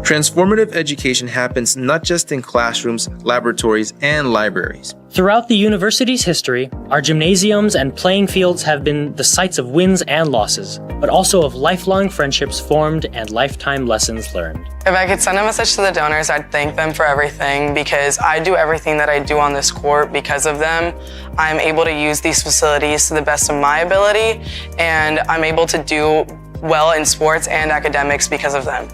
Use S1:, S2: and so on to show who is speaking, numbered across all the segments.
S1: Transformative education happens not just in classrooms, laboratories, and libraries.
S2: Throughout the university's history, our gymnasiums and playing fields have been the sites of wins and losses, but also of lifelong friendships formed and lifetime lessons learned.
S3: If I could send a message to the donors, I'd thank them for everything, because I do everything that I do on this court because of them. I'm able to use these facilities to the best of my ability, and I'm able to do well in sports and academics because of them.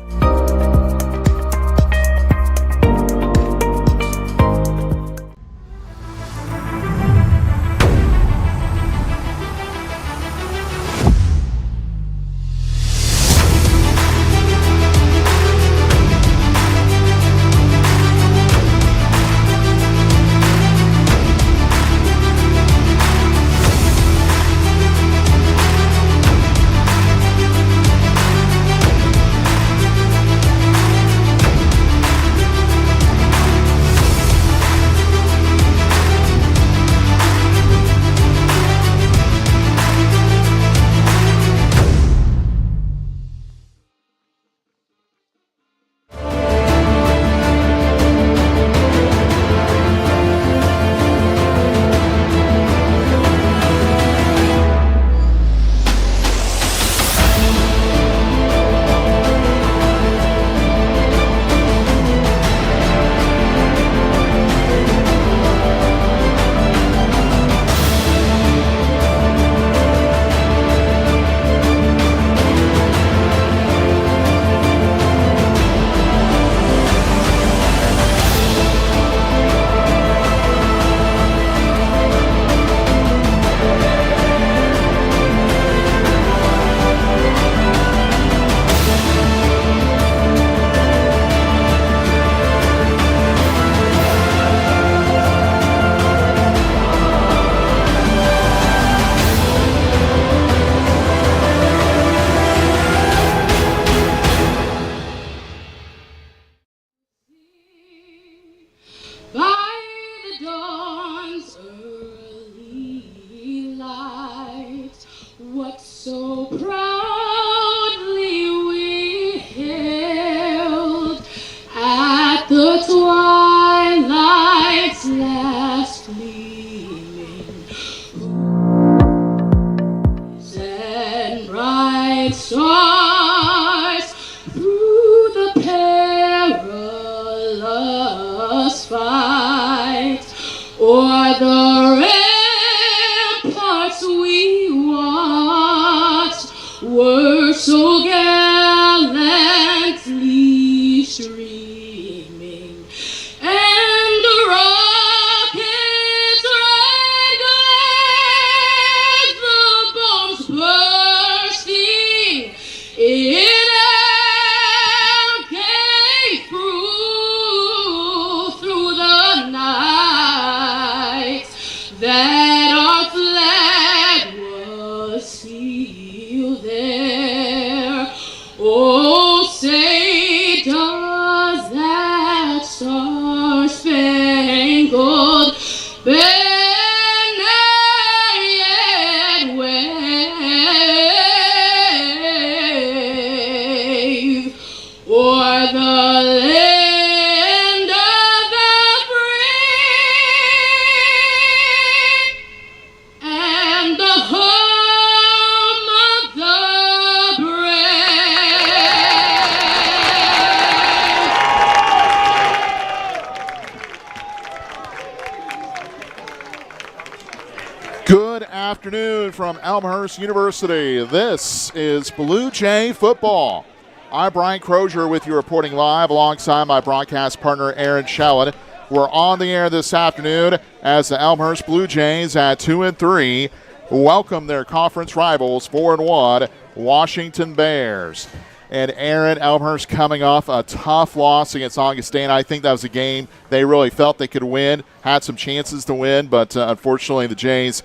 S4: Good afternoon from Elmhurst University. This is Blue Jay football. I'm Brian Crozier with you reporting live alongside my broadcast partner Aaron Shallett. We're on the air this afternoon as the Elmhurst Blue Jays at 2-3 welcome their conference rivals 4-1 Washington Bears. And Aaron, Elmhurst coming off a tough loss against Augustine. I think that was a game they really felt they could win, had some chances to win, but unfortunately the Jays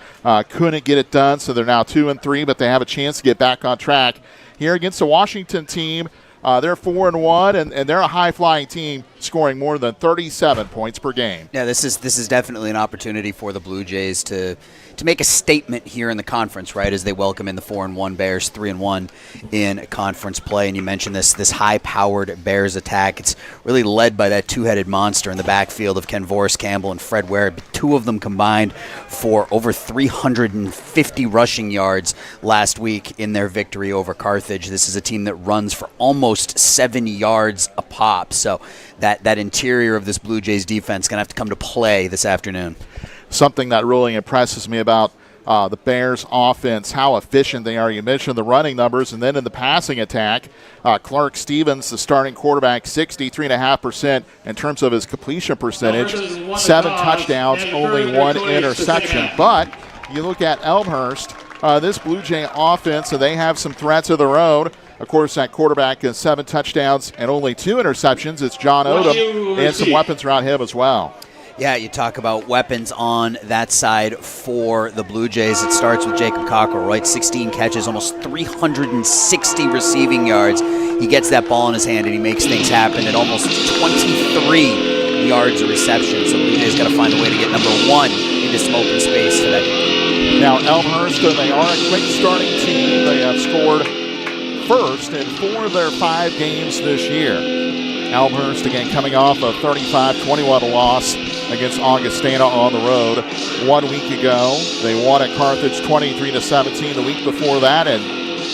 S4: couldn't get it done, so they're now 2-3, but they have a chance to get back on track. Here against the Washington team, they're 4-1, and they're a high-flying team. scoring more than 37 points per game.
S5: Yeah, this is definitely an opportunity for the Blue Jays to make a statement here in the conference, right, as they welcome in the 4-1 Bears, 3-1 in conference play. And you mentioned this high-powered Bears attack. It's really led by that two-headed monster in the backfield of Kenvoris Campbell and Fred Ware. Two of them combined for over 350 rushing yards last week in their victory over Carthage. This is a team that runs for almost 7 yards a pop. So that interior of this Blue Jays defense is going to have to come to play this afternoon.
S4: Something that really impresses me about the Bears offense, how efficient they are. You mentioned the running numbers, and then in the passing attack, Clark Stevens, the starting quarterback, 63.5% in terms of his completion percentage, 7 touchdowns, only 1 interception. But you look at Elmhurst, this Blue Jay offense, and they have some threats of their own. Of course, that quarterback has 7 touchdowns and only 2 interceptions. It's John Odom, and some weapons around him as well.
S5: Yeah, you talk about weapons on that side for the Blue Jays. It starts with Jacob Cockrell, right? 16 catches, almost 360 receiving yards. He gets that ball in his hand and he makes things happen at almost 23 yards of reception. So the Blue Jays got to find a way to get number 1 into some open space today.
S4: Now, Elmhurst, they are a quick starting team. They have scored first in 4 of their 5 games this year. Elmhurst, again, coming off a 35-21 loss against Augustana on the road 1 week ago. They won at Carthage 23-17 the week before that, and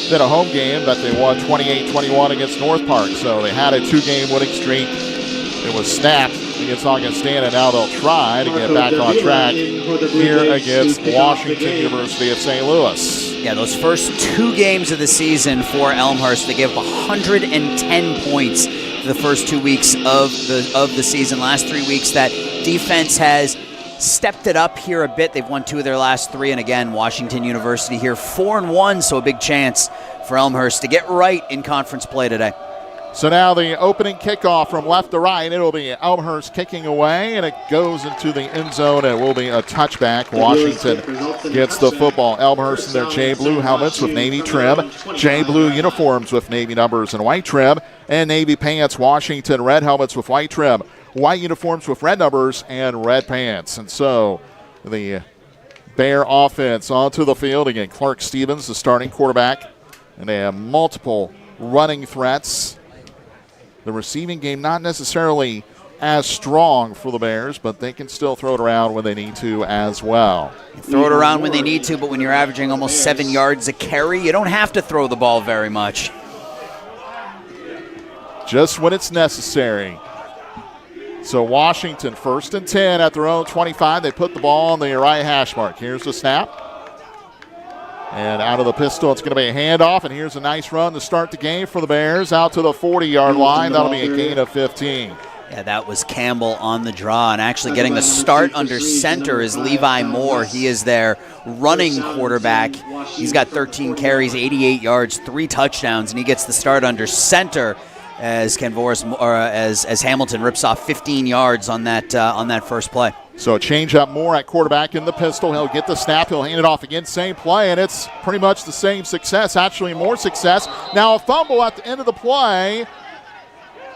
S4: then a home game that they won 28-21 against North Park. So they had a 2-game winning streak. It was snapped against Augustana. Now they'll try to get back on track here against Washington University of St. Louis.
S5: Yeah, those first 2 games of the season for Elmhurst, they gave up 110 points the first 2 weeks of the season. Last 3 weeks, that defense has stepped it up here a bit. They've won 2 of their last 3, and again, Washington University here 4-1, so a big chance for Elmhurst to get right in conference play today.
S4: So now the opening kickoff from left to right. It'll be Elmhurst kicking away, and it goes into the end zone. It will be a touchback. Washington gets the football. Elmhurst in their Jay Blue helmets with navy trim, Jay Blue uniforms with navy numbers and white trim, and navy pants. Washington red helmets with white trim, white uniforms with red numbers and red pants. And so the Bear offense onto the field. Again, Clark Stevens, the starting quarterback, and they have multiple running threats. The receiving game not necessarily as strong for the Bears, but they can still throw it around when they need to as well.
S5: You throw it around when they need to, but when you're averaging almost 7 yards a carry, you don't have to throw the ball very much.
S4: Just when it's necessary. So Washington, 1st and 10 at their own 25. They put the ball on the right hash mark. Here's the snap. And out of the pistol, it's going to be a handoff, and here's a nice run to start the game for the Bears out to the 40-yard line. That'll be a gain of 15.
S5: Yeah, that was Campbell on the draw, and actually getting the start under center is Levi Moore. He is their running quarterback. He's got 13 carries, 88 yards, 3 touchdowns, and he gets the start under center as as Hamilton rips off 15 yards on that first play.
S4: So a change up Moore at quarterback in the pistol. He'll get the snap. He'll hand it off again. Same play, and it's pretty much the same success, actually more success. Now a fumble at the end of the play.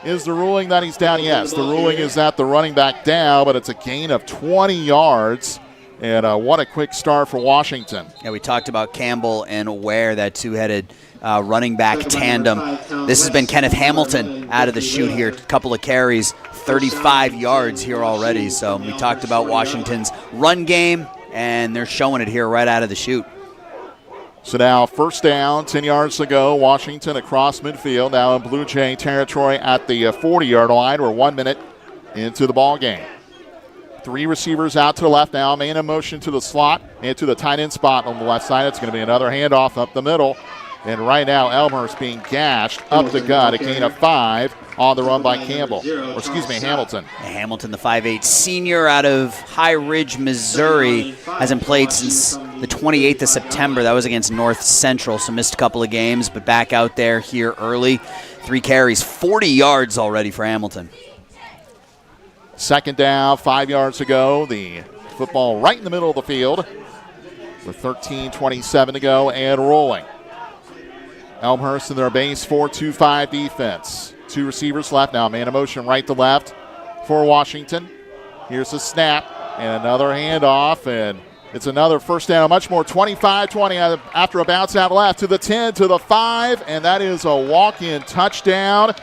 S4: Is the ruling that he's down? Yes, the ruling is that the running back down, but it's a gain of 20 yards. And what a quick start for Washington.
S5: Yeah, we talked about Campbell and Ware, that two-headed running back tandem. This has been Kenneth Hamilton out of the chute here. A couple of carries, 35 yards here already. So we talked about Washington's run game, and they're showing it here right out of the chute.
S4: So now 1st down, 10 yards to go. Washington across midfield, now in Blue Jay territory at the 40-yard line. We're 1 minute into the ball game. 3 receivers out to the left now. Man in motion to the slot and to the tight end spot on the left side. It's going to be another handoff up the middle. And right now, Elmhurst being gashed up the gut. A gain of 5 on the run by Hamilton.
S5: Hamilton, the 5'8" senior out of High Ridge, Missouri, hasn't played since the 28th of September. That was against North Central, so missed a couple of games, but back out there here early. 3 carries, 40 yards already for Hamilton.
S4: 2nd down, 5 yards to go. The football right in the middle of the field with 13:27 to go and rolling. Elmhurst in their base 4-2-5 defense. 2 receivers left now. Man in motion right to left. for Washington. Here's a snap and another handoff, and it's another first down, much more, 25-20 after a bounce out left to the 10, to the 5, and that is a walk-in touchdown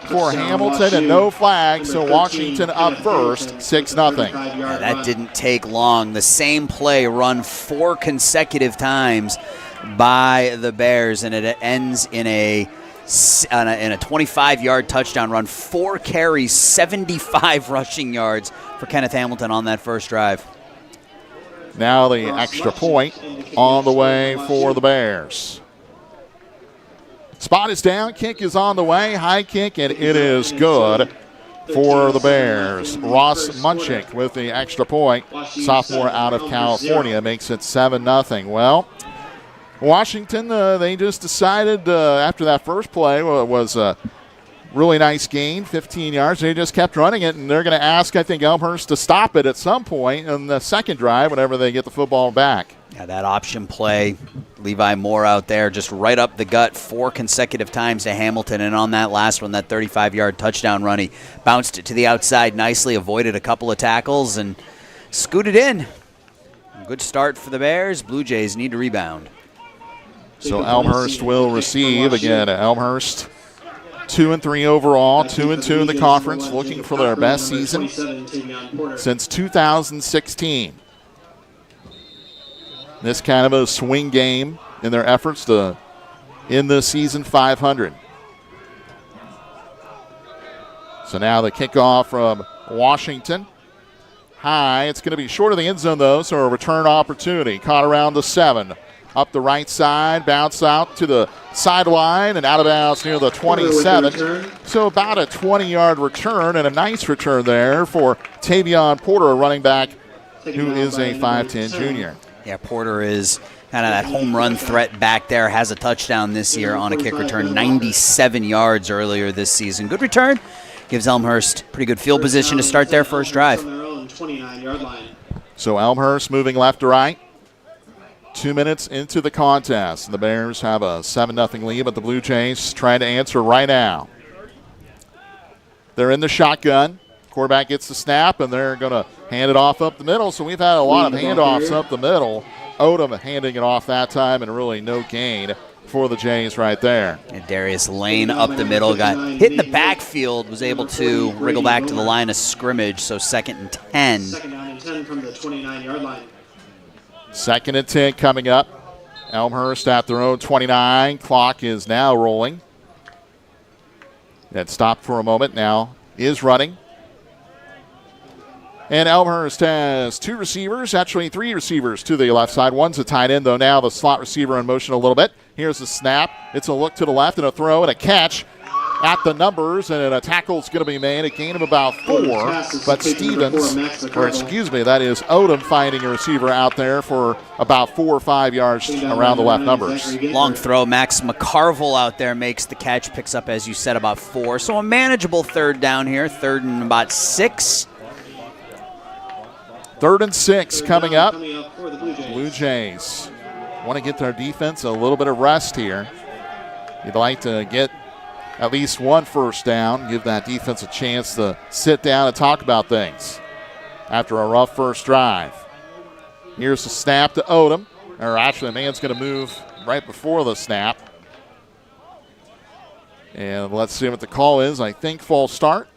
S4: for Hamilton and no flag, so Washington up first, 6-0.
S5: Yeah, that didn't take long. The same play run 4 consecutive times by the Bears, and it ends in a 25-yard touchdown run. 4 carries, 75 rushing yards for Kenneth Hamilton on that first drive.
S4: Now the extra point on the way for the Bears. Spot is down, kick is on the way, high kick, and it is good for the Bears. Ross Munchik with the extra point, sophomore out of California, makes it 7-0. Well, Washington, they just decided after that first play, it was a really nice gain, 15 yards. They just kept running it, and they're going to ask, I think, Elmhurst to stop it at some point in the second drive whenever they get the football back.
S5: Yeah, that option play, Levi Moore out there, just right up the gut 4 consecutive times to Hamilton. And on that last one, that 35-yard touchdown run, he bounced it to the outside nicely, avoided a couple of tackles, and scooted in. Good start for the Bears. Blue Jays need to rebound.
S4: So Elmhurst will receive. Again, Elmhurst 2-3 overall, 2-2 in the conference, looking for their best season since 2016. This kind of a swing game in their efforts to end the season 500. So now the kickoff from Washington. High. It's going to be short of the end zone, though, so a return opportunity. Caught around the 7. Up the right side, bounce out to the sideline and out of bounds near the 27. So about a 20-yard return, and a nice return there for Tavion Porter, a running back who is a 5'10 junior.
S5: Yeah, Porter is kind of that home run threat back there, has a touchdown this year on a kick return, 97 yards earlier this season. Good return, gives Elmhurst pretty good field position to start their first drive.
S4: So Elmhurst moving left to right. 2 minutes into the contest. The Bears have a 7-0 lead, but the Blue Jays trying to answer right now. They're in the shotgun. Quarterback gets the snap, and they're going to hand it off up the middle. So we've had a lot of handoffs up the middle. Odom handing it off that time, and really no gain for the Jays right there.
S5: And Darius Lane up the middle, got hit in the backfield, was able to wriggle back to the line of scrimmage, so 2nd and 10.
S6: 2nd down and 10 from the 29-yard line.
S4: 2nd and 10 coming up. Elmhurst at their own 29. Clock is now rolling. That stopped for a moment, now is running. And Elmhurst has 2 receivers, actually 3 receivers to the left side. One's a tight end, though. Now the slot receiver in motion a little bit. Here's the snap. It's a look to the left and a throw and a catch at the numbers, and a tackle's going to be made. A gain of about 4, but Stevens, that is Odom finding a receiver out there for about 4 or 5 yards around the left numbers.
S5: Long throw. Max McCarville out there makes the catch, picks up, as you said, about 4. So a manageable 3rd down here, 3rd and about 6.
S4: 3rd and 6 coming up. Blue Jays want to get their defense a little bit of rest here. You'd like to get at least 1 first down, give that defense a chance to sit down and talk about things after a rough first drive. Here's the snap to Odom. Or actually, the man's going to move right before the snap. And let's see what the call is. I think false start.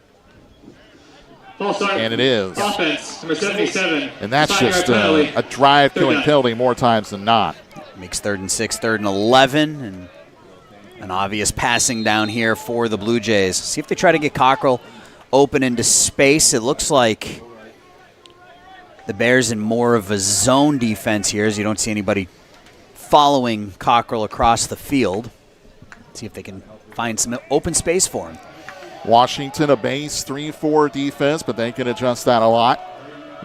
S4: And it is.
S6: Offense, number 77.
S4: And that's just a drive-killing penalty more times than not.
S5: Makes 3rd and 6, 3rd and 11, and an obvious passing down here for the Blue Jays. See if they try to get Cockrell open into space. It looks like the Bears in more of a zone defense here, as you don't see anybody following Cockrell across the field. See if they can find some open space for him.
S4: Washington, a base 3-4 defense, but they can adjust that a lot.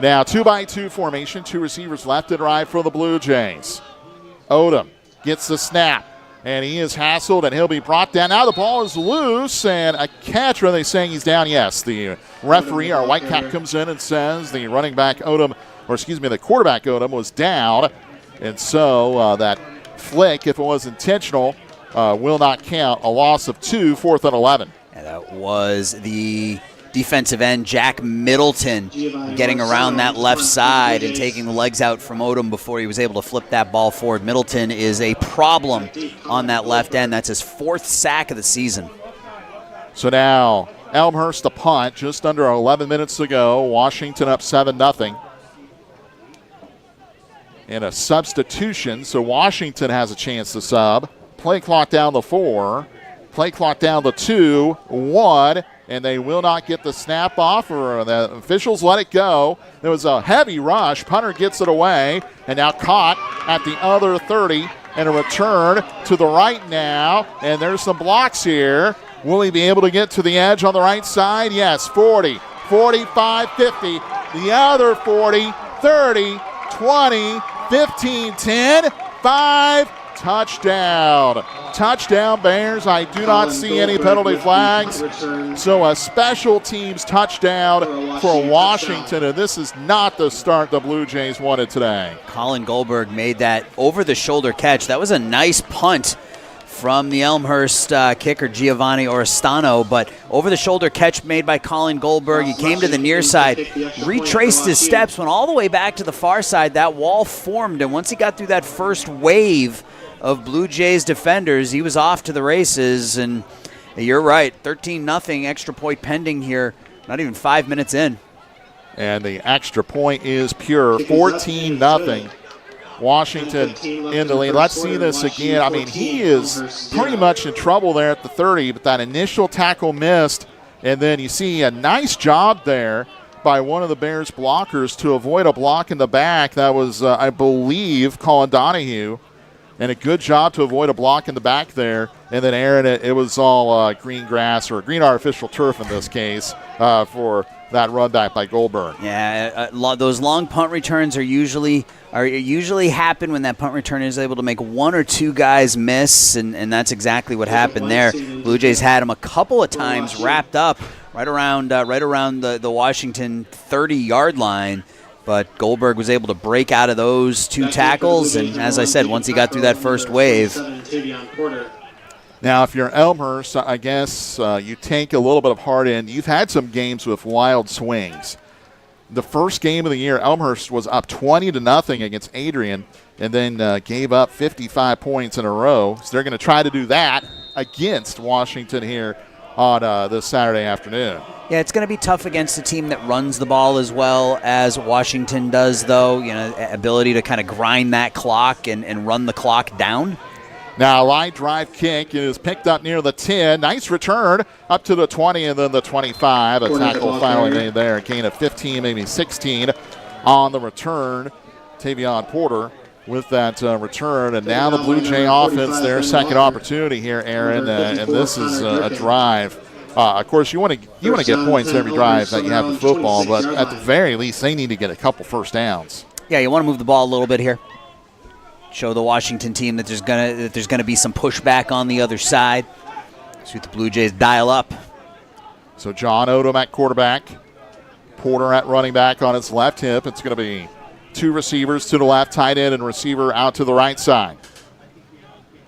S4: Now, 2-by-2 formation, 2 receivers left and right for the Blue Jays. Odom gets the snap, and he is hassled, and he'll be brought down. Now the ball is loose, and a catch. Are they saying he's down? Yes. The referee, our white cap, comes in and says the running back Odom, the quarterback Odom was down, and so that flick, if it was intentional, will not count. A loss of 2, 4th and 11.
S5: And that was the defensive end Jack Middleton getting around that left side and taking the legs out from Odom before he was able to flip that ball forward. Middleton is a problem on that left end. That's his 4th sack of the season.
S4: So now Elmhurst the punt, just under 11 minutes to go. Washington up 7-0. And a substitution, so Washington has a chance to sub. Play clock down to 4. Play clock down to 2, 1, and they will not get the snap off, or the officials let it go. There was a heavy rush. Punter gets it away, and now caught at the other 30, and a return to the right now, and there's some blocks here. Will he be able to get to the edge on the right side? Yes, 40, 45, 50, the other 40, 30, 20, 15, 10, 5, touchdown. Touchdown Bears. I do not see any penalty flags. So a special teams touchdown for Washington, and this is not the start the Blue Jays wanted today.
S5: Colin Goldberg made that over-the-shoulder catch. That was a nice punt from the Elmhurst kicker Giovanni Oristano, but over-the-shoulder catch made by Colin Goldberg. He came to the near side, retraced his steps, went all the way back to the far side. That wall formed, and once he got through that first wave of Blue Jays defenders, he was off to the races, and you're right, 13-0, extra point pending here, not even 5 minutes in.
S4: And the extra point is pure, 14-0. Washington in the lead. Let's see this again. I mean, he is pretty much in trouble there at the 30, but that initial tackle missed, and then you see a nice job there by one of the Bears blockers to avoid a block in the back. That was, I believe, Colin Donahue, and a good job to avoid a block in the back there. And then, Aaron, it was all green grass, or green artificial turf in this case, for that run back by Goldberg.
S5: Yeah, those long punt returns usually happen when that punt return is able to make one or two guys miss, and that's exactly what happened there. Blue Jays had him a couple of times wrapped up right around the Washington 30-yard line, but Goldberg was able to break out of those two tackles, and as I said, once he got through that first wave.
S4: Now, if you're Elmhurst, I guess you take a little bit of heart in. You've had some games with wild swings. The first game of the year, Elmhurst was up 20-0 against Adrian, and then gave up 55 points in a row. So they're going to try to do that against Washington here on this Saturday afternoon.
S5: Yeah, it's going to be tough against a team that runs the ball as well as Washington does, though. You know, ability to kind of grind that clock and run the clock down.
S4: Now, a line drive kick is picked up near the 10. Nice return up to the 20 and then the 25. A tackle finally made there. A gain of 15, maybe 16 on the return. Tavion Porter with that return. And now the Blue Jay offense, their second opportunity here, Aaron. And this is a drive. Of course, you want to get points every drive that you have in football, but at the very least, they need to get a couple first downs.
S5: Yeah, you want to move the ball a little bit here. Show the Washington team that there's gonna be some pushback on the other side. See what the Blue Jays dial up.
S4: So John Odom at quarterback, Porter at running back on his left hip. It's going to be two receivers to the left, tight end and receiver out to the right side.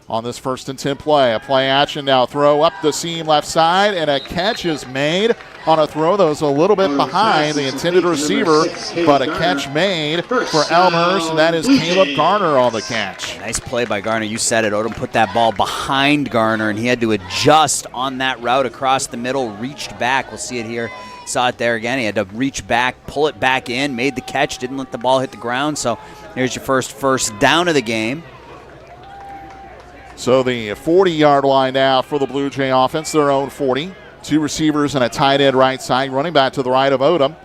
S4: On this 1st and 10 play, a play action now, throw up the seam left side, and a catch is made on a throw that was a little bit behind the intended receiver, but a catch made for Elmhurst, and that is Caleb Garner on the catch.
S5: Nice play by Garner. You said it. Odom put that ball behind Garner, and he had to adjust on that route across the middle, reached back. We'll see it here. Saw it there again. He had to reach back, pull it back in, made the catch, didn't let the ball hit the ground. So here's your first down of the game.
S4: So the 40-yard line now for the Blue Jay offense, their own 40. Two receivers and a tight end right side, running back to the right of Odom,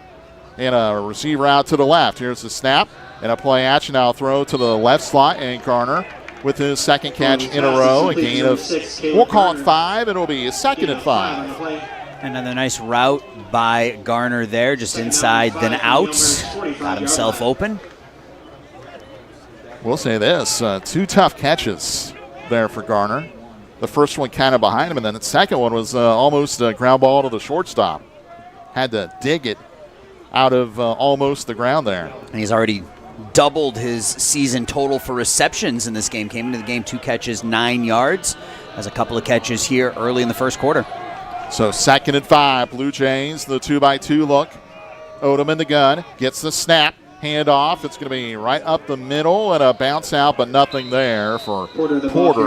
S4: and a receiver out to the left. Here's the snap, and a play action now throw to the left slot, and Garner with his second catch in a row, a gain of, we'll call it 5, and it'll be a 2nd and 5.
S5: Another nice route by Garner there, just inside then out. Got himself open.
S4: We'll say this, two tough catches there for Garner. The first one kind of behind him, and then the second one was almost a ground ball to the shortstop. Had to dig it out of almost the ground there.
S5: And he's already doubled his season total for receptions in this game. Came into the game 2 catches, 9 yards. Has a couple of catches here early in the first quarter.
S4: So 2nd and 5, Blue Jays, the 2-by-2 look. Odom in the gun, gets the snap, hand off. It's going to be right up the middle and a bounce out, but nothing there for Porter,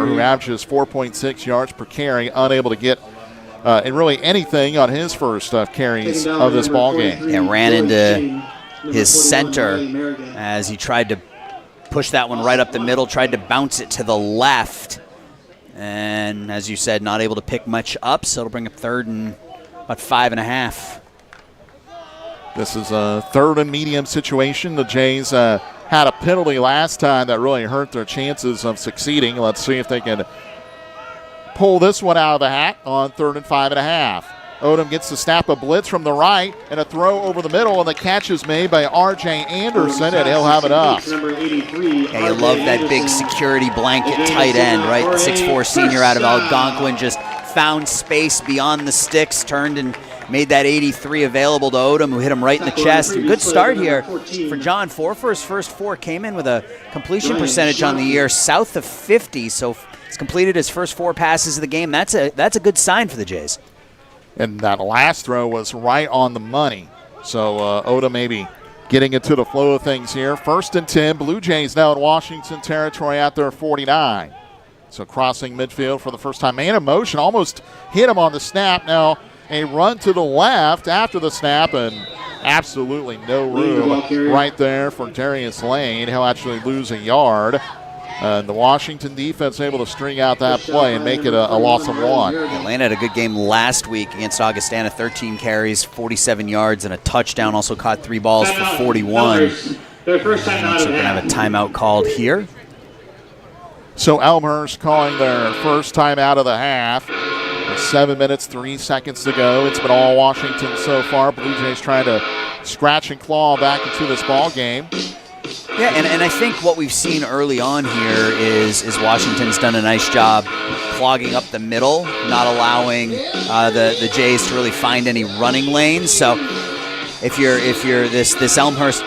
S4: who averages 4.6 yards per carry, unable to get and really anything on his first carries of this ball game.
S5: Yeah, ran into his center as he tried to push that one right up the middle, tried to bounce it to the left. And as you said, not able to pick much up, so it'll bring up 3rd and about 5.5.
S4: This is a 3rd and medium situation. The Jays had a penalty last time that really hurt their chances of succeeding. Let's see if they can pull this one out of the hat on 3rd and 5.5. Odom gets the snap, a blitz from the right, and a throw over the middle, and the catch is made by R.J. Anderson, and he'll have it up.
S5: Yeah, you love that big security blanket tight end, right? The 6'4 senior out of Algonquin just found space beyond the sticks, turned and made that 83 available to Odom, who hit him right in the chest. Good start here for John. 4 for his first 4. Came in with a completion percentage on the year south of 50, so he's completed his first 4 passes of the game. That's a good sign for the Jays.
S4: And that last throw was right on the money. So Odom maybe getting into the flow of things here. 1st and 10, Blue Jays now in Washington territory at their 49. So crossing midfield for the first time. Man in motion, almost hit him on the snap. Now a run to the left after the snap, and absolutely no room right there for Darius Lane. He'll actually lose a yard. The Washington defense able to string out that play and make it a loss of 1.
S5: Atlanta had a good game last week against Augustana, 13 carries, 47 yards, and a touchdown. Also caught 3 balls for 41. So we're going to have a timeout called here.
S4: So Elmhurst calling their first time out of the half. 7 minutes, 3 seconds to go. It's been all Washington so far. Blue Jays trying to scratch and claw back into this ball game.
S5: Yeah, and I think what we've seen early on here is Washington's done a nice job clogging up the middle, not allowing the Jays to really find any running lanes. So if you're this Elmhurst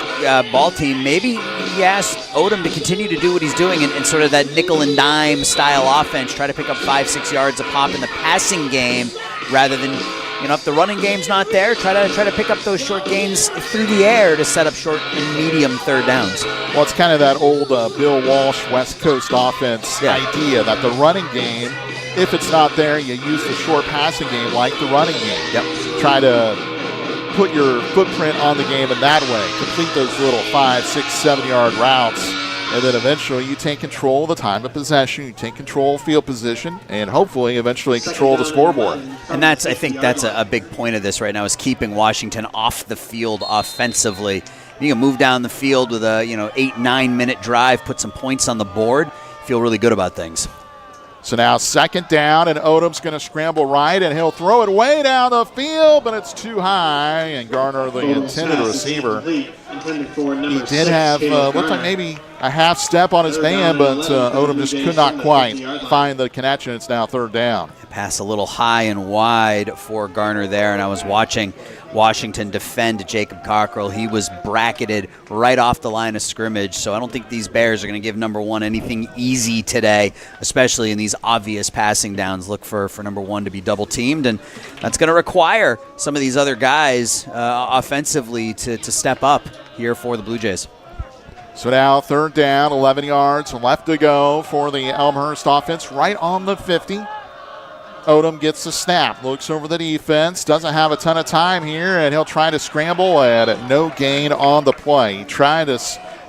S5: ball team, maybe you ask Odom to continue to do what he's doing and sort of that nickel and dime style offense, try to pick up 5-6 yards a pop in the passing game rather than, if the running game's not there, try to pick up those short gains through the air to set up short and medium 3rd downs.
S4: Well, it's kind of that old Bill Walsh West Coast offense idea that the running game, if it's not there, you use the short passing game like the running game.
S5: Yep.
S4: Try to put your footprint on the game in that way. Complete those little 5, 6, 7-yard routes, and then eventually you take control of the time of possession, you take control of field position, and hopefully eventually control the scoreboard.
S5: And I think that's a big point of this right now, is keeping Washington off the field offensively. You can move down the field with a 8-9 minute drive, put some points on the board, feel really good about things.
S4: So now 2nd down, and Odom's going to scramble right, and he'll throw it way down the field, but it's too high, and Garner, the intended receiver, he did have, looked like maybe a half step on his man, but Odom just could not quite find the connection. It's now 3rd down.
S5: Pass a little high and wide for Garner there, and I was watching Washington defend Jacob Cockrell. He was bracketed right off the line of scrimmage, so I don't think these Bears are going to give number 1 anything easy today, especially in these obvious passing downs. Look for number 1 to be double teamed, and that's going to require some of these other guys offensively to step up here for the Blue Jays.
S4: So now 3rd down, 11 yards left to go for the Elmhurst offense, right on the 50. Odom gets the snap, looks over the defense, doesn't have a ton of time here, and he'll try to scramble at no gain on the play. He tried to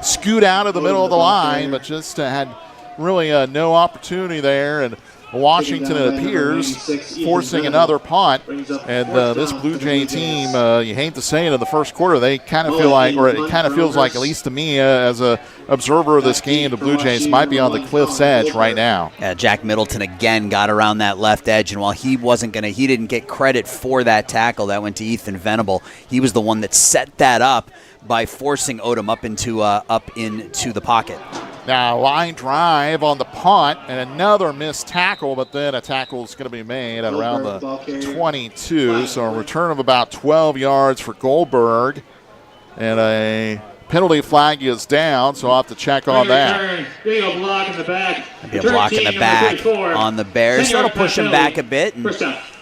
S4: scoot out of the middle of the line, but just had really no opportunity there. And Washington, it appears, forcing another punt. And this Blue Jay team, you hate to say it, in the first quarter, they kind of feel like, or it kind of feels like, at least to me as a observer of this game, the Blue Jays might be on the cliff's edge right now.
S5: Jack Middleton again got around that left edge, and while he didn't get credit for that tackle that went to Ethan Venable, he was the one that set that up by forcing Odom up into the pocket.
S4: Now, line drive on the punt, and another missed tackle, but then a tackle is going to be made at around the 22. So a return of about 12 yards for Goldberg, and a penalty flag is down, so I'll have to check on that.
S6: Be a block in the back.
S5: Be a block in the back on the Bears. That'll push him back a bit. And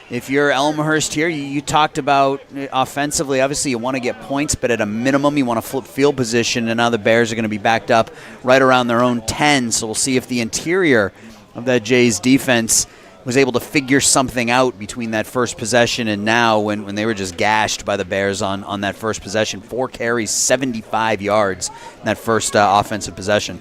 S5: if you're Elmhurst here, you talked about offensively, obviously you want to get points, but at a minimum you want to flip field position, and now the Bears are going to be backed up right around their own 10, so we'll see if the interior of that Jays defense was able to figure something out between that first possession and now when they were just gashed by the Bears on that first possession. 4 carries, 75 yards in that first offensive possession.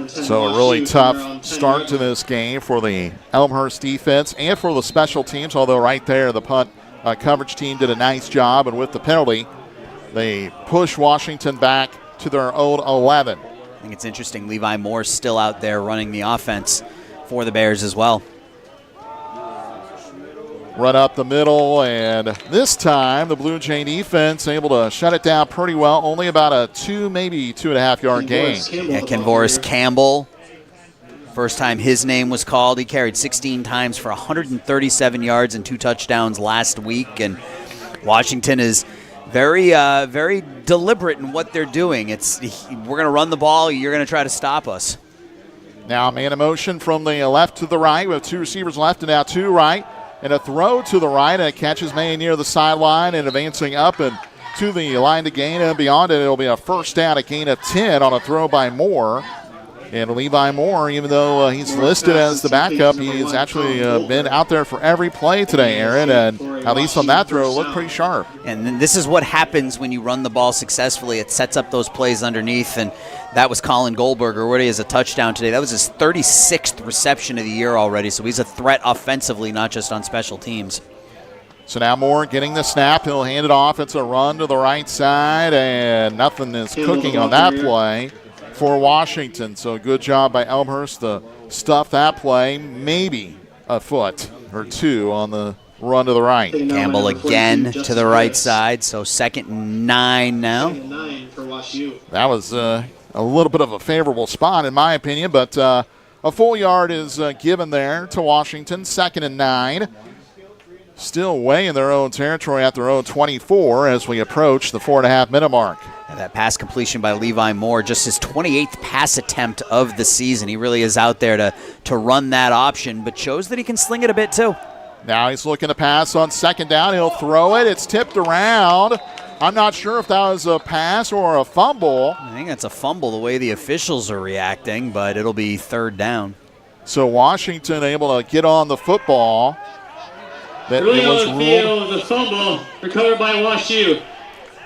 S4: So a really tough start to this game for the Elmhurst defense and for the special teams, although right there the punt coverage team did a nice job, and with the penalty, they push Washington back to their own 11.
S5: I think it's interesting, Levi Moore's still out there running the offense for the Bears as well.
S4: Run up the middle, and this time the Blue Jay defense able to shut it down pretty well. Only about a 2, maybe 2.5 yard gain.
S5: Yeah, Kenvoris Campbell, first time his name was called. He carried 16 times for 137 yards and 2 touchdowns last week. And Washington is very, very deliberate in what they're doing. We're going to run the ball. You're going to try to stop us.
S4: Now man in motion from the left to the right. We have 2 receivers left and now 2 right. And a throw to the right, and it catches May near the sideline and advancing up and to the line to gain, and beyond it, it'll be a first down, a gain of 10 on a throw by Moore. And Levi Moore, even though he's listed as the backup, he's actually been out there for every play today, Aaron, and at least on that throw, looked pretty sharp.
S5: And then this is what happens when you run the ball successfully. It sets up those plays underneath, and that was Colin Goldberger, where he has a touchdown today. That was his 36th reception of the year already, so he's a threat offensively, not just on special teams.
S4: So now Moore getting the snap. He'll hand it off. It's a run to the right side, and nothing is cooking on that play for Washington. So good job by Elmhurst to stuff that play. Maybe a foot or 2 on the run to the right.
S5: Campbell again to the right side, so 2nd and 9 now.
S4: That was a little bit of a favorable spot in my opinion, but a full yard is given there to Washington. 2nd and 9. Still way in their own territory at their own 24 as we approach the 4.5-minute mark.
S5: And that pass completion by Levi Moore, just his 28th pass attempt of the season. He really is out there to run that option, but shows that he can sling it a bit too.
S4: Now he's looking to pass on 2nd down. He'll throw it. It's tipped around. I'm not sure if that was a pass or a fumble.
S5: I think that's a fumble the way the officials are reacting, but it'll be 3rd down.
S4: So Washington able to get on the football. That
S6: Early
S4: it was
S6: on the field, the fumble recovered by WashU.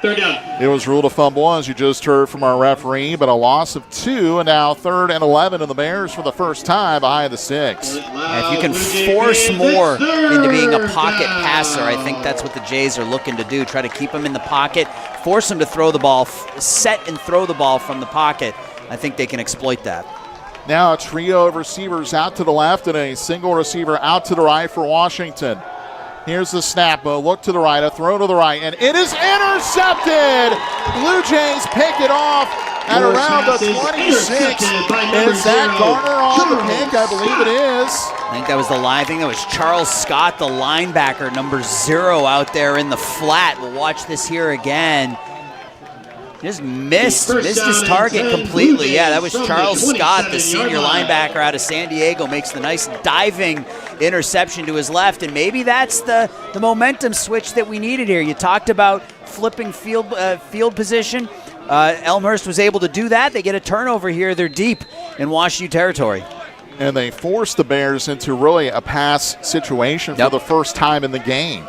S6: 3rd down.
S4: It was ruled a fumble, as you just heard from our referee, but a loss of 2, and now 3rd and 11, and the Bears for the first time behind the 6.
S5: If you can force Moore into being a pocket passer, I think that's what the Jays are looking to do. Try to keep him in the pocket, force him to throw the ball, set and throw the ball from the pocket. I think they can exploit that.
S4: Now a trio of receivers out to the left and a single receiver out to the right for Washington. Here's the snap, a look to the right, a throw to the right, and it is intercepted! Blue Jays pick it off at around the 26. Is that Garner on the pick? I believe it is.
S5: I think that was the line. I think that was Charles Scott, the linebacker, number 0 out there in the flat. We'll watch this here again. Just missed his target completely. Yeah, that was Charles Scott, the senior linebacker out of San Diego, makes the nice diving interception to his left, and maybe that's the momentum switch that we needed here. You talked about flipping field position. Elmhurst was able to do that. They get a turnover here. They're deep in WashU territory.
S4: And they forced the Bears into really a pass situation for the first time in the game.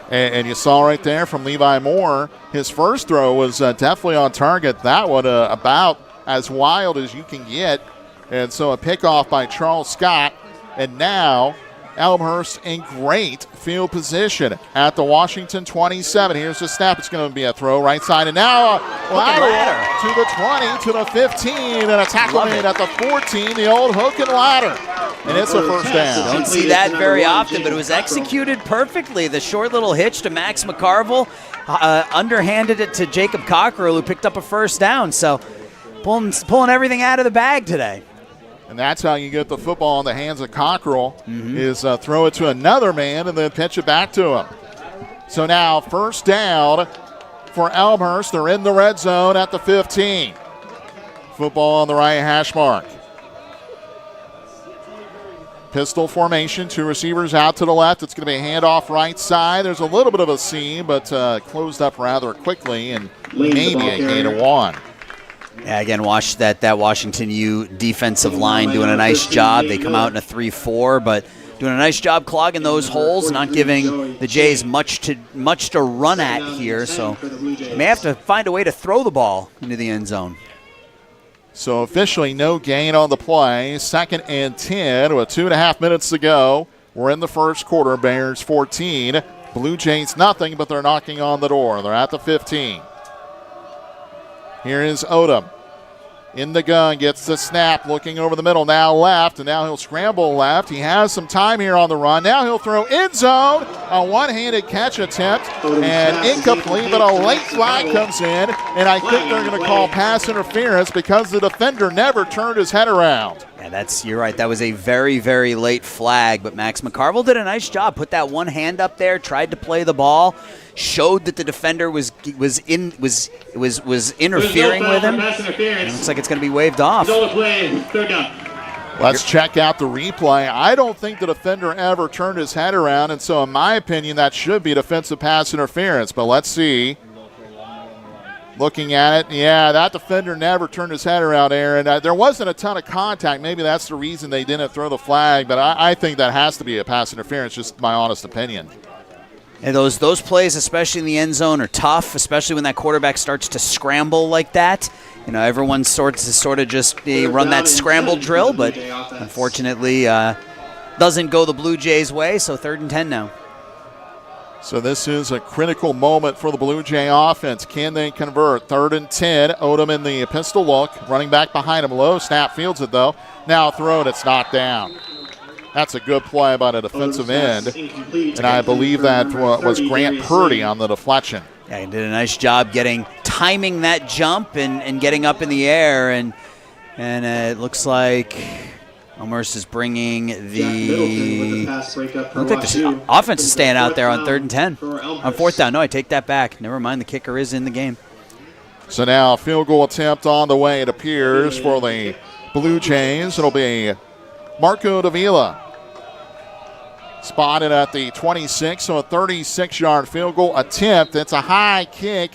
S4: And you saw right there from Levi Moore, his first throw was definitely on target. That one about as wild as you can get. And so a pickoff by Charles Scott. And now Elmhurst in great field position at the Washington 27. Here's the snap. It's going to be a throw right side. And now a ladder to the 20, to the 15, and a tackle made at the 14, the old hook and ladder. And it's a first down.
S5: Don't see that very often, but it was executed perfectly. The short little hitch to Max McCarville, underhanded it to Jacob Cockrell, who picked up a first down. So pulling everything out of the bag today.
S4: And that's how you get the football in the hands of Cockrell, is throw it to another man and then pitch it back to him. So now first down for Elmhurst. They're in the red zone at the 15. Football on the right hash mark. Pistol formation, 2 receivers out to the left. It's going to be a handoff right side. There's a little bit of a seam, but closed up rather quickly, and maybe a gain of 1.
S5: Yeah, again, watch that Washington U defensive line doing a nice job. They come out in a 3-4, but doing a nice job clogging those holes, not giving the Jays much to run at here. So they may have to find a way to throw the ball into the end zone.
S4: So officially no gain on the play. 2nd and 10 with 2.5 minutes to go. We're in the first quarter. Bears 14. Blue Jays nothing, but they're knocking on the door. They're at the 15. Here is Odom. In the gun, gets the snap, looking over the middle, now left, and now he'll scramble left. He has some time here on the run. Now he'll throw end zone. A one-handed catch attempt, and incomplete, but a late flag comes in, and I think they're going to call pass interference because the defender never turned his head around.
S5: Yeah, you're right. That was a very, very late flag, but Max McCarville did a nice job. Put that one hand up there, tried to play the ball, showed that the defender was interfering with him. It looks like it's going to be waved off.
S4: Let's check out the replay. I don't think the defender ever turned his head around, and so in my opinion, that should be defensive pass interference. But let's see. Looking at it, yeah, that defender never turned his head around, Aaron. There wasn't a ton of contact. Maybe that's the reason they didn't throw the flag, but I think that has to be a pass interference, just my honest opinion.
S5: And those plays, especially in the end zone, are tough, especially when that quarterback starts to scramble like that. You know, everyone sort of just run that scramble drill, but unfortunately doesn't go the Blue Jays' way, so 3rd and 10 now.
S4: So this is a critical moment for the Blue Jay offense. Can they convert? 3rd and 10. Odom in the pistol look. Running back behind him. Low snap, fields it though. Now thrown, it's knocked down. That's a good play by the defensive end. And I believe that was Grant Purdy on the deflection.
S5: Yeah, he did a nice job timing that jump and getting up in the air. And it looks like Elmhurst is bringing the offense is staying out there on 3rd and 10. On 4th down. No, I take that back. Never mind, the kicker is in the game.
S4: So now a field goal attempt on the way, it appears, for the Blue Jays. It'll be Marco Davila. Spotted at the 26, so a 36-yard field goal attempt. It's a high kick,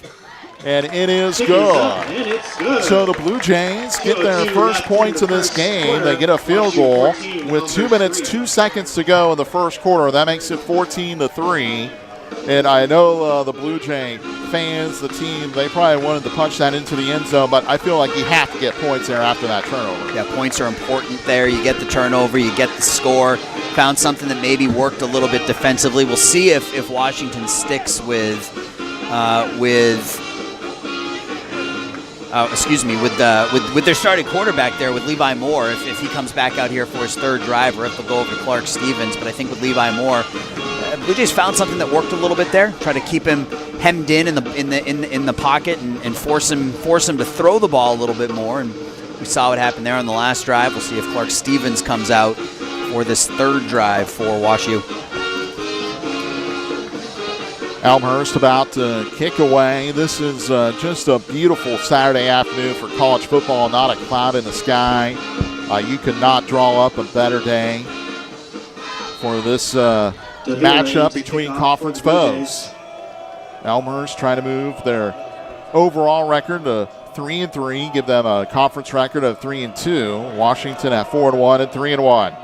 S4: and it is good. So the Blue Jays get their first points of this game. They get a field goal with 2 minutes, 2 seconds to go in the first quarter. That makes it 14-3. And I know the Blue Jay fans, the team, they probably wanted to punch that into the end zone, but I feel like you have to get points there after that turnover.
S5: Yeah, points are important there. You get the turnover, you get the score. Found something that maybe worked a little bit defensively. We'll see if Washington sticks with their starting quarterback there with Levi Moore, if he comes back out here for his 3rd drive, or if they'll go over to Clark Stevens. But I think with Levi Moore, Blue Jays found something that worked a little bit there. Try to keep him hemmed in the pocket and force him to throw the ball a little bit more. And we saw what happened there on the last drive. We'll see if Clark Stevens comes out for this 3rd drive for WashU.
S4: Elmhurst about to kick away. This is just a beautiful Saturday afternoon for college football. Not a cloud in the sky. You could not draw up a better day for this matchup between conference foes. Elmhurst trying to move their overall record to 3-3, give them a conference record of 3-2. Washington at 4-1 and 3-1.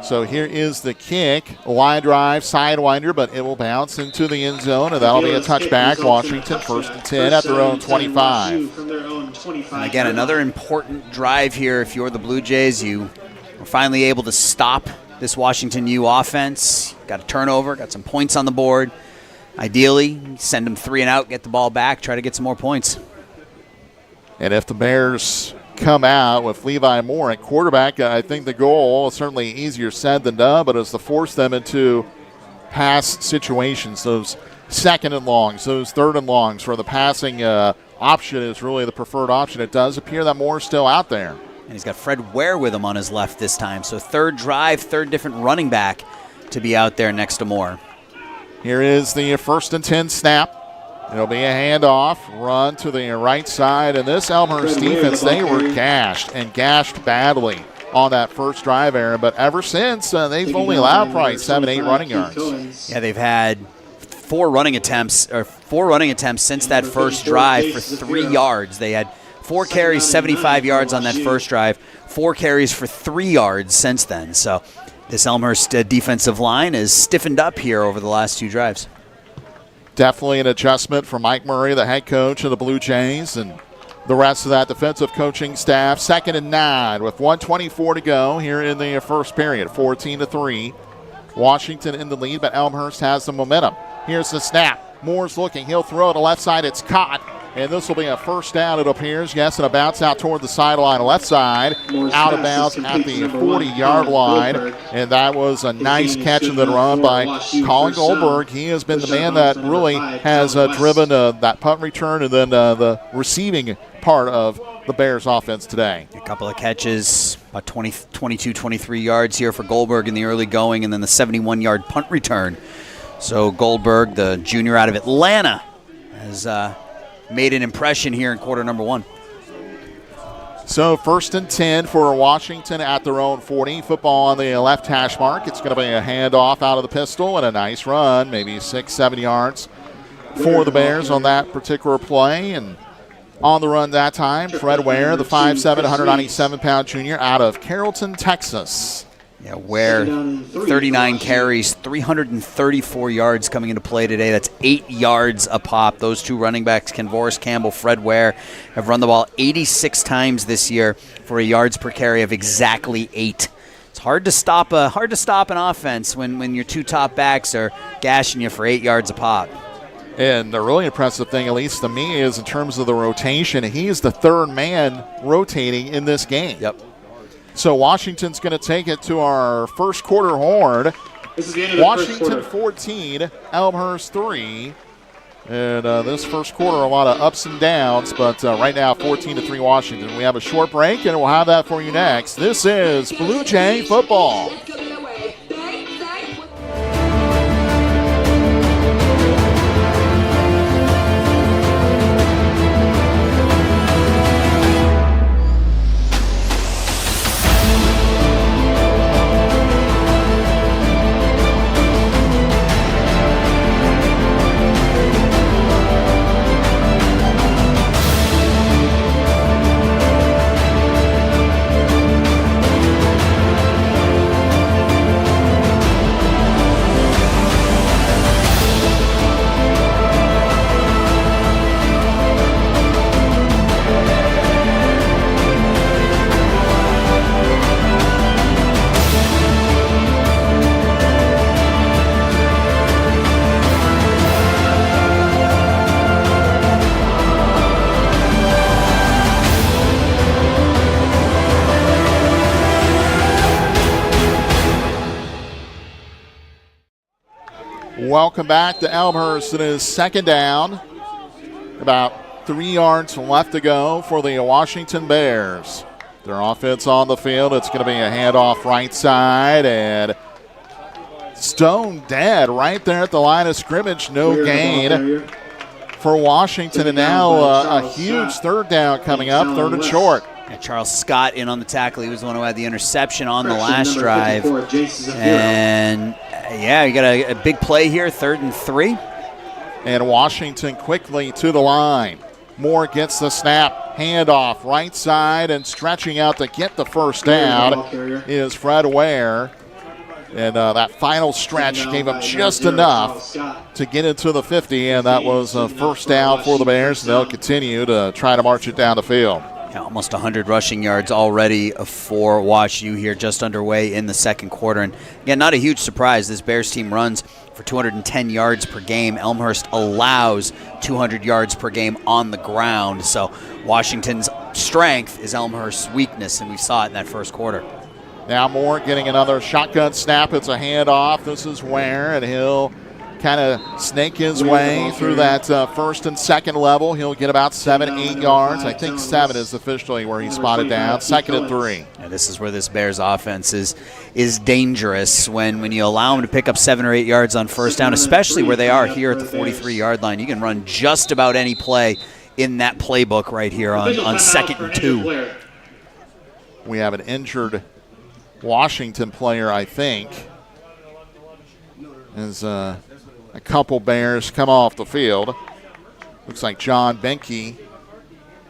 S4: So here is the kick, line drive, sidewinder, but it will bounce into the end zone, and that'll be a touchback. Washington 1st and 10 at their own 25.
S5: And again, another important drive here. If you're the Blue Jays, you were finally able to stop this Washington U offense. Got a turnover, got some points on the board. Ideally, send them 3 and out, get the ball back, try to get some more points.
S4: And if the Bears come out with Levi Moore at quarterback, I think the goal is certainly easier said than done, but is to force them into pass situations, those 2nd and longs, those 3rd and longs, where the passing option is really the preferred option. It does appear that Moore's still out there.
S5: And he's got Fred Ware with him on his left this time. So 3rd drive, 3rd different running back to be out there next to Moore.
S4: Here is the 1st and 10 snap. It'll be a handoff, run to the right side, and this Elmhurst defense, they were gashed, and gashed badly. on that first drive, Aaron. But ever since, they've only allowed probably 7-8 running yards.
S5: Yeah, they've had four running attempts since that first drive for 3 yards. They had 4 carries, 75 yards on that first drive, 4 carries for 3 yards since then. So this Elmhurst defensive line is stiffened up here over the last 2 drives.
S4: Definitely an adjustment for Mike Murray, the head coach of the Blue Jays, and the rest of that defensive coaching staff. 2nd and 9 with 1:24 to go here in the first period. 14-3. Washington in the lead, but Elmhurst has the momentum. Here's the snap. Moore's looking. He'll throw to the left side. It's caught. And this will be a first down, it appears. Yes, and a bounce out toward the sideline left side. Out of bounds at the 40-yard line. And that was a nice catch and then run by Colin Goldberg. He has been the man that really has driven that punt return and then the receiving part of the Bears offense today.
S5: A couple of catches, about 22, 23 yards here for Goldberg in the early going, and then the 71-yard punt return. So Goldberg, the junior out of Atlanta, has made an impression here in quarter number 1.
S4: So 1st and 10 for Washington at their own 40. Football on the left hash mark. It's going to be a handoff out of the pistol and a nice run, maybe 6-7 yards for the Bears on that particular play. And on the run that time, Fred Ware, the 5'7", 197-pound junior out of Carrollton, Texas.
S5: Yeah, Ware, 39 carries, 334 yards coming into play today. That's 8 yards a pop. Those 2 running backs, Kenvoris Campbell, Fred Ware, have run the ball 86 times this year for a yards per carry of exactly 8. It's hard to stop an offense when your 2 top backs are gashing you for 8 yards a pop.
S4: And the really impressive thing, at least to me, is in terms of the rotation, he is the 3rd man rotating in this game.
S5: Yep.
S4: So Washington's going to take it to our first quarter horn.
S6: This is the end of the
S4: Washington
S6: first quarter.
S4: 14, Elmhurst 3. And this first quarter, a lot of ups and downs, but right now 14-3 Washington. We have a short break, and we'll have that for you next. This is Blue Jay Football. Welcome back to Elmhurst. It is 2nd down. About 3 yards left to go for the Washington Bears. Their offense on the field. It's going to be a handoff right side, and stone dead right there at the line of scrimmage. No gain for Washington, and now a huge 3rd down coming up, 3rd and short.
S5: Yeah, Charles Scott in on the tackle. He was the one who had the interception on the last drive. And, yeah, you got a big play here, 3rd and 3.
S4: And Washington quickly to the line. Moore gets the snap, handoff right side, and stretching out to get the first down is Fred Ware. And that final stretch gave him just enough to get into the 50, and that was a first down for the Bears. And they'll continue to try to march it down the field.
S5: Yeah, almost 100 rushing yards already for WashU here, just underway in the 2nd quarter. And again, not a huge surprise. This Bears team runs for 210 yards per game. Elmhurst allows 200 yards per game on the ground. So Washington's strength is Elmhurst's weakness, and we saw it in that first quarter.
S4: Now Moore getting another shotgun snap. It's a handoff. This is Ware, and he'll kind of snake his way through that 1st and 2nd level. He'll get about 7-8 yards. I think 7 is officially where he spotted down. 2nd and 3.
S5: Yeah, this is where this Bears offense is dangerous when you allow them to pick up 7 or 8 yards on first down, especially where they are here at the 43-yard line. You can run just about any play in that playbook right here on 2nd and 2.
S4: We have an injured Washington player, I think. As a couple Bears come off the field. Looks like John Benke,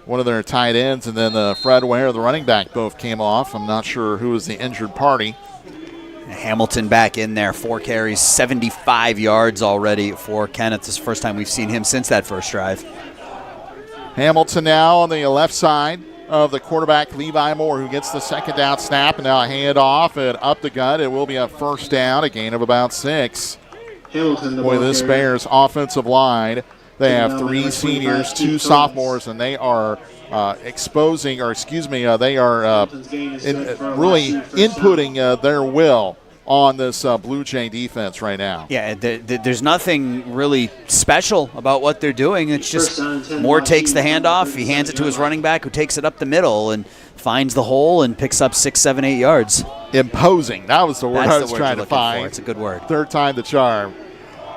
S4: one of their tight ends, and then Fred Ware, the running back, both came off. I'm not sure who was the injured party.
S5: Hamilton back in there, 4 carries, 75 yards already for Kenneth. This is the first time we've seen him since that first drive.
S4: Hamilton now on the left side of the quarterback, Levi Moore, who gets the second down snap, and now a handoff and up the gut. It will be a first down, a gain of about 6. Boy, this Bears offensive line, they have 3 seniors, 2 sophomores, and they are they are really inputting their will on this Blue Jay defense right now.
S5: Yeah, there's nothing really special about what they're doing. It's just Moore takes the handoff, he hands it to his running back, who takes it up the middle and finds the hole and picks up 6, 7, 8 yards.
S4: Imposing. That was the word I was trying to find.
S5: It's a good word.
S4: Third time the charm.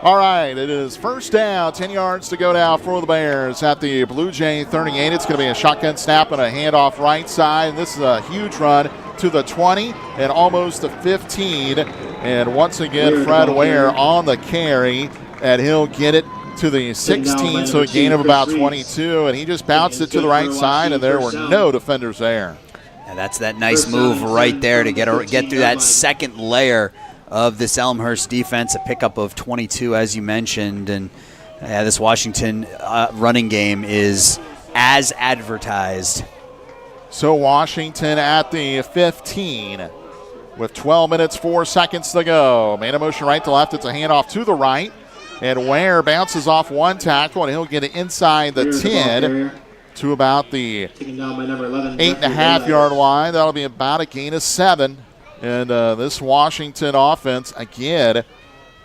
S4: All right, it is first down, 10 yards to go now for the Bears at the Blue Jay 38. It's going to be a shotgun snap and a handoff right side. This is a huge run to the 20 and almost the 15. And once again, Fred Ware on the carry, and he'll get it to the 16, so a gain of about 22. And he just bounced it to the right side, and there were no defenders there.
S5: And that's that nice move right there to get through that second layer of this Elmhurst defense, a pickup of 22, as you mentioned. And this Washington running game is as advertised.
S4: So Washington at the 15 with 12 minutes, 4 seconds to go. Man in motion right to left. It's a handoff to the right. And Ware bounces off one tackle, and he'll get it inside the 10 to about the 8.5-yard line. That'll be about a gain of 7. And this Washington offense, again,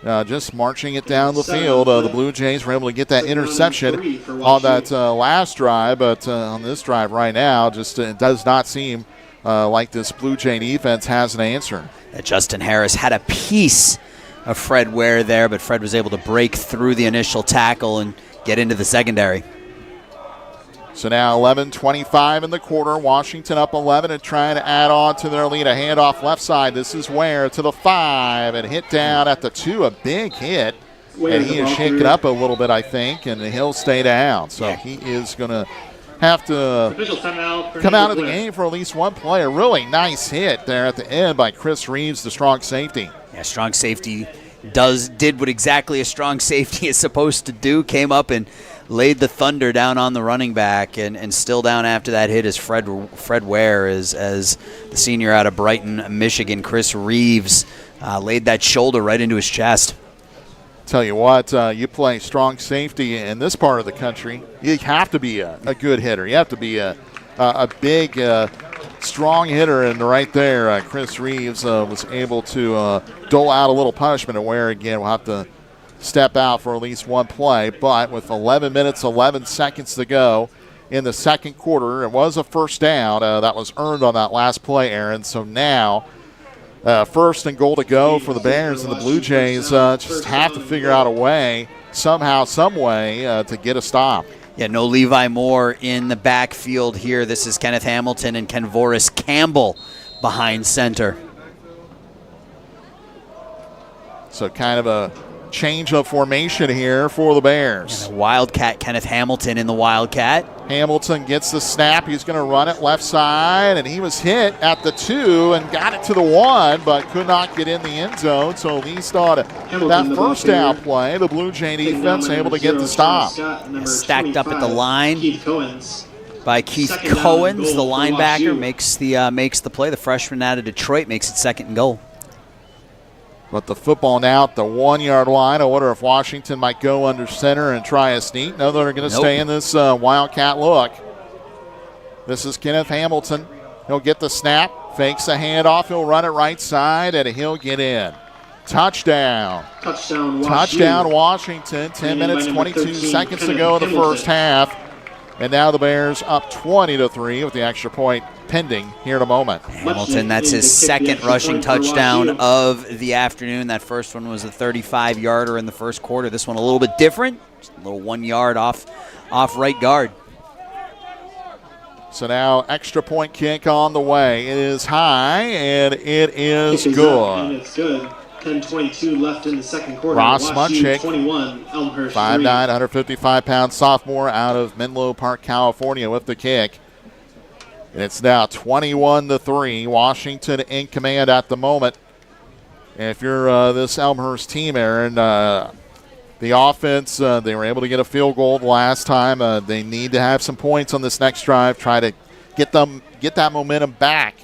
S4: just marching it down the field. The Blue Jays were able to get that interception on that last drive, but on this drive right now, just it does not seem like this Blue Jay defense has an answer.
S5: Justin Harris had a piece of Fred Ware there, but Fred was able to break through the initial tackle and get into the secondary.
S4: So now 11:25 in the quarter. Washington up 11 and trying to add on to their lead. A handoff left side. This is Ware to the 5 and hit down at the 2. A big hit. And he is shaken up a little bit, I think, and he'll stay down. So he is going to have to come out of the game for at least one play. A really nice hit there at the end by Chris Reeves, the strong safety.
S5: Yeah, strong safety did what exactly a strong safety is supposed to do. Came up and laid the thunder down on the running back, and still down after that hit is Fred Ware, as the senior out of Brighton, Michigan, Chris Reeves, laid that shoulder right into his chest.
S4: Tell you what, you play strong safety in this part of the country, you have to be a good hitter. You have to be a big, strong hitter, and right there, Chris Reeves was able to dole out a little punishment, and Ware again will have to step out for at least one play. But with 11 minutes, 11 seconds to go in the second quarter, it was a first down that was earned on that last play, Aaron. So now first and goal to go for the Bears, and the Blue Jays just have to figure out a way, somehow, some way, to get a stop.
S5: Yeah, no Levi Moore in the backfield here. This is Kenneth Hamilton and Kenvoris Campbell behind center.
S4: So kind of a change of formation here for the Bears.
S5: And the Wildcat, Kenneth Hamilton in the Wildcat.
S4: Hamilton gets the snap. He's going to run it left side, and he was hit at the 2 and got it to the 1, but could not get in the end zone. So at least on that first down play, the Blue Jay defense able to get the stop.
S5: Stacked up at the line by Keith Cohens, the linebacker, makes the play. The freshman out of Detroit makes it second and goal.
S4: But the football now at the 1-yard line. I wonder if Washington might go under center and try a sneak. No, they're going to stay in this Wildcat look. This is Kenneth Hamilton. He'll get the snap, fakes the handoff. He'll run it right side, and he'll get in. Touchdown. Touchdown Washington. 10 minutes, 22 seconds to go in the first half. And now the Bears up 20-3 with the extra point pending here in a moment.
S5: Hamilton, that's his second rushing touchdown of the afternoon. That first one was a 35-yarder in the first quarter. This one a little bit different. Just a little 1 yard off right guard.
S4: So now extra point kick on the way. It is high, and it is
S6: Kick is
S4: good.
S6: up, and it's good. 10:22 left in the second quarter.
S4: Ross
S6: WashU
S4: Munchik,
S6: 21, Elmhurst
S4: 5'9",
S6: 3.
S4: 155-pound sophomore out of Menlo Park, California with the kick. It's now 21-3. Washington in command at the moment. And if you're this Elmhurst team, Aaron, the offense, they were able to get a field goal the last time. They need to have some points on this next drive, try to get that momentum back.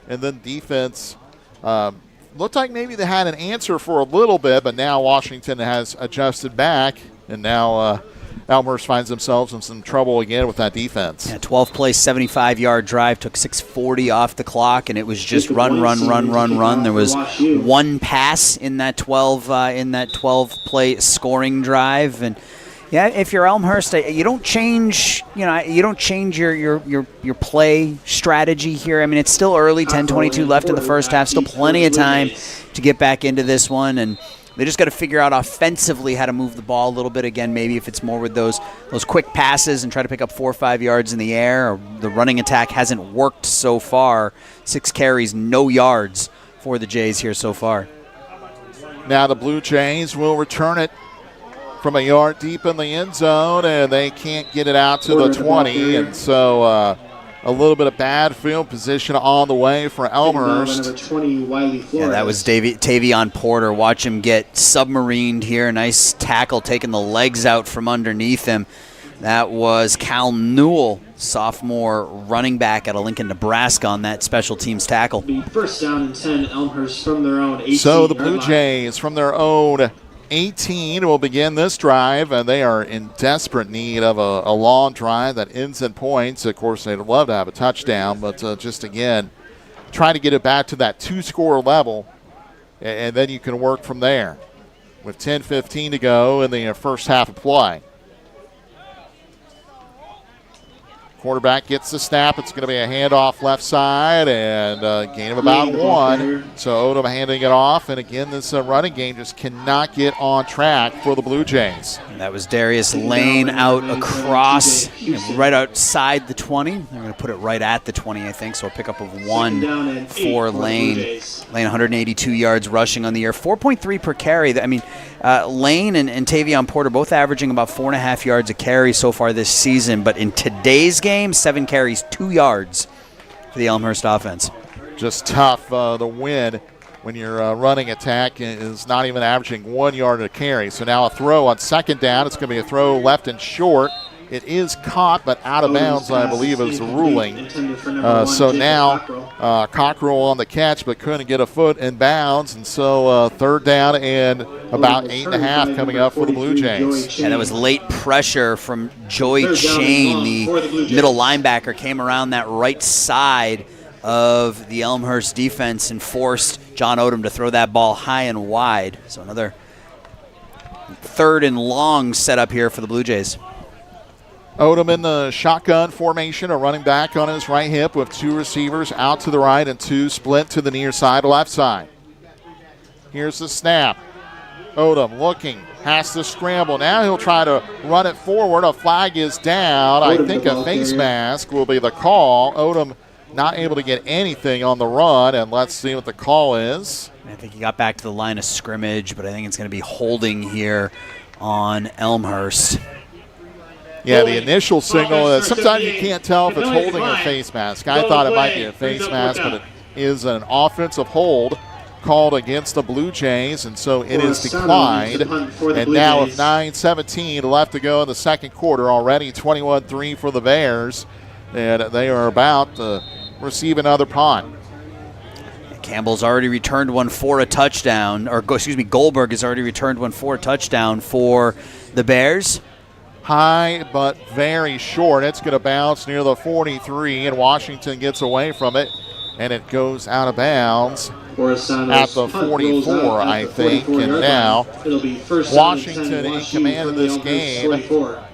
S4: And then defense looked like maybe they had an answer for a little bit, but now Washington has adjusted back, and now Elmhurst finds themselves in some trouble again with that defense.
S5: Yeah, 12-play, 75-yard drive, took 6:40 off the clock, and it was just run. There was one pass in that 12-play scoring drive, and yeah, if you're Elmhurst, you don't change. You don't change your play strategy here. I mean, it's still early, 10:22 left in the first half, still plenty of time to get back into this one, and they just got to figure out offensively how to move the ball a little bit again. Maybe if it's more with those quick passes and try to pick up 4 or 5 yards in the air. Or the running attack hasn't worked so far. 6 carries, no yards for the Jays here so far.
S4: Now the Blue Jays will return it from a yard deep in the end zone, and they can't get it out to the 20. And so a little bit of bad field position on the way for Elmhurst.
S5: Yeah, that was Tavion Porter. Watch him get submarined here. Nice tackle, taking the legs out from underneath him. That was Cal Newell, sophomore running back out of Lincoln, Nebraska, on that special teams tackle.
S6: First down and 10, Elmhurst from their own 18.
S4: So the Blue Jays from their own 18 will begin this drive, and they are in desperate need of a long drive that ends in points. Of course, they'd love to have a touchdown, but just again, trying to get it back to that 2-score level, and then you can work from there with 10:15 to go in the first half of play. Quarterback gets the snap. It's going to be a handoff left side and a gain of about 1. So Odom handing it off. And again, this running game just cannot get on track for the Blue Jays.
S5: And that was Darius Lane out across, right outside the 20. They're going to put it right at the 20, I think. So a pickup of 1 for Lane. Lane 182 yards rushing on the year. 4.3 per carry. I mean, Lane and Tavion Porter both averaging about 4.5 yards a carry so far this season. But in today's game, 7 carries, 2 yards for the Elmhurst offense.
S4: Just tough. The win when your running attack is not even averaging 1 yard a carry. So now a throw on second down. It's going to be a throw left and short. It is caught, but out of bounds, I believe, is the ruling. So now Cockrell on the catch, but couldn't get a foot in bounds. And so third down and about 8.5 coming up for the Blue Jays.
S5: And that was late pressure from Joy Chain, the middle linebacker, came around that right side of the Elmhurst defense and forced John Odom to throw that ball high and wide. So another 3rd and long setup here for the Blue Jays.
S4: Odom in the shotgun formation, a running back on his right hip with 2 receivers out to the right and 2 split to the near side, left side. Here's the snap. Odom looking, has to scramble. Now he'll try to run it forward. A flag is down. I think a face mask will be the call. Odom not able to get anything on the run, and let's see what the call is.
S5: I think he got back to the line of scrimmage, but I think it's going to be holding here on Elmhurst.
S4: Yeah, the initial signal, sometimes you can't tell if it's holding or face mask. I thought it might be a face mask, but it is an offensive hold called against the Blue Jays, and so it is declined. And now with 9:17 left to go in the second quarter, already 21-3 for the Bears, and they are about to receive another punt.
S5: Campbell's already returned one for a touchdown, Goldberg has already returned one for a touchdown for the Bears.
S4: High but very short. It's going to bounce near the 43, and Washington gets away from it, and it goes out of bounds at the 44, I think. And now Washington in command of this game.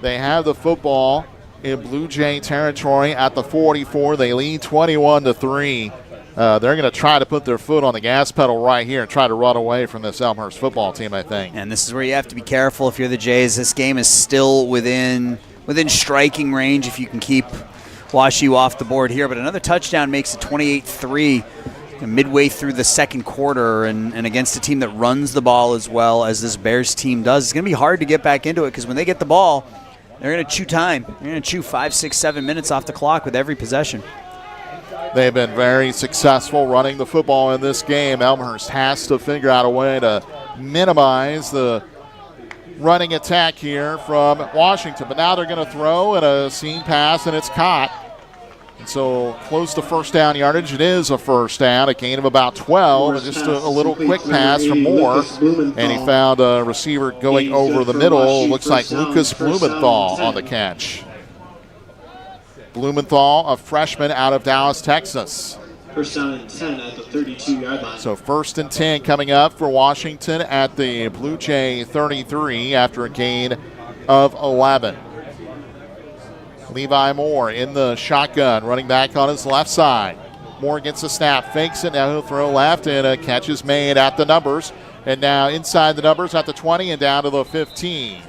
S4: They have the football in Blue Jay territory at the 44. They lead 21-3. They're going to try to put their foot on the gas pedal right here and try to run away from this Elmhurst football team, I think.
S5: And this is where you have to be careful if you're the Jays. This game is still within striking range if you can keep Wash U off the board here, but another touchdown makes it 28-3 midway through the second quarter, and against a team that runs the ball as well as this Bears team does. It's going to be hard to get back into it because when they get the ball, they're going to chew time. They're going to chew 5, 6, 7 minutes off the clock with every possession.
S4: They've been very successful running the football in this game. Elmhurst has to figure out a way to minimize the running attack here from Washington. But now they're going to throw and a seam pass, and it's caught. And so close to first down yardage. It is a first down, a gain of about 12. And just a little quick pass from Moore. And he found a receiver going over the middle. Looks like Lucas Blumenthal on the catch. Blumenthal, a freshman out of Dallas, Texas.
S6: First down and 10 at the 32-yard line.
S4: So 1st and 10 coming up for Washington at the Blue Jay 33 after a gain of 11. Levi Moore in the shotgun, running back on his left side. Moore gets a snap, fakes it, now he'll throw left, and a catch is made at the numbers. And now inside the numbers at the 20 and down to the 15.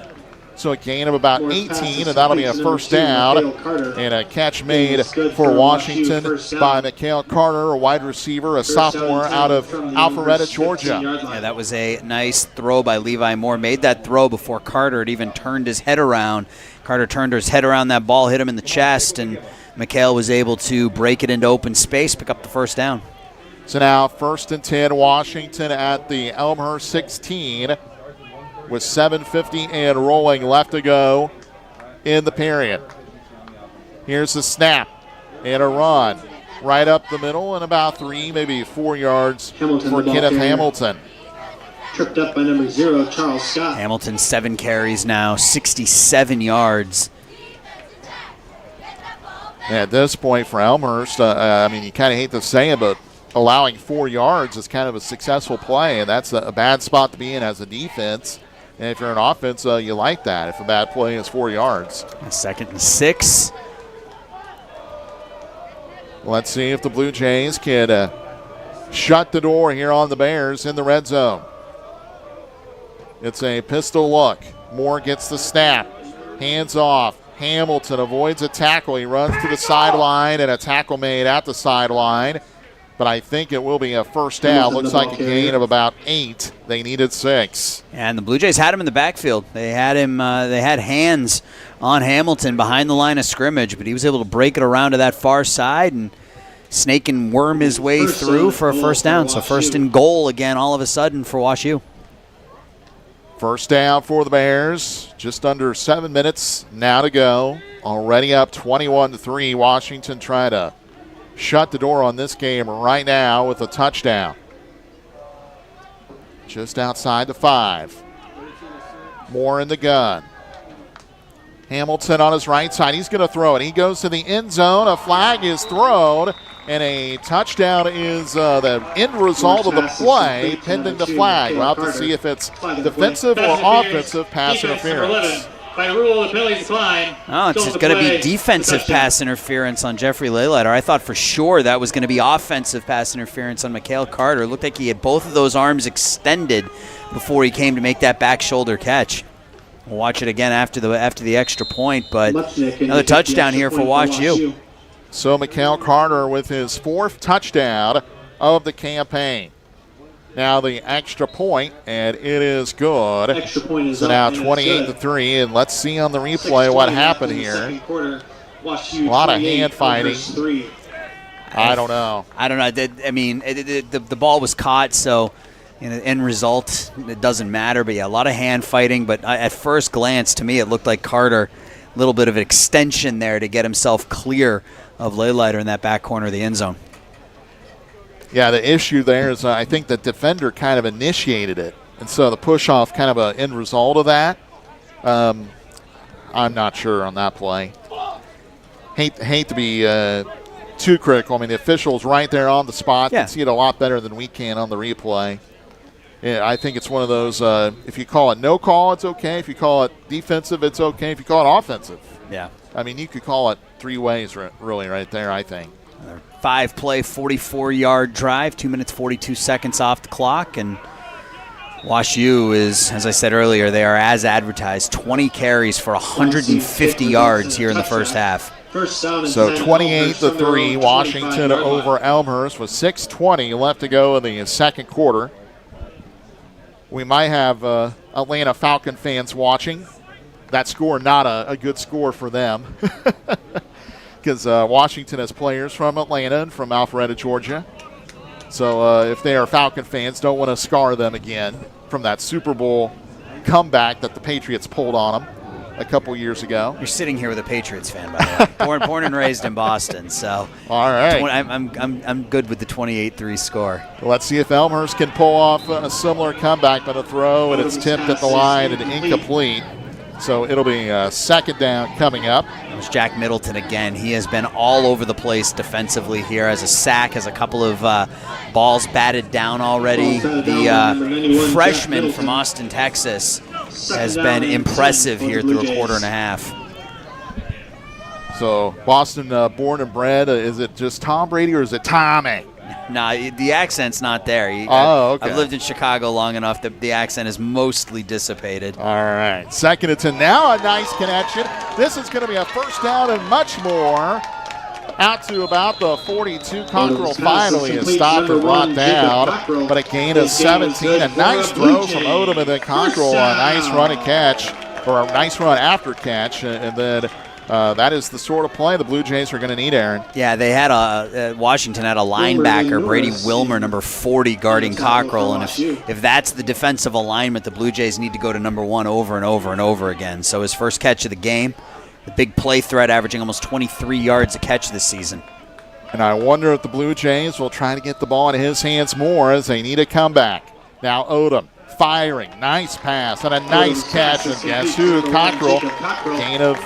S4: So a gain of about 18, and that'll be a first down. And a catch made for Washington by Mikhail Carter, a wide receiver, a sophomore out of Alpharetta, Georgia.
S5: Yeah, that was a nice throw by Levi Moore. Made that throw before Carter had even turned his head around. Carter turned his head around that ball, hit him in the chest, and Mikhail was able to break it into open space, pick up the first down.
S4: So now 1st and 10, Washington at the Elmhurst 16. With 7:50 and rolling left to go in the period. Here's the snap and a run right up the middle and about 3, maybe 4 yards for Kenneth Hamilton.
S6: Tripped up by number 0, Charles Scott.
S5: Hamilton 7 carries now, 67 yards.
S4: At this point for Elmhurst, I mean, you kind of hate to say it, but allowing 4 yards is kind of a successful play, and that's a bad spot to be in as a defense. And if you're an offense, you like that if a bad play is 4 yards.
S5: 2nd and 6.
S4: Let's see if the Blue Jays can shut the door here on the Bears in the red zone. It's a pistol look. Moore gets the snap. Hands off. Hamilton avoids a tackle. He runs to the sideline, and a tackle made at the sideline. But I think it will be a first down. Looks like a gain of about 8. They needed 6.
S5: And the Blue Jays had him in the backfield. They had him. They had hands on Hamilton behind the line of scrimmage, but he was able to break it around to that far side and snake and worm his way through for a first down. So 1st and goal again all of a sudden for Wash U.
S4: First down for the Bears. Just under 7 minutes now to go. Already up 21-3. Washington trying to shut the door on this game right now with a touchdown. Just outside the 5. Moore in the gun. Hamilton on his right side. He's going to throw it. He goes to the end zone. A flag is thrown, and a touchdown is the end result of the play, pending the flag. We'll have to see if it's defensive or offensive pass interference.
S6: By rule, the penalty decline.
S5: Oh, it's going to be defensive pass interference on Jeffrey Leylighter. I thought for sure that was going to be offensive pass interference on Mikhail Carter. It looked like he had both of those arms extended before he came to make that back shoulder catch. We'll watch it again after the extra point, but another touchdown here for Wash U.
S4: So Mikhail Carter with his 4th touchdown of the campaign. Now the extra point, and it is good.
S6: Extra point is
S4: so now 28-3, and let's see on the replay what happened here. A lot of hand fighting. I don't know.
S5: The ball was caught, so in the end result, it doesn't matter. But yeah, a lot of hand fighting. But at first glance, to me, it looked like Carter, a little bit of an extension there to get himself clear of Leylighter in that back corner of the end zone.
S4: Yeah, the issue there is I think the defender kind of initiated it. And so the push-off kind of an end result of that. I'm not sure on that play. Hate to be too critical. I mean, the official's right there on the spot.
S5: Yeah.
S4: Can see it a lot better than we can on the replay. Yeah, I think it's one of those, if you call it no call, it's okay. If you call it defensive, it's okay. If you call it offensive.
S5: Yeah.
S4: I mean, you could call it 3 ways really right there, I think.
S5: 5-play, 44-yard drive, 2 minutes, 42 seconds off the clock. And Wash U is, as I said earlier, they are as advertised, 20 carries for 150 yards here in the first half.
S6: First down and
S4: So
S6: 10,
S4: 28-3, Washington over Elmhurst with 6:20 left to go in the second quarter. We might have Atlanta Falcon fans watching. That score not a good score for them because Washington has players from Atlanta and from Alpharetta, Georgia. So if they are Falcon fans, don't want to scar them again from that Super Bowl comeback that the Patriots pulled on them a couple years ago.
S5: You're sitting here with a Patriots fan, by the way. born and raised in Boston, so
S4: all right.
S5: I'm good with the 28-3 score.
S4: Let's see if Elmhurst can pull off a similar comeback, but a throw and it's tipped at the line and incomplete. So it'll be second down coming up.
S5: It was Jack Middleton again. He has been all over the place defensively here. Has a sack, has a couple of balls batted down already. The freshman from Austin, Texas, has been impressive here through a quarter and a half.
S4: So Boston born and bred, is it just Tom Brady or is it Tommy?
S5: Nah, the accent's not there.
S4: Okay.
S5: I've lived in Chicago long enough that the accent is mostly dissipated.
S4: All right, second and 10 now, a nice connection. This is going to be a first down and much more. Out to about the 42. Cockrell finally is stopped and brought down, but a gain of 17. A nice throw from Odom, and then Cockrell, a nice run and catch, or a nice run after catch, and then that is the sort of play the Blue Jays are going to need, Aaron.
S5: Yeah, they had Washington had a linebacker, Brady Wilmer, number 40, guarding Cockrell, and if that's the defensive alignment, the Blue Jays need to go to number 1 over and over and over again. So his first catch of the game, the big play threat, averaging almost 23 yards a catch this season.
S4: And I wonder if the Blue Jays will try to get the ball in his hands more as they need a comeback. Now Odom firing, nice pass, and a nice catch, and guess who? Cockrell, gain of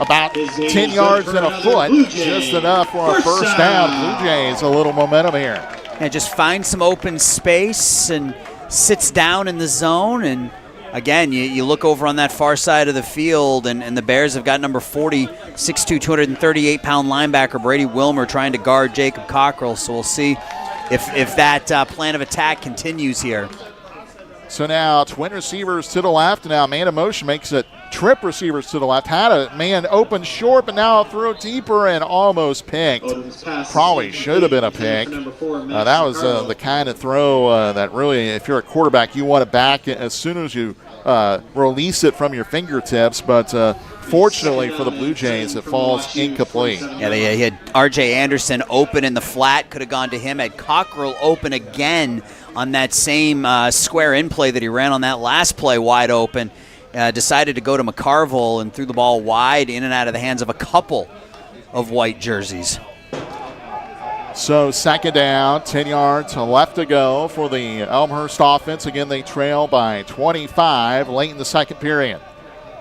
S4: about 10 yards and a foot, just enough for a first down. Blue Jays a little momentum here.
S5: And just finds some open space and sits down in the zone, and again, you look over on that far side of the field, and the Bears have got number 40, 6'2", 238-pound linebacker Brady Wilmer trying to guard Jacob Cockrell, so we'll see if that plan of attack continues here.
S4: So now twin receivers to the left. Now man in motion makes it trip receivers to the left. Had a man open short, but now threw deeper and almost picked. Probably should have been a pick. That was the kind of throw that really, if you're a quarterback, you want it back as soon as you release it from your fingertips. But fortunately for the Blue Jays, it falls incomplete.
S5: Yeah, he had R.J. Anderson open in the flat, could have gone to him. Had Cockrell open again on that same square in play that he ran on that last play wide open. Decided to go to McCarville and threw the ball wide in and out of the hands of a couple of white jerseys.
S4: So second down, 10 yards left to go for the Elmhurst offense. Again, they trail by 25 late in the second period.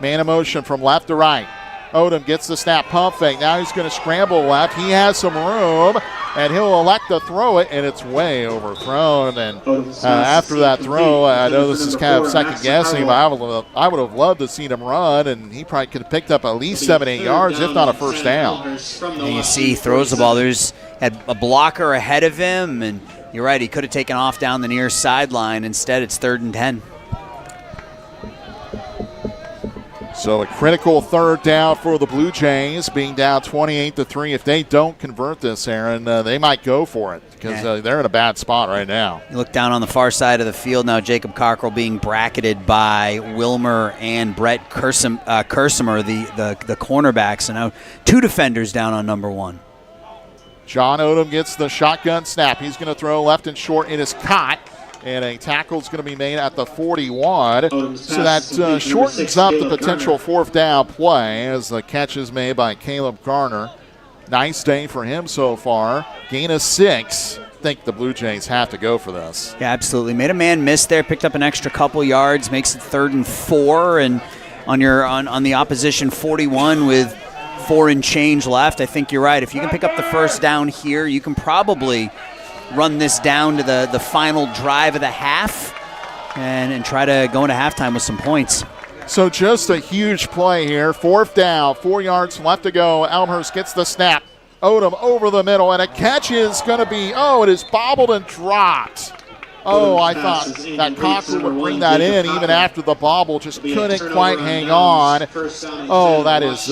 S4: Man in motion from left to right. Odom gets the snap, pump fake. Now he's going to scramble left. He has some room, and he'll elect to throw it, and it's way overthrown. And after that throw, I know this is kind of second guessing, but I would have loved to see him run, and he probably could have picked up at least 7-8 yards, if not a first down.
S5: And you see he throws the ball. Had a blocker ahead of him, and you're right, he could have taken off down the near sideline. Instead, it's 3rd and 10.
S4: So a critical third down for the Blue Jays, being down 28-3. If they don't convert this, Aaron, they might go for it because they're in a bad spot right now.
S5: You look down on the far side of the field now. Jacob Cockrell being bracketed by Wilmer and Brett Kersimer, the cornerbacks. So now 2 defenders down on number 1.
S4: John Odom gets the shotgun snap. He's going to throw left and short. It is caught. And a tackle is going to be made at the 41. So that shortens up the potential fourth down play as the catch is made by Caleb Garner. Nice day for him so far. Gain of 6. I think the Blue Jays have to go for this.
S5: Yeah, absolutely. Made a man miss there, picked up an extra couple yards, makes it 3rd and 4. And on the opposition 41 with 4 and change left, I think you're right. If you can pick up the first down here, you can probably run this down to the final drive of the half and try to go into halftime with some points.
S4: So just a huge play here. 4th down, 4 yards left to go. Elmhurst gets the snap. Odom over the middle, and a catch is going to be, it is bobbled and dropped. I thought that Cockrell would bring that in even after the bobble, just couldn't quite hang on. That is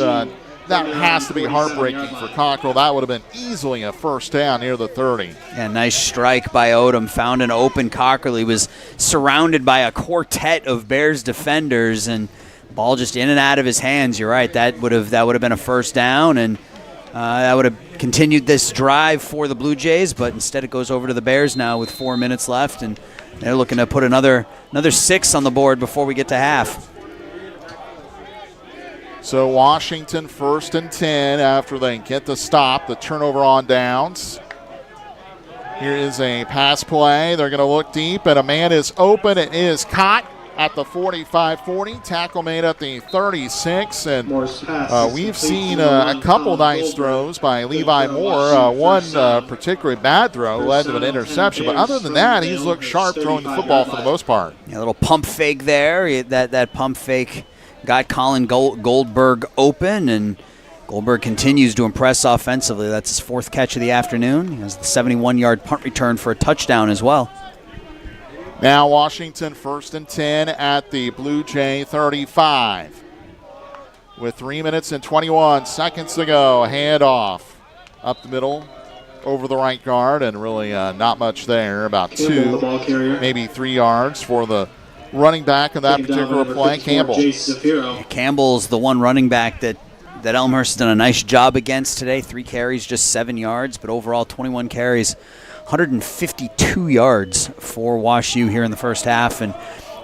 S4: that has to be heartbreaking for Cockrell. That would have been easily a first down near the 30.
S5: Yeah, nice strike by Odom. Found an open Cockrell. He was surrounded by a quartet of Bears defenders, and ball just in and out of his hands. You're right. That would have been a first down, and that would have continued this drive for the Blue Jays. But instead, it goes over to the Bears now with 4 minutes left, and they're looking to put another 6 on the board before we get to half.
S4: So Washington 1st and 10 after they get the stop, the turnover on downs. Here is a pass play. They're going to look deep, and a man is open. It is caught at the 45-40. Tackle made at the 36, and we've seen a couple nice throws by Levi Moore. One particularly bad throw led to an interception, but other than that, he's looked sharp throwing the football for the most part.
S5: Yeah, a little pump fake there. That pump fake got Colin Goldberg open, and Goldberg continues to impress offensively. That's his 4th catch of the afternoon. He has the 71-yard punt return for a touchdown as well.
S4: Now Washington 1st and 10 at the Blue Jay 35. With 3 minutes and 21 seconds to go, handoff up the middle over the right guard, and really not much there, about 2, maybe 3 yards for the running back of that particular play, Campbell.
S5: Campbell's the one running back that Elmhurst has done a nice job against today. 3 carries, just 7 yards, but overall 21 carries, 152 yards for WashU here in the first half. And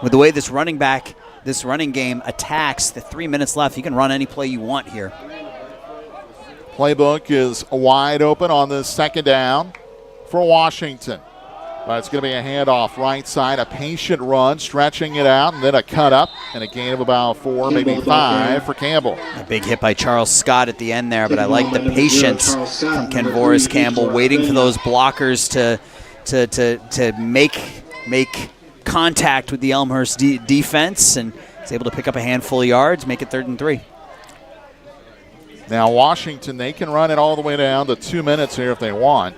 S5: with the way this running game attacks, the 3 minutes left, you can run any play you want here.
S4: Playbook is wide open on this second down for Washington. But it's going to be a handoff right side, a patient run, stretching it out, and then a cut up, and a gain of about 4, maybe 5 for Campbell.
S5: A big hit by Charles Scott at the end there, but I like the patience from Kenvoris Campbell, waiting for those blockers to make contact with the Elmhurst defense, and is able to pick up a handful of yards, make it 3rd and 3.
S4: Now Washington, they can run it all the way down to 2 minutes here if they want.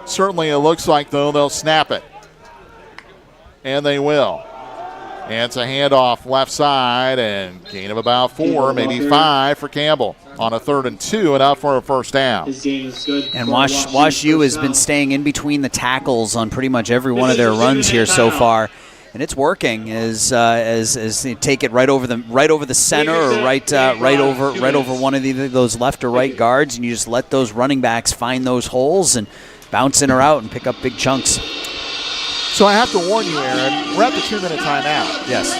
S4: Certainly it looks like, though, they'll snap it. And they will. And it's a handoff left side, and gain of about 4, maybe 5 for Campbell on a 3rd and 2 and out for a first down.
S6: His game is good.
S5: And WashU has been staying in between the tackles on pretty much every one of their runs here so far. And it's working as they take it right over the center, or right over one of those left or right guards, and you just let those running backs find those holes and bounce in or out and pick up big chunks.
S4: So I have to warn you, Aaron, we're at the 2-minute timeout.
S5: Yes.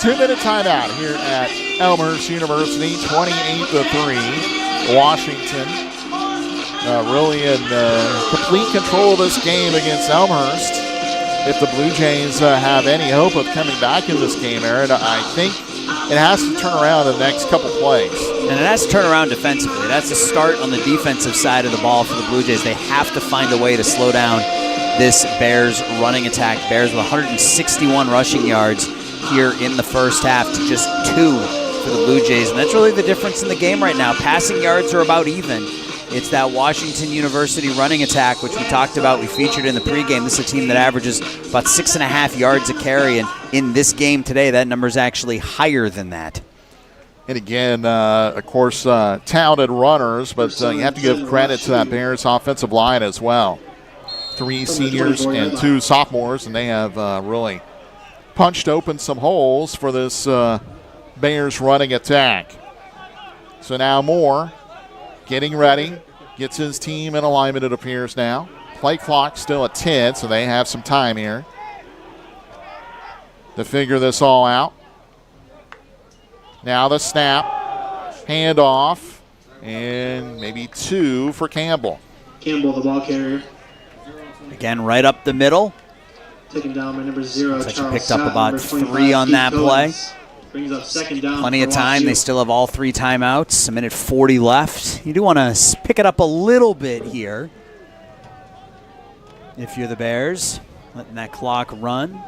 S4: 2-minute timeout here at Elmhurst University, 28-3. Washington really in complete control of this game against Elmhurst. If the Blue Jays have any hope of coming back in this game, Aaron, I think it has to turn around in the next couple plays.
S5: And it has to turn around defensively. That's a start on the defensive side of the ball for the Blue Jays. They have to find a way to slow down this Bears running attack. Bears with 161 rushing yards here in the first half to just 2 for the Blue Jays. And that's really the difference in the game right now. Passing yards are about even. It's that Washington University running attack, which we talked about, we featured in the pregame. This is a team that averages about 6.5 yards a carry, and in this game today, that number is actually higher than that.
S4: And again, of course, talented runners, but you have to give credit to that Bears offensive line as well. 3 seniors and 2 sophomores, and they have really punched open some holes for this Bears running attack. So now Moore getting ready, gets his team in alignment, it appears now. Play clock still at 10, so they have some time here to figure this all out. Now the snap, handoff, and maybe 2 for Campbell.
S6: Campbell, the ball carrier.
S5: Again, right up the middle.
S6: Taken down by number 0,
S5: Looks like
S6: Charles
S5: he picked up
S6: Scott,
S5: about
S6: number 25,
S5: 3 on that
S6: Keith
S5: play.
S6: Coates. Brings up second down.
S5: Plenty of time.
S6: WashU.
S5: They still have all 3 timeouts. 1:40 left. You do want to pick it up a little bit here if you're the Bears. Letting that clock run.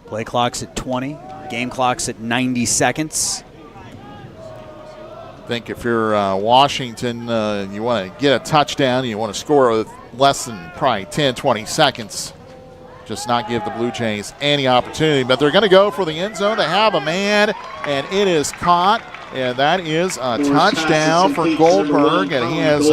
S5: Play clock's at 20. Game clock's at 90 seconds.
S4: I think if you're Washington, you want to get a touchdown, you want to score with less than probably 10, 20 seconds. just not give the Blue Jays any opportunity. But they're going to go for the end zone. They have a man, and it is caught. And that is a touchdown for Goldberg. And he has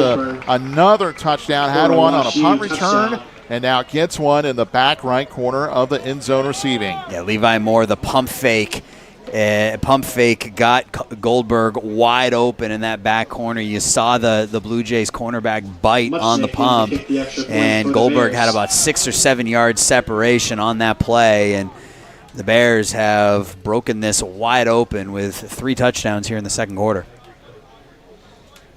S4: another touchdown. Had one on a punt return, and now gets one in the back right corner of the end zone receiving.
S5: Yeah, Levi Moore, the pump fake. Pump fake got Goldberg wide open in that back corner. You saw the Blue Jays cornerback bite on the pump, and Goldberg had about 6 or 7 yards separation on that play, and the Bears have broken this wide open with 3 touchdowns here in the second quarter.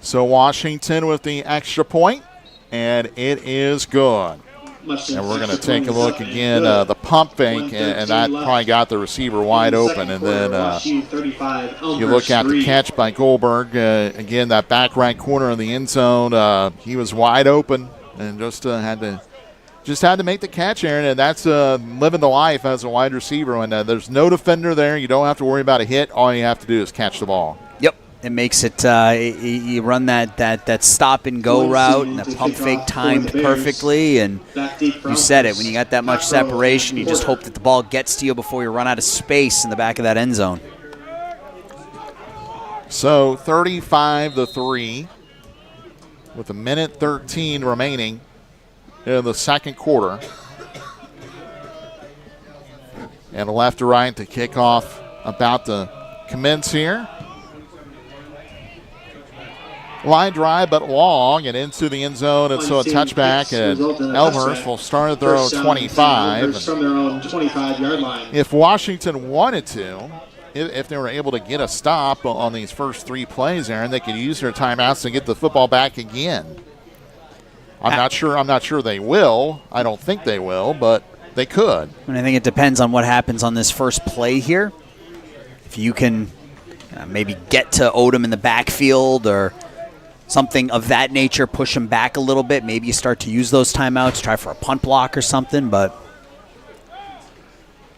S4: So Washington with the extra point, and it is good. And we're going to take a look again, the pump fake, and that probably got the receiver wide open. And then you look at the catch by Goldberg. Again, that back right corner of the end zone, he was wide open and just had to make the catch, Aaron. And that's living the life as a wide receiver. When there's no defender there, you don't have to worry about a hit. All you have to do is catch the ball.
S5: Yep. It makes it, you run that stop and go route, and the pump fake timed perfectly, and you said it, when you got that much separation, you just hope that the ball gets to you before you run out of space in the back of that end zone.
S4: So 35-3 with 1:13 remaining in the second quarter. And left to right, the kickoff about to commence here. Line drive, but long, and into the end zone, and so a touchback, and Elmhurst will start at their own 25. If Washington wanted to, if they were able to get a stop on these first 3 plays, Aaron, they could use their timeouts to get the football back again. I'm not sure they will. I don't think they will, but they could.
S5: And I think it depends on what happens on this first play here. If you can maybe get to Odom in the backfield or something of that nature, push him back a little bit. Maybe you start to use those timeouts, try for a punt block or something. But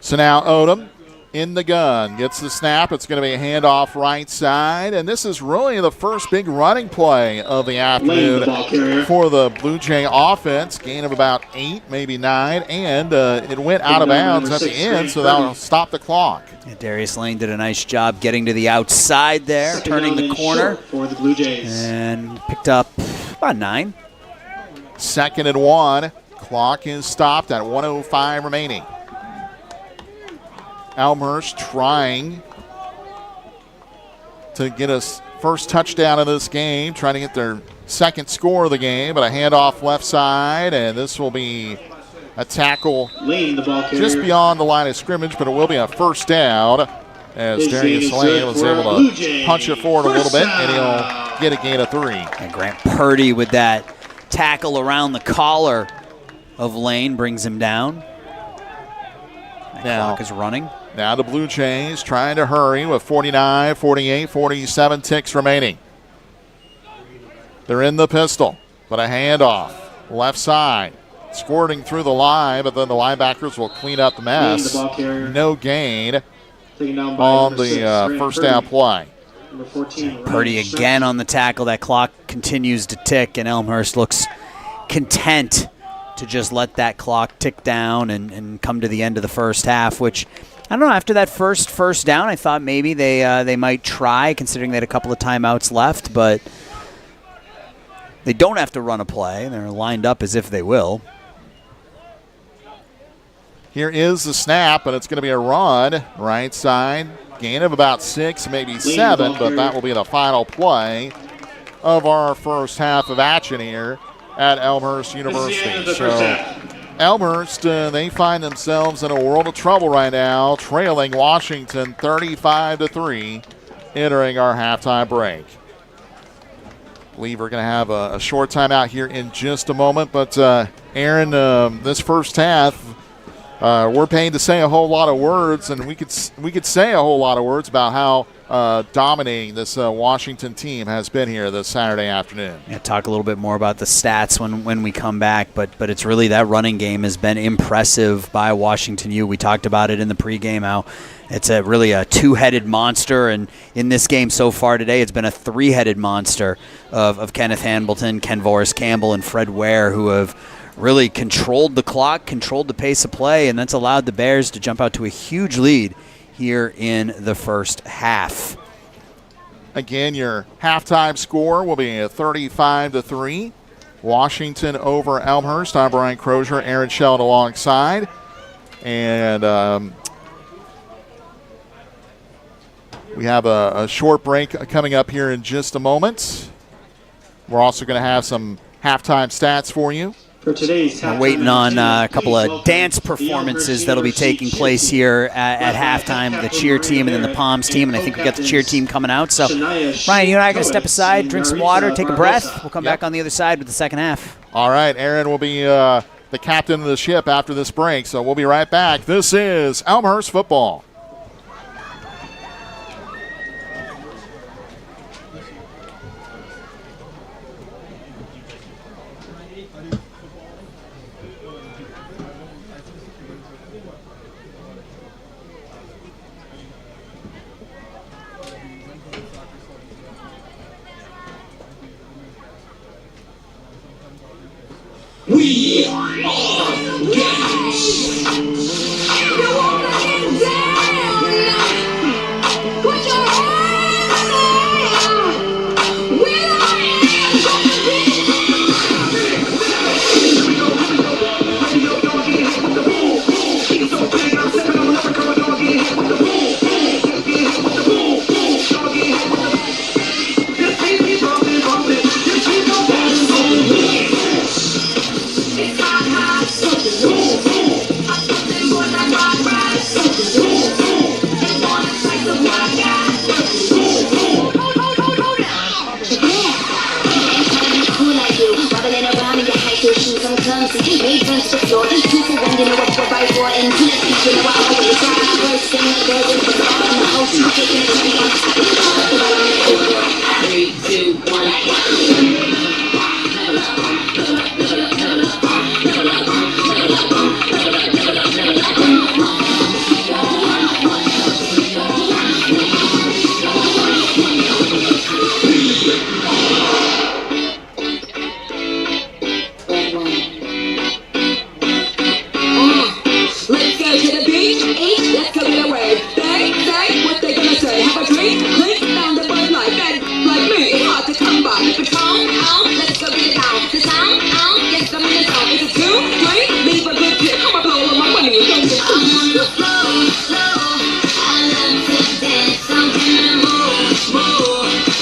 S4: so now Odom in the gun, gets the snap. It's going to be a handoff right side, and this is really the first big running play of the afternoon for the Blue Jay offense. Gain of about 8, maybe 9, and it went out of bounds at the end, so that will stop the clock.
S5: Yeah, Darius Lane did a nice job getting to the outside there, turning the corner
S6: for the Blue Jays,
S5: and picked up about 9.
S4: 2nd and 1. Clock is stopped at 1:05 remaining. Elmhurst trying to get us first touchdown of this game, trying to get their second score of the game, but a handoff left side, and this will be a tackle just beyond the line of scrimmage, but it will be a first down as Darius Lane was able to punch it forward a little bit, and he'll get a gain of 3.
S5: And Grant Purdy with that tackle around the collar of Lane brings him down. That clock is running.
S4: Now the Blue Jays trying to hurry with 49, 48, 47 ticks remaining. They're in the pistol, but a handoff. Left side. Squirting through the line, but then the linebackers will clean up the mess. No gain on the first down play.
S5: Purdy again on the tackle. That clock continues to tick, and Elmhurst looks content to just let that clock tick down and come to the end of the first half, which, I don't know, after that first down, I thought maybe they might try, considering they had a couple of timeouts left, but they don't have to run a play. They're lined up as if they will.
S4: Here is the snap, and it's going to be a run. Right side, gain of about 6, maybe 7, but that will be the final play of our first half of action here at Elmhurst University. So Elmhurst, they find themselves in a world of trouble right now, trailing Washington 35-3, entering our halftime break. I believe we're going to have a short timeout here in just a moment, but Aaron, this first half, we're paying to say a whole lot of words, and we could say a whole lot of words about how dominating this Washington team has been here this Saturday afternoon.
S5: Yeah, talk a little bit more about the stats when we come back, but it's really that running game has been impressive by Washington U. We talked about it in the pregame, how it's really a two-headed monster, and in this game so far today, it's been a three-headed monster of Kenneth Hambleton, Ken Voris Campbell, and Fred Ware, who have really controlled the clock, controlled the pace of play, and that's allowed the Bears to jump out to a huge lead here in the first half.
S4: Again, your halftime score will be 35-3. Washington over Elmhurst. I'm Brian Crozier, Aaron Shellett alongside. And we have a short break coming up here in just a moment. We're also going to have some halftime stats for you.
S5: We're waiting on a couple of dance performances that'll be taking place here at halftime. The cheer team and then the Palms team, and I think we've got the cheer team coming out. So, Ryan, you and I are going to step aside, drink some water, take a breath. We'll come back on the other side with the second half.
S4: All right, Aaron will be the captain of the ship after this break, so we'll be right back. This is Elmhurst football.
S7: We are gas. You want to get down? Put your hands up.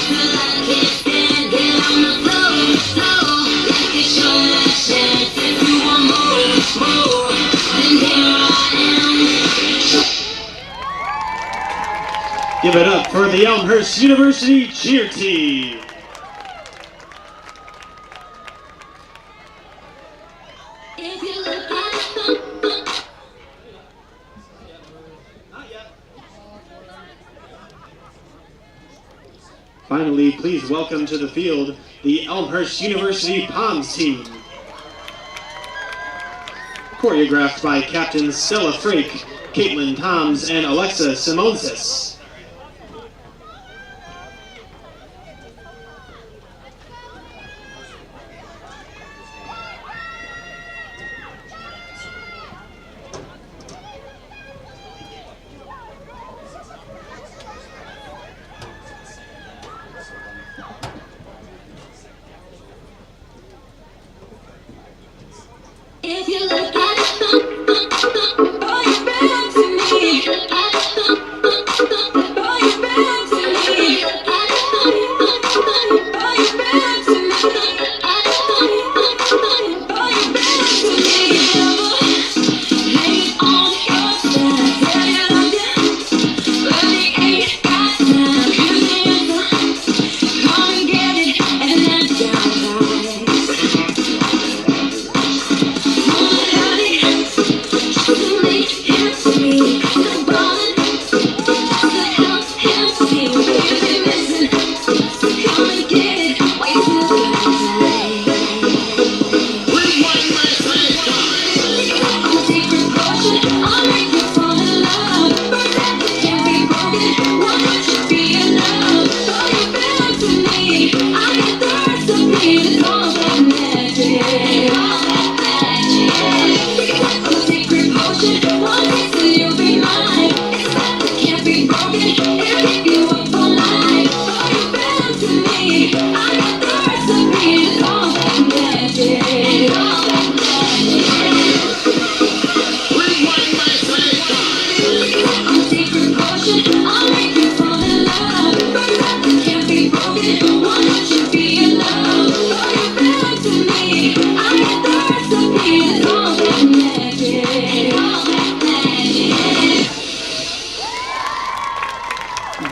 S7: We
S6: Give it up for the Elmhurst University cheer team. Finally, please welcome to the field the Elmhurst University Palms team. Choreographed by Captains Stella Frake, Caitlin Toms, and Alexa Simonsis.
S7: If you look at oh, you belong to me.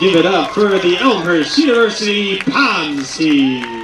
S6: Give it up for the Elmhurst University Palms team.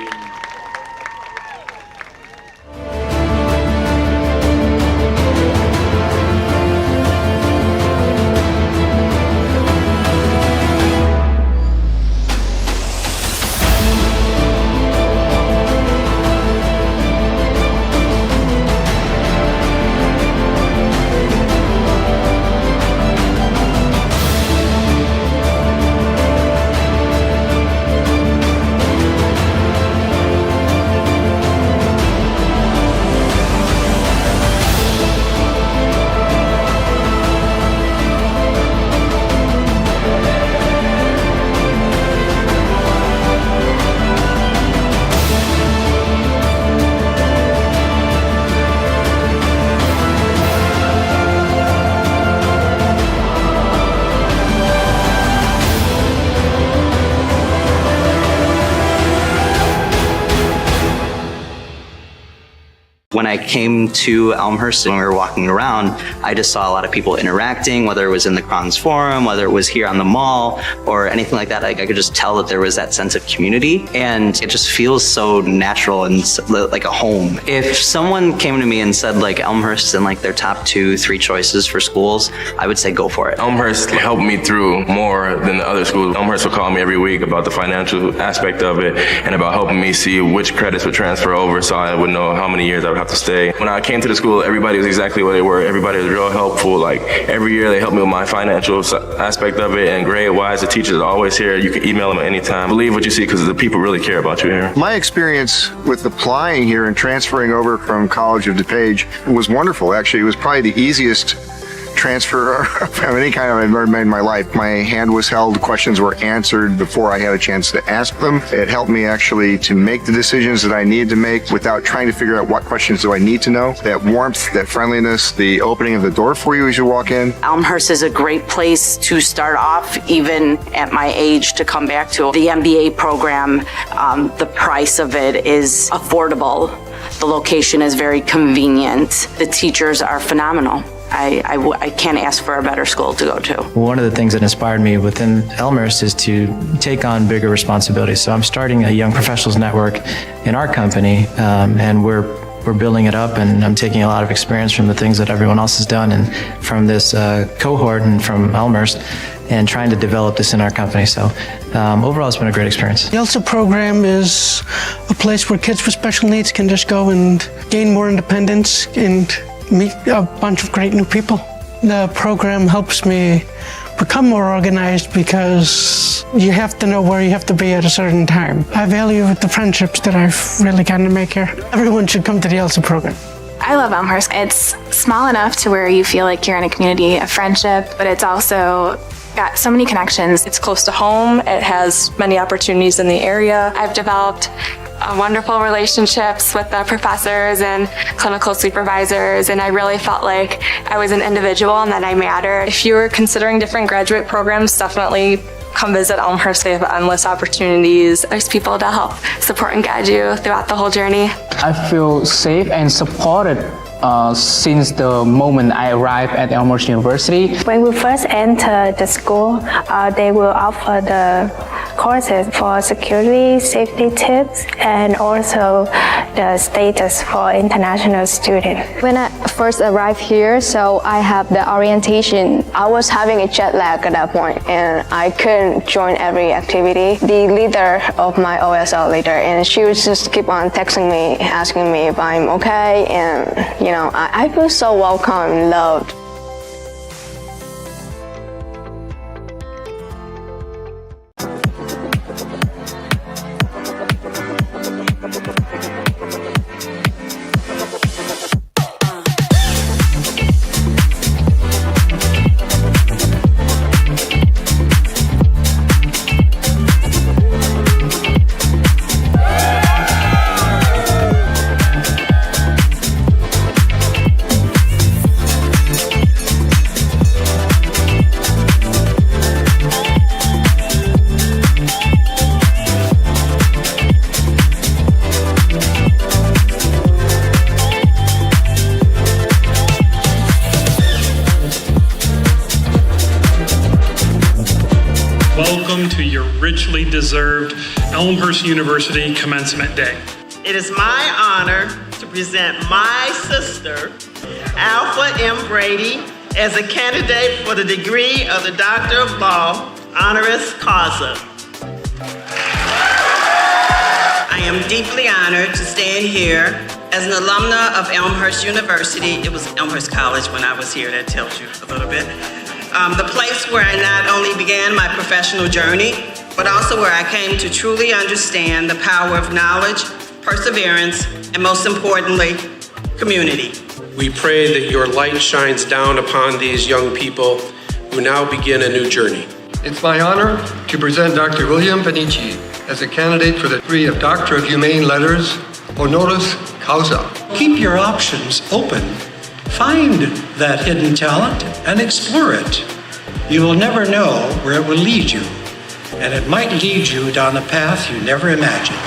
S8: When I came to Elmhurst and we were walking around, I just saw a lot of people interacting, whether it was in the Crons Forum, whether it was here on the mall, or anything like that. I could just tell that there was that sense of community, and it just feels so natural and like a home. If someone came to me and said like Elmhurst in like their top 2-3 choices for schools, I would say go for it.
S9: Elmhurst helped me through more than the other schools. Elmhurst would call me every week about the financial aspect of it and about helping me see which credits would transfer over so I would know how many years I would have to stay. When I came to the school, everybody was exactly what they were. Everybody was real helpful. Like every year they helped me with my financial aspect of it, and grade-wise, the teachers are always here. You can email them at any time. Believe what you see because the people really care about you here.
S10: My experience with applying here and transferring over from College of DuPage was wonderful. Actually, it was probably the easiest transfer of any kind I've ever made in my life. My hand was held, questions were answered before I had a chance to ask them. It helped me actually to make the decisions that I needed to make without trying to figure out what questions do I need to know. That warmth, that friendliness, the opening of the door for you as you walk in.
S11: Elmhurst is a great place to start off, even at my age, to come back to. The MBA program, the price of it is affordable. The location is very convenient. The teachers are phenomenal. I can't ask for a better school to go to.
S12: One of the things that inspired me within Elmhurst is to take on bigger responsibilities. So I'm starting a young professionals network in our company, and we're building it up, and I'm taking a lot of experience from the things that everyone else has done and from this cohort and from Elmhurst, and trying to develop this in our company. So overall, it's been a great experience.
S13: The ELSA program is a place where kids with special needs can just go and gain more independence and meet a bunch of great new people. The program helps me become more organized because you have to know where you have to be at a certain time. I value the friendships that I've really gotten to make here. Everyone should come to the ELSA program.
S14: I love Elmhurst. It's small enough to where you feel like you're in a community of friendship, but it's also got so many connections.
S15: It's close to home. It has many opportunities in the area.
S14: I've developed wonderful relationships with the professors and clinical supervisors, and I really felt like I was an individual and that I mattered.
S15: If you're considering different graduate programs, definitely come visit Elmhurst. They have endless opportunities.
S14: There's people to help support and guide you throughout the whole journey.
S16: I feel safe and supported since the moment I arrived at Elmhurst University.
S17: When we first enter the school, they will offer the courses for security, safety tips, and also the status for international students.
S18: When I first arrived here, so I have the orientation. I was having a jet lag at that point, and I couldn't join every activity. The leader of my OSL leader, and she would just keep on texting me, asking me if I'm okay, and you know, I feel so welcome and loved.
S19: welcome to your richly deserved Elmhurst University Commencement Day.
S20: It is my honor to present my sister, Alpha M. Brady, as a candidate for the degree of the Doctor of Law, honoris causa. I am deeply honored to stand here as an alumna of Elmhurst University. It was Elmhurst College when I was here, that tells you a little bit. The place where I not only began my professional journey, but also where I came to truly understand the power of knowledge, perseverance, and most importantly, community.
S21: We pray that your light shines down upon these young people who now begin a new journey.
S22: It's my honor to present Dr. William Benici as a candidate for the degree of Doctor of Humane Letters, honoris causa.
S23: Keep your options open. Find that hidden talent and explore it. You will never know where it will lead you, and it might lead you down a path you never imagined.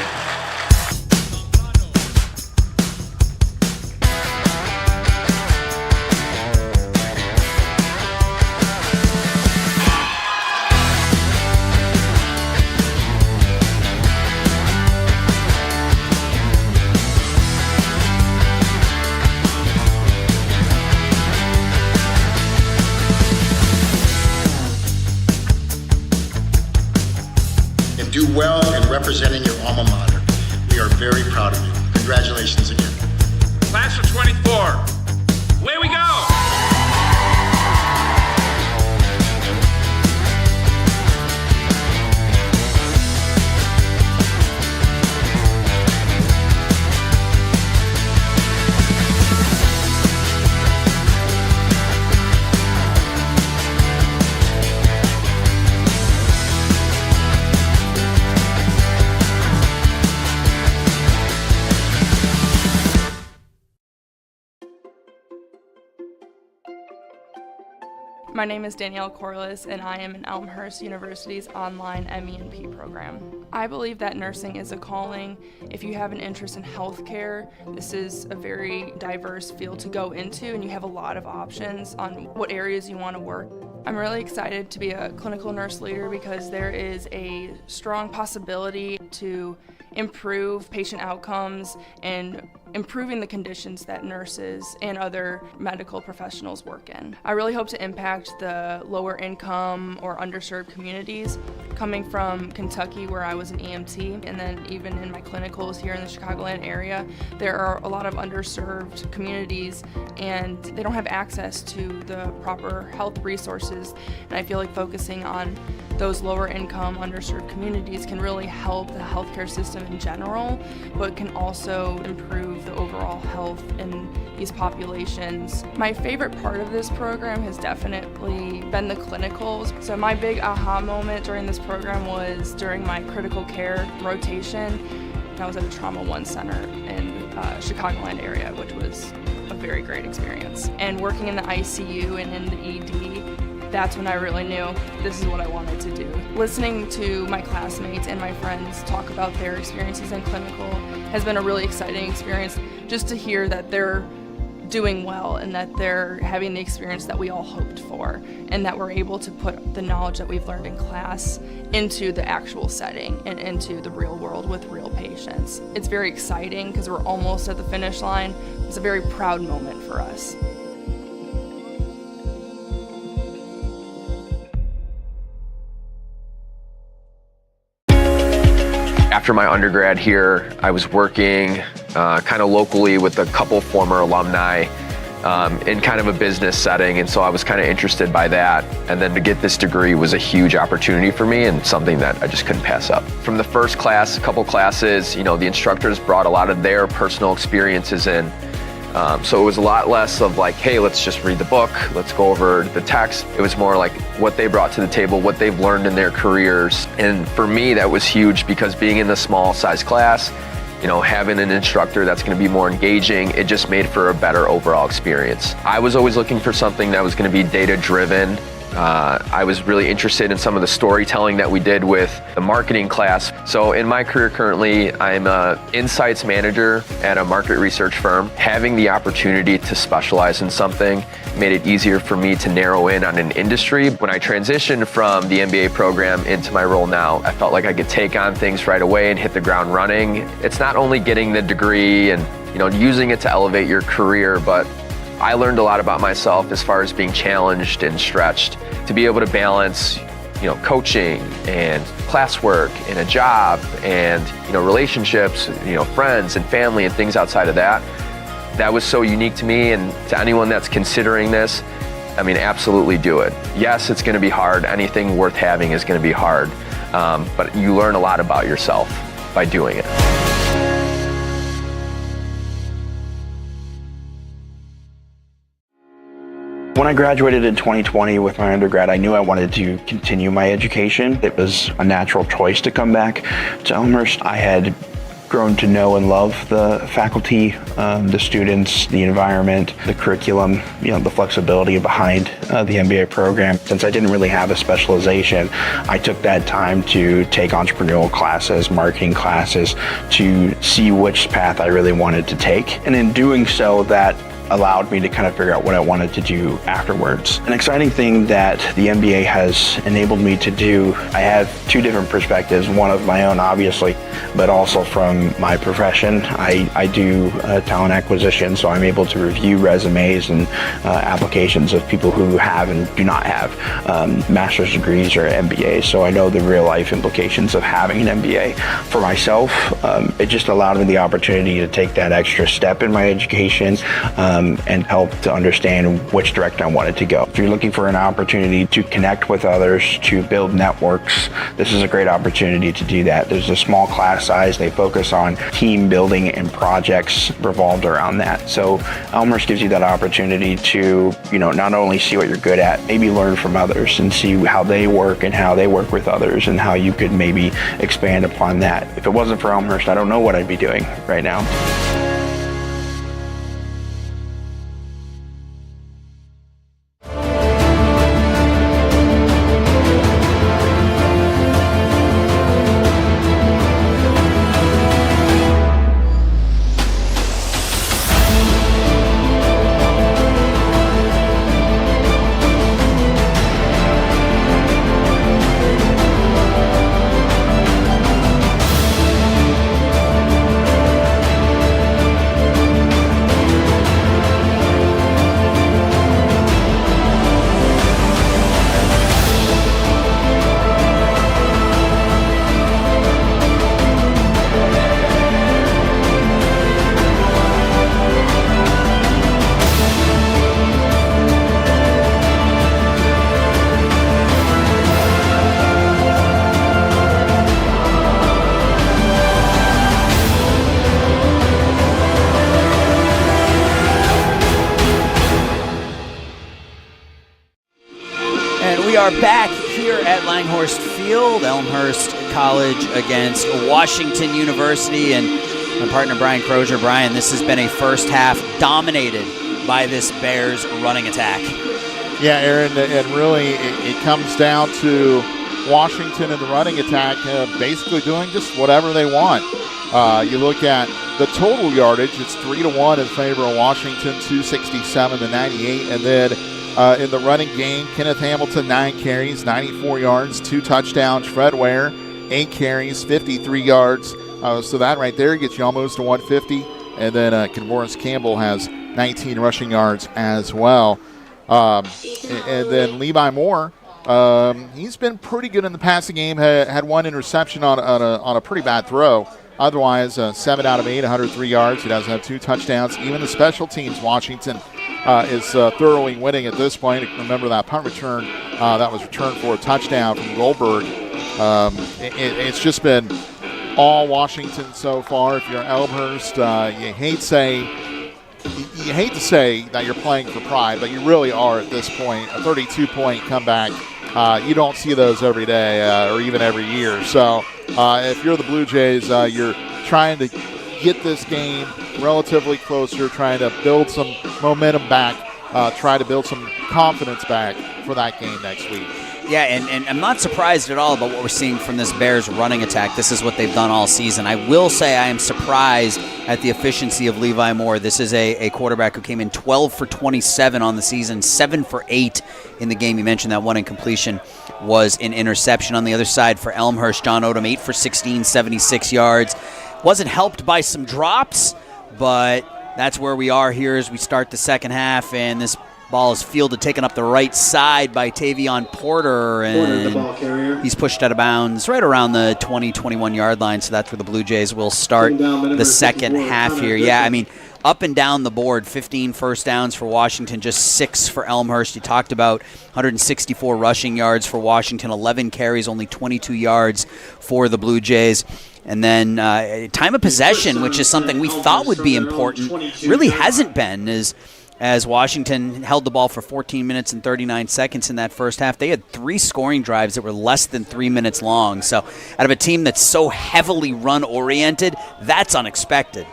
S24: Do well in representing your alma mater. We are very proud of you. Congratulations again.
S25: Class of 24, away we go!
S26: My name is Danielle Corliss, and I am in Elmhurst University's online MENP program. I believe that nursing is a calling. If you have an interest in healthcare, this is a very diverse field to go into, and you have a lot of options on what areas you want to work. I'm really excited to be a clinical nurse leader because there is a strong possibility to improve patient outcomes and improving the conditions that nurses and other medical professionals work in. I really hope to impact the lower income or underserved communities. Coming from Kentucky, where I was an EMT, and then even in my clinicals here in the Chicagoland area, there are a lot of underserved communities and they don't have access to the proper health resources. And I feel like focusing on those lower income, underserved communities can really help the healthcare system in general, but can also improve the overall health in these populations. My favorite part of this program has definitely been the clinicals. So my big aha moment during this program was during my critical care rotation. I was at a Trauma 1 center in Chicagoland area, which was a very great experience. And working in the ICU and in the ED, that's when I really knew this is what I wanted to do. Listening to my classmates and my friends talk about their experiences in clinical has been a really exciting experience, just to hear that they're doing well and that they're having the experience that we all hoped for, and that we're able to put the knowledge that we've learned in class into the actual setting and into the real world with real patients. It's very exciting because we're almost at the finish line. It's a very proud moment for us.
S27: After my undergrad here, I was working kind of locally with a couple former alumni in kind of a business setting, and so I was kind of interested by that. And then to get this degree was a huge opportunity for me and something that I just couldn't pass up. From the first class, couple classes, you know, the instructors brought a lot of their personal experiences in. So it was a lot less of like, hey, let's just read the book, let's go over the text. It was more like what they brought to the table, what they've learned in their careers. And for me, that was huge because being in the small size class, you know, having an instructor that's going to be more engaging, it just made for a better overall experience. I was always looking for something that was going to be data driven I was really interested in some of the storytelling that we did with the marketing class. So in my career currently, I'm an insights manager at a market research firm. Having the opportunity to specialize in something made it easier for me to narrow in on an industry. When I transitioned from the MBA program into my role now, I felt like I could take on things right away and hit the ground running. It's not only getting the degree and using it to elevate your career, but I learned a lot about myself as far as being challenged and stretched to be able to balance, coaching and classwork and a job and, relationships, friends and family and things outside of that. That was so unique to me, and to anyone that's considering this, absolutely do it. Yes, it's going to be hard. Anything worth having is going to be hard, but you learn a lot about yourself by doing it.
S1: When I graduated in 2020 with my undergrad, I knew I wanted to continue my education. It was a natural choice to come back to Elmhurst. I had grown to know and love the faculty, the students, the environment, the curriculum, the flexibility behind the MBA program. Since I didn't really have a specialization, I took that time to take entrepreneurial classes, marketing classes, to see which path I really wanted to take. And in doing so, that allowed me to kind of figure out what I wanted to do afterwards. An exciting thing that the MBA has enabled me to do, I have two different perspectives, one of my own obviously, but also from my profession. I do talent acquisition, so I'm able to review resumes and applications of people who have and do not have master's degrees or MBAs, so I know the real life implications of having an MBA. For myself, it just allowed me the opportunity to take that extra step in my education and help to understand which direction I wanted to go. If you're looking for an opportunity to connect with others, to build networks, this is a great opportunity to do that. There's a small class size. They focus on team building and projects revolved around that. So Elmhurst gives you that opportunity to, not only see what you're good at, maybe learn from others and see how they work and how they work with others and how you could maybe expand upon that. If it wasn't for Elmhurst, I don't know what I'd be doing right now.
S2: We are back here at Langhorst Field, Elmhurst College against Washington University, and my partner Brian Crozier. Brian, this has been a first half dominated by this Bears running attack.
S3: Yeah, Aaron, and really it comes down to Washington and the running attack basically doing just whatever they want. You look at the total yardage, it's 3-1 in favor of Washington, 267 to 98, and then in the running game, Kenneth Hamilton, 9 carries, 94 yards, 2 touchdowns. Fred Ware, 8 carries, 53 yards. So that right there gets you almost to 150. And then Convoris Campbell has 19 rushing yards as well. And then Levi Moore, he's been pretty good in the passing game. Had 1 interception on a pretty bad throw. Otherwise, 7 out of 8, 103 yards. He does have 2 touchdowns. Even the special teams, Washington is thoroughly winning at this point. Remember that punt return that was returned for a touchdown from Goldberg. It's just been all Washington so far. If you're Elmhurst, you hate to say that you're playing for pride, but you really are at this point. A 32-point comeback, you don't see those every day or even every year. So if you're the Blue Jays, you're trying to get this game relatively closer, trying to build some momentum back try to build some confidence back for that game next week.
S2: Yeah, and I'm not surprised at all about what we're seeing from this Bears running attack. This is what they've done all season. I will say I am surprised at the efficiency of Levi Moore. This is a quarterback who came in 12 for 27 on the season, 7 for 8 in the game. You mentioned that one incompletion was an interception. On the other side for Elmhurst, John Odom, 8 for 16, 76 yards. Wasn't helped by some drops, but that's where we are here as we start the second half, and this ball is fielded, taken up the right side by Tavion Porter, and
S4: the ball carrier.
S2: He's pushed out of bounds right around the 20-21 yard line, so that's where the Blue Jays will start the second half here. Yeah, I mean, up and down the board, 15 first downs for Washington, just 6 for Elmhurst. You talked about 164 rushing yards for Washington, 11 carries, only 22 yards for the Blue Jays. And then time of possession, which is something we thought would be important, really hasn't been, as Washington held the ball for 14 minutes and 39 seconds in that first half. They had 3 scoring drives that were less than 3 minutes long. So out of a team that's so heavily run-oriented, that's unexpected.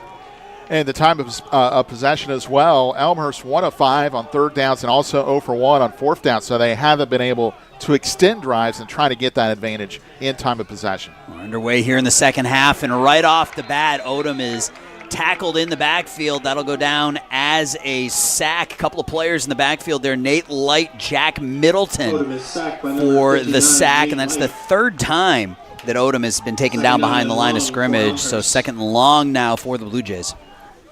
S3: And the time of possession as well, Elmhurst 1 of 5 on third downs and also 0 for 1 on fourth down, so they haven't been able to extend drives and try to get that advantage in time of possession.
S2: We're underway here in the second half, and right off the bat, Odom is tackled in the backfield. That'll go down as a sack. A couple of players in the backfield there, Nate Light, Jack Middleton for the sack, and that's the third time that Odom has been taken down behind the line of scrimmage, so second and long now for the Blue Jays.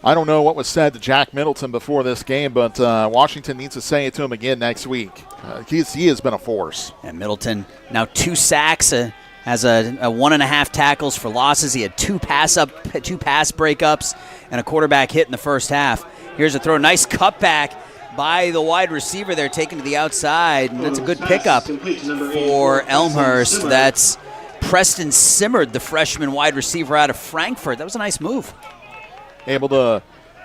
S3: I don't know what was said to Jack Middleton before this game, but Washington needs to say it to him again next week. He has been a force.
S2: And Middleton now 2 sacks, has a 1.5 tackles for losses. He had 2 pass breakups and a quarterback hit in the first half. Here's a throw, nice cutback by the wide receiver there, taken to the outside, and that's a good pickup for Elmhurst. That's Preston Simmerd, the freshman wide receiver out of Frankfurt. That was a nice move.
S3: Able to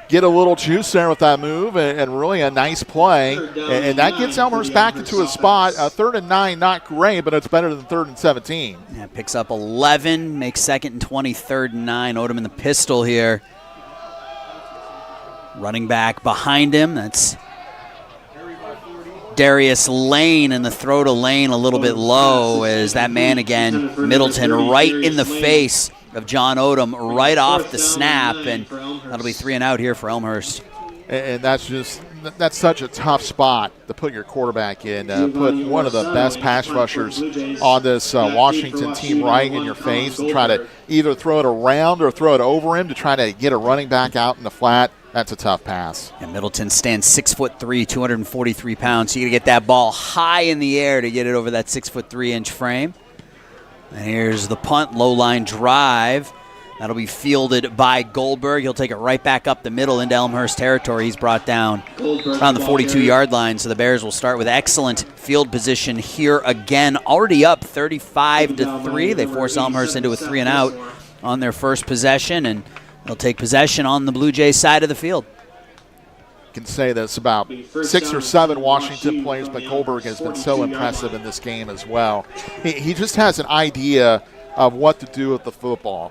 S3: get a little juice there with that move, and really a nice play. And that gets Elmhurst back into a spot. 3rd and 9, not great, but it's better than 3rd and 17.
S2: Yeah, picks up 11, makes 2nd and 20, 3rd and 9. Odom in the pistol here. Running back behind him, that's Darius Lane, and the throw to Lane a little bit low as that man again, Middleton, right in the face of John Odom right off the snap, and that'll be 3 and out here for Elmhurst.
S3: And that's such a tough spot to put your quarterback in. Put one of the best pass rushers on this Washington team right in your face and try to either throw it around or throw it over him to try to get a running back out in the flat. That's a tough pass.
S2: And Middleton stands 6'3", 243 pounds, so you got to get that ball high in the air to get it over that 6'3" frame. And here's the punt, low line drive. That'll be fielded by Goldberg. He'll take it right back up the middle into Elmhurst territory. He's brought down around the 42-yard line, so the Bears will start with excellent field position here again. Already up 35-3. They force Elmhurst into a 3 and out on their first possession, and they'll take possession on the Blue Jays side of the field.
S3: Can say this about 6 or 7 Washington players, but Goldberg has been so impressive in this game as well. He just has an idea of what to do with the football.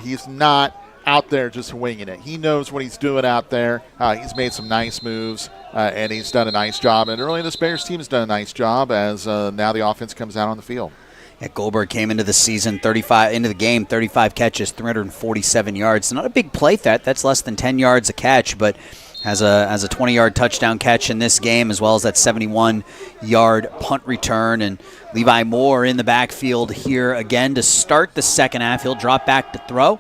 S3: He's not out there just winging it. He knows what he's doing out there. He's made some nice moves, and he's done a nice job. And early this Bears team has done a nice job as now the offense comes out on the field.
S2: Yeah, Goldberg came into the game, 35 catches, 347 yards. So not a big play threat. That's less than 10 yards a catch, but has a 20-yard touchdown catch in this game, as well as that 71-yard punt return. And Levi Moore in the backfield here again to start the second half. He'll drop back to throw.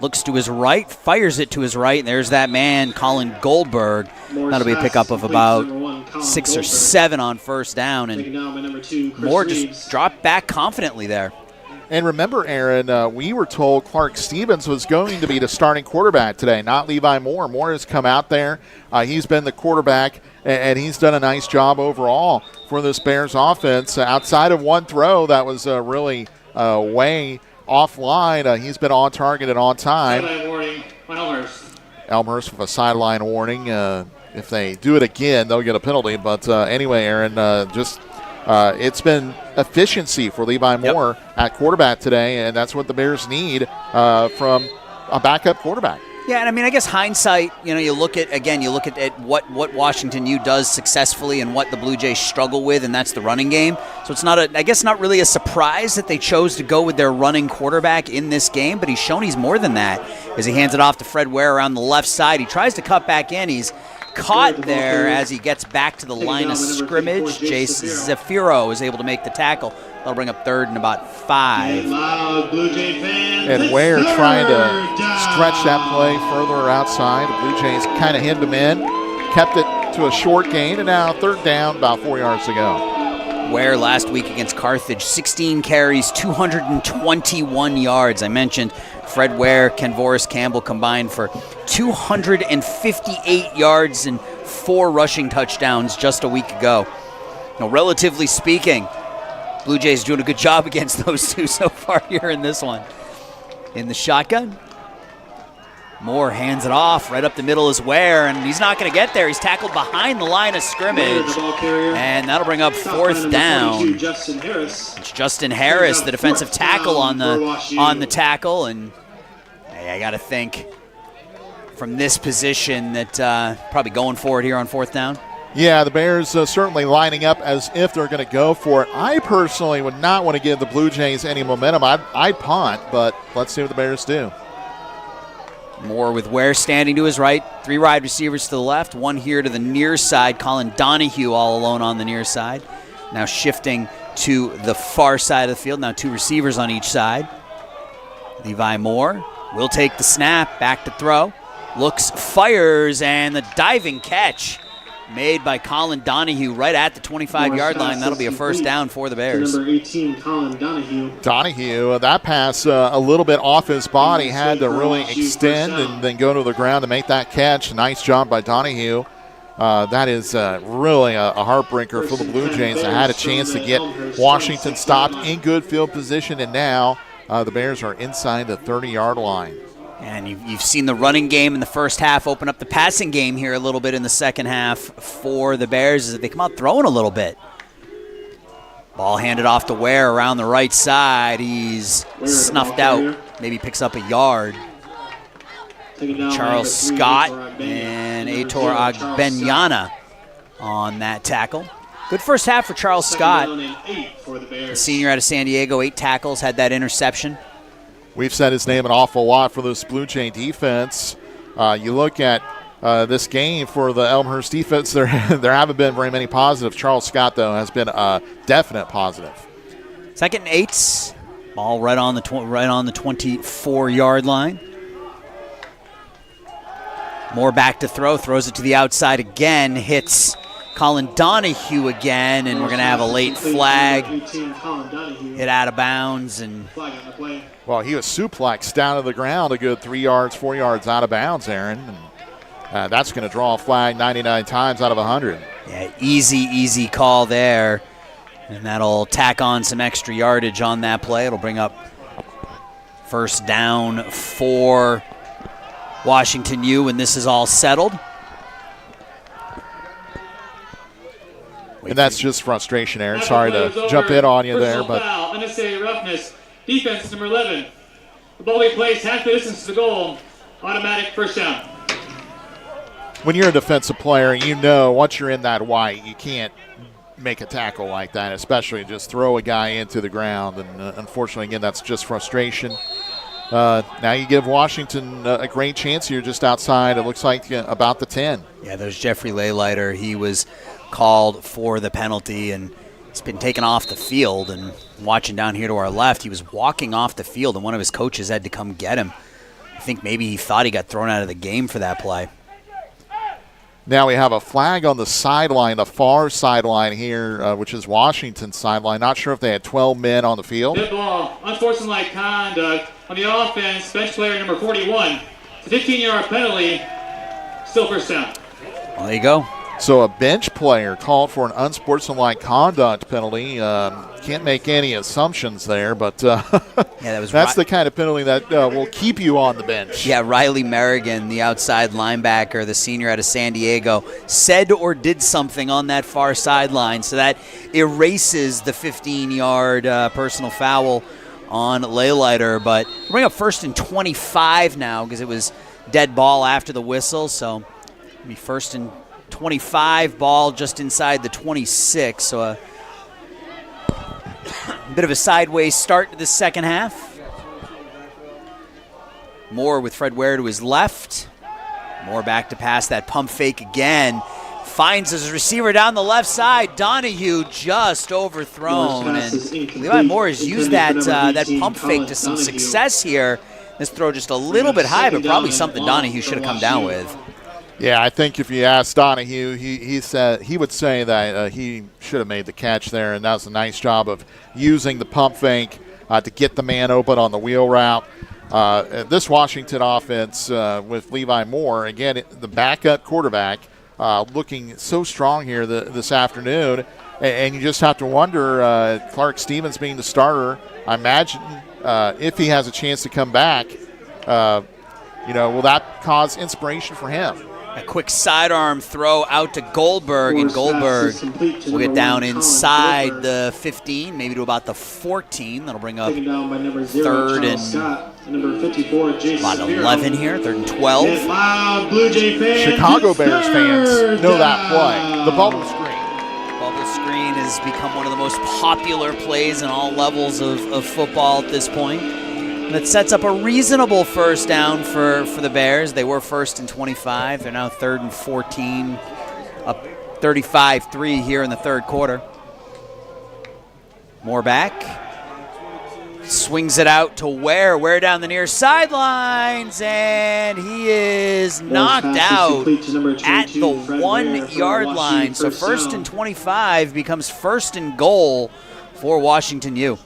S2: Looks to his right, fires it to his right, and there's that man, Colin Goldberg. That'll be a pickup of about 6 or 7 on first down, and Moore just dropped back confidently there.
S3: And remember, Aaron, we were told Clark Stevens was going to be the starting quarterback today, not Levi Moore. Moore has come out there. He's been the quarterback, and he's done a nice job overall for this Bears offense. Outside of one throw that was really way offline, he's been on target and on time. Elmhurst with a sideline warning. If they do it again, they'll get a penalty. But anyway, Aaron, it's been efficiency for Levi Moore at quarterback today, and that's what the Bears need from a backup quarterback.
S2: Yeah, and I mean, I guess hindsight, you look at what Washington U does successfully and what the Blue Jays struggle with, and that's the running game. So it's not really a surprise that they chose to go with their running quarterback in this game, but he's shown he's more than that as he hands it off to Fred Ware around the left side. He tries to cut back in. He's caught there as he gets back to the line of scrimmage. Jace Zafiro is able to make the tackle. That'll bring up third and about 5.
S3: And Ware trying to stretch that play further outside. The Blue Jays kind of hemmed him in, kept it to a short gain, and now third down, about 4 yards to go.
S2: Ware last week against Carthage, 16 carries, 221 yards. I mentioned Fred Ware, Kenvoris Campbell combined for 258 yards and 4 rushing touchdowns just a week ago. Now, relatively speaking, Blue Jays doing a good job against those two so far here in this one. In the shotgun, Moore hands it off. Right up the middle is Ware, and he's not going to get there. He's tackled behind the line of scrimmage, and that'll bring up fourth down. It's Justin Harris, the defensive tackle on the tackle, and I got to think from this position that probably going for it here on fourth down.
S3: Yeah, the Bears certainly lining up as if they're going to go for it. I personally would not want to give the Blue Jays any momentum. I'd punt, but let's see what the Bears do.
S2: Moore with Ware standing to his right. 3 wide receivers to the left. 1 here to the near side. Colin Donahue all alone on the near side. Now shifting to the far side of the field. Now 2 receivers on each side. Levi Moore will take the snap. Back to throw. Looks, fires, and the diving catch made by Colin Donahue right at the 25-yard line. That'll be a first down for the Bears.
S4: Number 18, Colin Donahue.
S3: Donahue, that pass a little bit off his body, had to really extend and then go to the ground to make that catch. Nice job by Donahue. That is really a heartbreaker for the Blue Jays. They had a chance to get Washington stopped in good field position, and now the Bears are inside the 30-yard line.
S2: And you've seen the running game in the first half open up the passing game here a little bit in the second half for the Bears as they come out throwing a little bit. Ball handed off to Ware around the right side. He's snuffed out. Maybe picks up a yard. Charles Scott and Aitor Agbenyana on that tackle. Good first half for Charles Scott. The senior out of San Diego, 8 tackles, had that interception.
S3: We've said his name an awful lot for this Blue Jay defense. You look at this game for the Elmhurst defense, there haven't been very many positives. Charles Scott, though, has been a definite positive.
S2: 2nd and 8. Ball right on the 24-yard line. Moore back to throw, throws it to the outside again, hits Colin Donahue again, and we're going to have a late flag. Hit out of bounds.
S3: Well, he was suplexed down to the ground a good 3 yards, 4 yards out of bounds, Aaron. And that's going to draw a flag 99 times out of 100.
S2: Yeah, easy call there. And that'll tack on some extra yardage on that play. It'll bring up first down for Washington U when this is all settled.
S3: And that's just frustration, Aaron. Sorry to jump in on you there, but
S4: unnecessary roughness. Defense is number 11. The ball we placed half the distance to the goal. Automatic first down.
S3: When you're a defensive player, you know once you're in that white, you can't make a tackle like that, especially just throw a guy into the ground. And unfortunately, again, that's just frustration. Now you give Washington a great chance here just outside, it looks like, about the 10.
S2: Yeah, there's Jeffrey Leylighter. He was called for the penalty, and he's been taken off the field. And watching down here to our left, he was walking off the field, and one of his coaches had to come get him. I think maybe he thought he got thrown out of the game for that play.
S3: Now we have a flag on the sideline, the far sideline here, which is Washington's sideline. Not sure if they had 12 men on the field.
S4: Good ball. Unsportsmanlike conduct on the offense. Bench player number 41. It's a 15-yard penalty. Still first down.
S2: Well, there you go.
S3: So a bench player called for an unsportsmanlike conduct penalty. Can't make any assumptions there, but that's the kind of penalty that will keep you on the bench.
S2: Yeah, Riley Merrigan, the outside linebacker, the senior out of San Diego, said or did something on that far sideline, so that erases the 15-yard personal foul on Leylighter. But we'll bring up 1st and 25 now because it was dead ball after the whistle, so it'll be 1st and 25, ball just inside the 26, so a bit of a sideways start to the second half. Moore with Fred Ware to his left. Moore back to pass that pump fake again. Finds his receiver down the left side. Donahue just overthrown. And Levi Moore has used that pump fake to some success here. This throw just a little bit high, but probably something Donahue should have come down with.
S3: Yeah, I think if you ask Donahue, he would say that he should have made the catch there, and that was a nice job of using the pump fake to get the man open on the wheel route. This Washington offense with Levi Moore, again, the backup quarterback, looking so strong here this afternoon, and you just have to wonder, Clark Stevens being the starter, I imagine if he has a chance to come back, will that cause inspiration for him?
S2: A quick sidearm throw out to Goldberg, and Goldberg will get down inside the 15, maybe to about the 14. That'll bring up 3rd and about 11 here, 3rd and 12.
S3: Chicago Bears fans know that play, the bubble screen.
S2: Bubble screen has become one of the most popular plays in all levels of football at this point. That sets up a reasonable first down for the Bears. They were 1st and 25. They're now 3rd and 14, up 35-3 here in the third quarter. Moore back. Swings it out to Ware down the near sidelines, and he is knocked out at the 1-yard line. So 1st and 25 becomes 1st and goal for Washington U.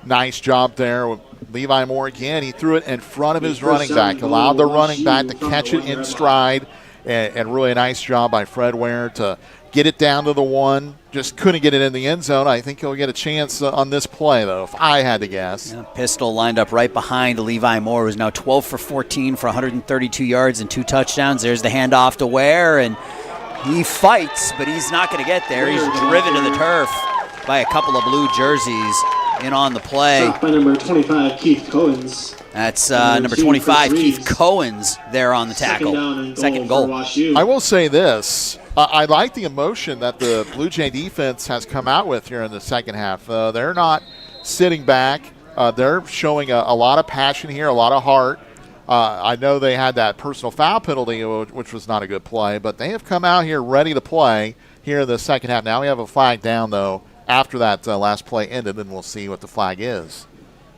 S3: Nice job there with Levi Moore again. He threw it in front of his running back, allowed the running back to catch it in stride, and really a nice job by Fred Ware to get it down to the 1. Just couldn't get it in the end zone. I think he'll get a chance on this play, though, if I had to guess.
S2: Yeah, pistol lined up right behind Levi Moore, who's now 12 for 14 for 132 yards and 2 touchdowns. There's the handoff to Ware, and he fights, but he's not going to get there. He's driven to the turf by a couple of blue jerseys in on the play.
S4: Stopped by number 25, Keith Cohens.
S2: That's number 25, Keith Cohens, there on the tackle. Second goal.
S3: I will say this. I like the emotion that the Blue Jay defense has come out with here in the second half. They're not sitting back. They're showing a lot of passion here, a lot of heart. I know they had that personal foul penalty, which was not a good play, but they have come out here ready to play here in the second half. Now we have a flag down, though, after that last play ended, and we'll see what the flag is.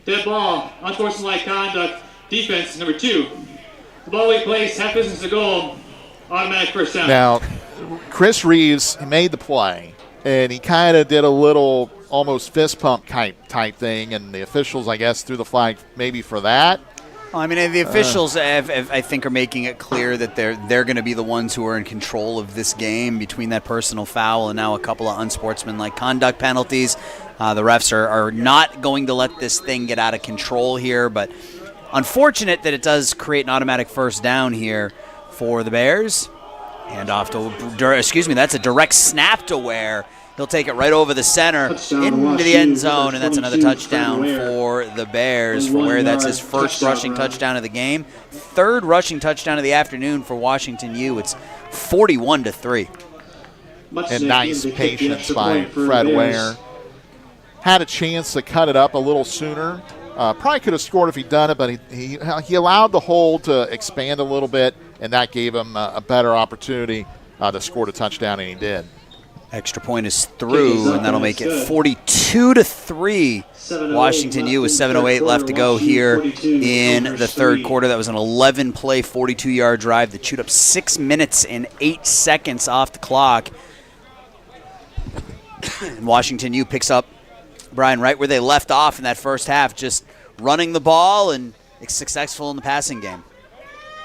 S4: Dead ball, unsportsmanlike conduct, defense, number 2. The ball we place, half distance to goal, automatic first down.
S3: Now, Chris Reeves made the play, and he kind of did a little almost fist pump type thing, and the officials, I guess, threw the flag maybe for that.
S2: Well, I mean, the officials, I think, are making it clear that they're going to be the ones who are in control of this game between that personal foul and now a couple of unsportsmanlike conduct penalties. The refs are not going to let this thing get out of control here, but unfortunate that it does create an automatic first down here for the Bears. Handoff to, that's a direct snap to Ware. He'll take it right over the center into the end zone, and that's another touchdown for the Bears. For Ware, that's his first rushing touchdown of the game. 3rd rushing touchdown of the afternoon for Washington U. It's 41-3.
S3: And nice patience by Fred Ware. Had a chance to cut it up a little sooner. Probably could have scored if he'd done it, but he allowed the hole to expand a little bit, and that gave him a better opportunity to score the touchdown, and he did.
S2: Extra point is through, and that'll make it 42-3. Washington U with 7:08 left to go here in the third quarter. That was an 11-play, 42-yard drive that chewed up 6 minutes and 8 seconds off the clock. And Washington U picks up, Brian, right where they left off in that first half, just running the ball and successful in the passing game.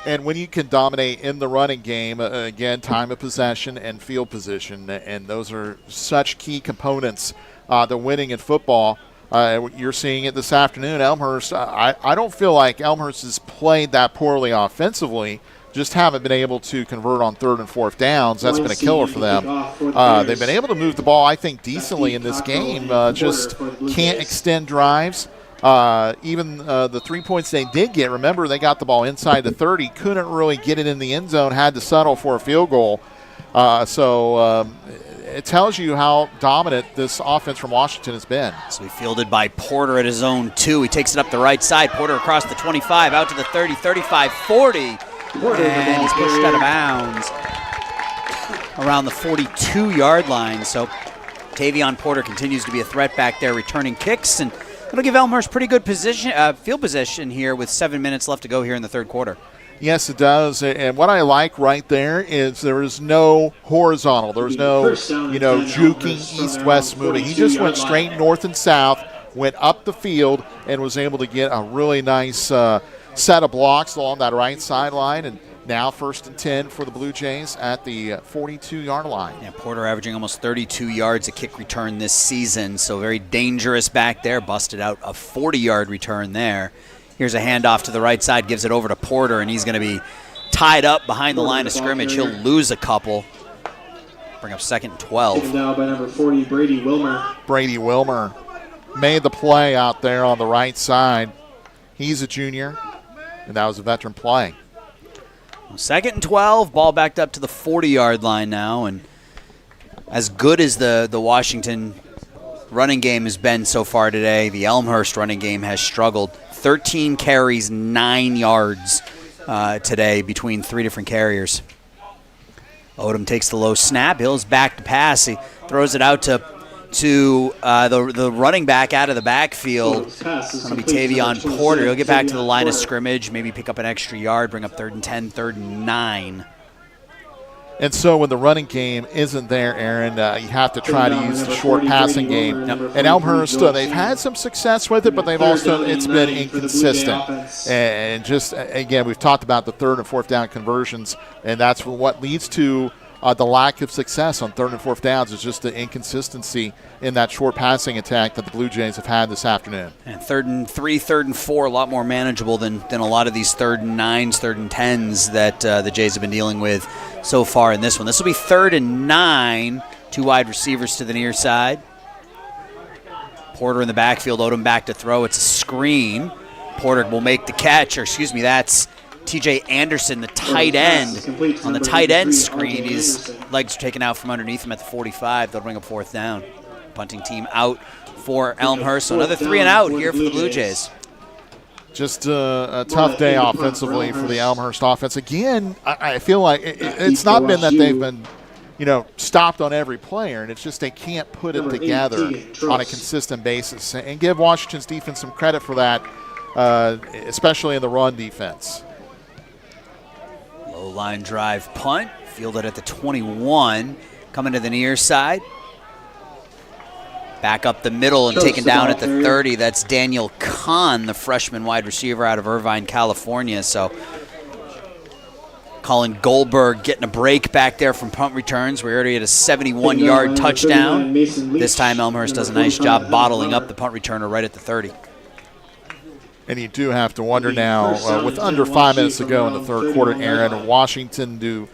S3: And when you can dominate in the running game, again, time of possession and field position, and those are such key components to winning in football. You're seeing it this afternoon. Elmhurst, I don't feel like Elmhurst has played that poorly offensively, just haven't been able to convert on 3rd and 4th downs. That's been a killer for them. They've been able to move the ball, I think, decently in this game. Just can't extend drives. Even the 3 points they did get, remember they got the ball inside the 30, couldn't really get it in the end zone, had to settle for a field goal. So it tells you how dominant this offense from Washington has been.
S2: So he fielded by Porter at his own 2. He takes it up the right side. Porter across the 25, out to the 30, 35, 40. And he's pushed out of bounds around the 42-yard line. So Tavion Porter continues to be a threat back there, returning kicks, and it'll give Elmhurst pretty good position, field position here with 7 minutes left to go here in the third quarter.
S3: Yes, it does. And what I like right there is there is no horizontal. There's no, juking east-west moving. He just went straight north and south, went up the field, and was able to get a really nice set of blocks along that right sideline. And now 1st and 10 for the Blue Jays at the 42-yard line.
S2: Yeah, Porter averaging almost 32 yards a kick return this season, so very dangerous back there. Busted out a 40-yard return there. Here's a handoff to the right side, gives it over to Porter, and he's going to be tied up behind the line of scrimmage. He'll lose a couple. Bring up 2nd and 12.
S4: Taken down by number 40, Brady Wilmer.
S3: Brady Wilmer made the play out there on the right side. He's a junior, and that was a veteran play.
S2: 2nd and 12, ball backed up to the 40-yard line now, and as good as the Washington running game has been so far today, the Elmhurst running game has struggled. 13 carries, 9 yards today between 3 different carriers. Odom takes the low snap. Hill's back to pass. He throws it out to the running back out of the backfield. It's going to be Tavion Porter. He'll get back to the line of scrimmage, maybe pick up an extra yard, bring up 3rd and 10, 3rd and 9.
S3: And so when the running game isn't there, Aaron, you have to try to use the short passing game. And Elmhurst, they've had some success with it, but it's been inconsistent. And just, again, we've talked about the 3rd and 4th down conversions, and that's what leads to the lack of success on 3rd and 4th downs is just the inconsistency in that short passing attack that the Blue Jays have had this afternoon.
S2: And 3rd and 3, 3rd and 4, a lot more manageable than a lot of these 3rd and 9s, 3rd and 10s that the Jays have been dealing with so far in this one. This will be 3rd and 9, 2 wide receivers to the near side. Porter in the backfield, Odom back to throw. It's a screen. Porter will make the catch, that's TJ Anderson, the tight end. On the tight end screen, his legs are taken out from underneath him at the 45. They'll bring up 4th down. Punting team out for Elmhurst. So another 3 and out here for the Blue Jays.
S3: Just a tough day offensively for the Elmhurst offense. Again, I feel like it's not been that they've been, stopped on every player, and it's just they can't put it together on a consistent basis. And give Washington's defense some credit for that, especially in the run defense.
S2: Low line drive punt, fielded at the 21, coming to the near side. Back up the middle and taken down at the 30. That's Daniel Kahn, the freshman wide receiver out of Irvine, California. So Colin Goldberg getting a break back there from punt returns. We're already at a 71-yard touchdown. This time Elmhurst does a nice job bottling up the punt returner right at the 30.
S3: And you do have to wonder now, with under 5 minutes to go in the third quarter, Aaron, Washington, do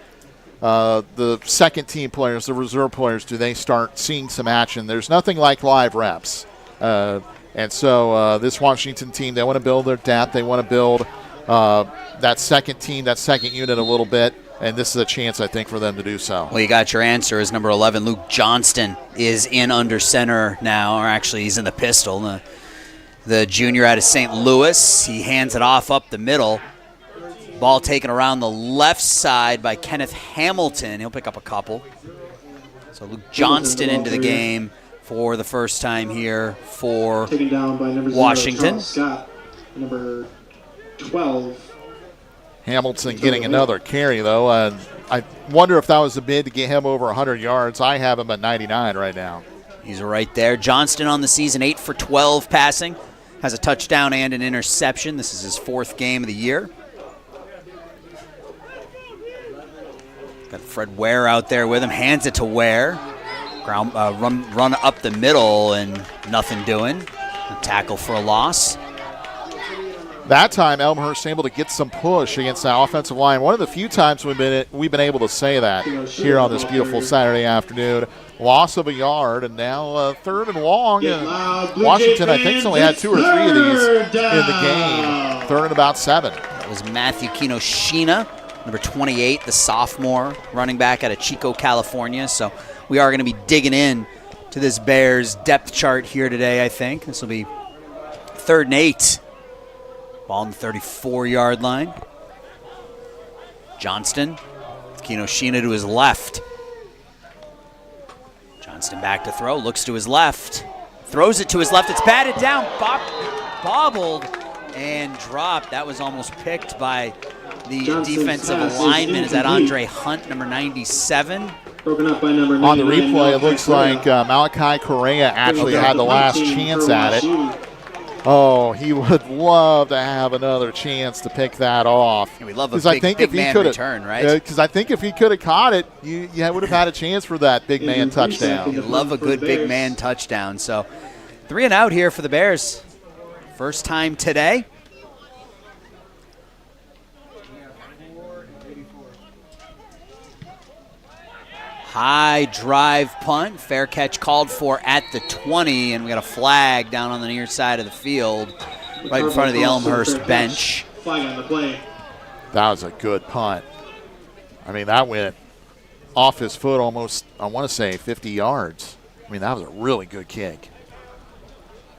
S3: the second-team players, the reserve players, do they start seeing some action? There's nothing like live reps. And so this Washington team, they want to build their depth. They want to build that second team, that second unit a little bit. And this is a chance, I think, for them to do so.
S2: Well, you got your answer as number 11, Luke Johnston, is in under center now, or actually he's in the pistol. The junior out of St. Louis, he hands it off up the middle. Ball taken around the left side by Kenneth Hamilton. He'll pick up a couple. So Luke Johnston into the game for the first time here for
S4: taken down by number
S2: Washington.
S4: 0, Scott, number 12.
S3: Hamilton getting another carry, though. I wonder if that was a bid to get him over 100 yards. I have him at 99 right now.
S2: He's right there. Johnston on the season, 8 for 12 passing. Has a touchdown and an interception. This is his 4th game of the year. Got Fred Ware out there with him. Hands it to Ware. Run up the middle and nothing doing. A tackle for a loss.
S3: That time, Elmhurst able to get some push against that offensive line. One of the few times we've been able to say that here on this beautiful Saturday afternoon. loss of a yard, and now third and long. Washington, I think, only had 2 or 3 of these in the game. Third and about 7.
S2: That was Matthew Kinoshina, number 28, the sophomore running back out of Chico, California. So we are going to be digging in to this Bears depth chart here today, I think. This will be 3rd and 8. Ball on the 34-yard line. Johnston, Kinoshina to his left. Johnston back to throw, looks to his left, throws it to his left. It's batted down, bobbled, and dropped. That was almost picked by the defensive lineman. Is that Andre Hunt, number 97?
S4: Broken up by number 99.
S3: On the replay, it looks like Malachi Correa actually had the last chance at it. Oh, he would love to have another chance to pick that off.
S2: Yeah, we love a big man return, right?
S3: Because I think if he could have caught it, you would have had a chance for that big man touchdown.
S2: You love a good big man touchdown. So 3 and out here for the Bears. First time today. High drive punt, fair catch called for at the 20, and we got a flag down on the near side of the field, right in front of the Elmhurst bench.
S4: Flag on the play.
S3: That was a good punt. I mean, that went off his foot almost, I want to say, 50 yards. I mean, that was a really good kick.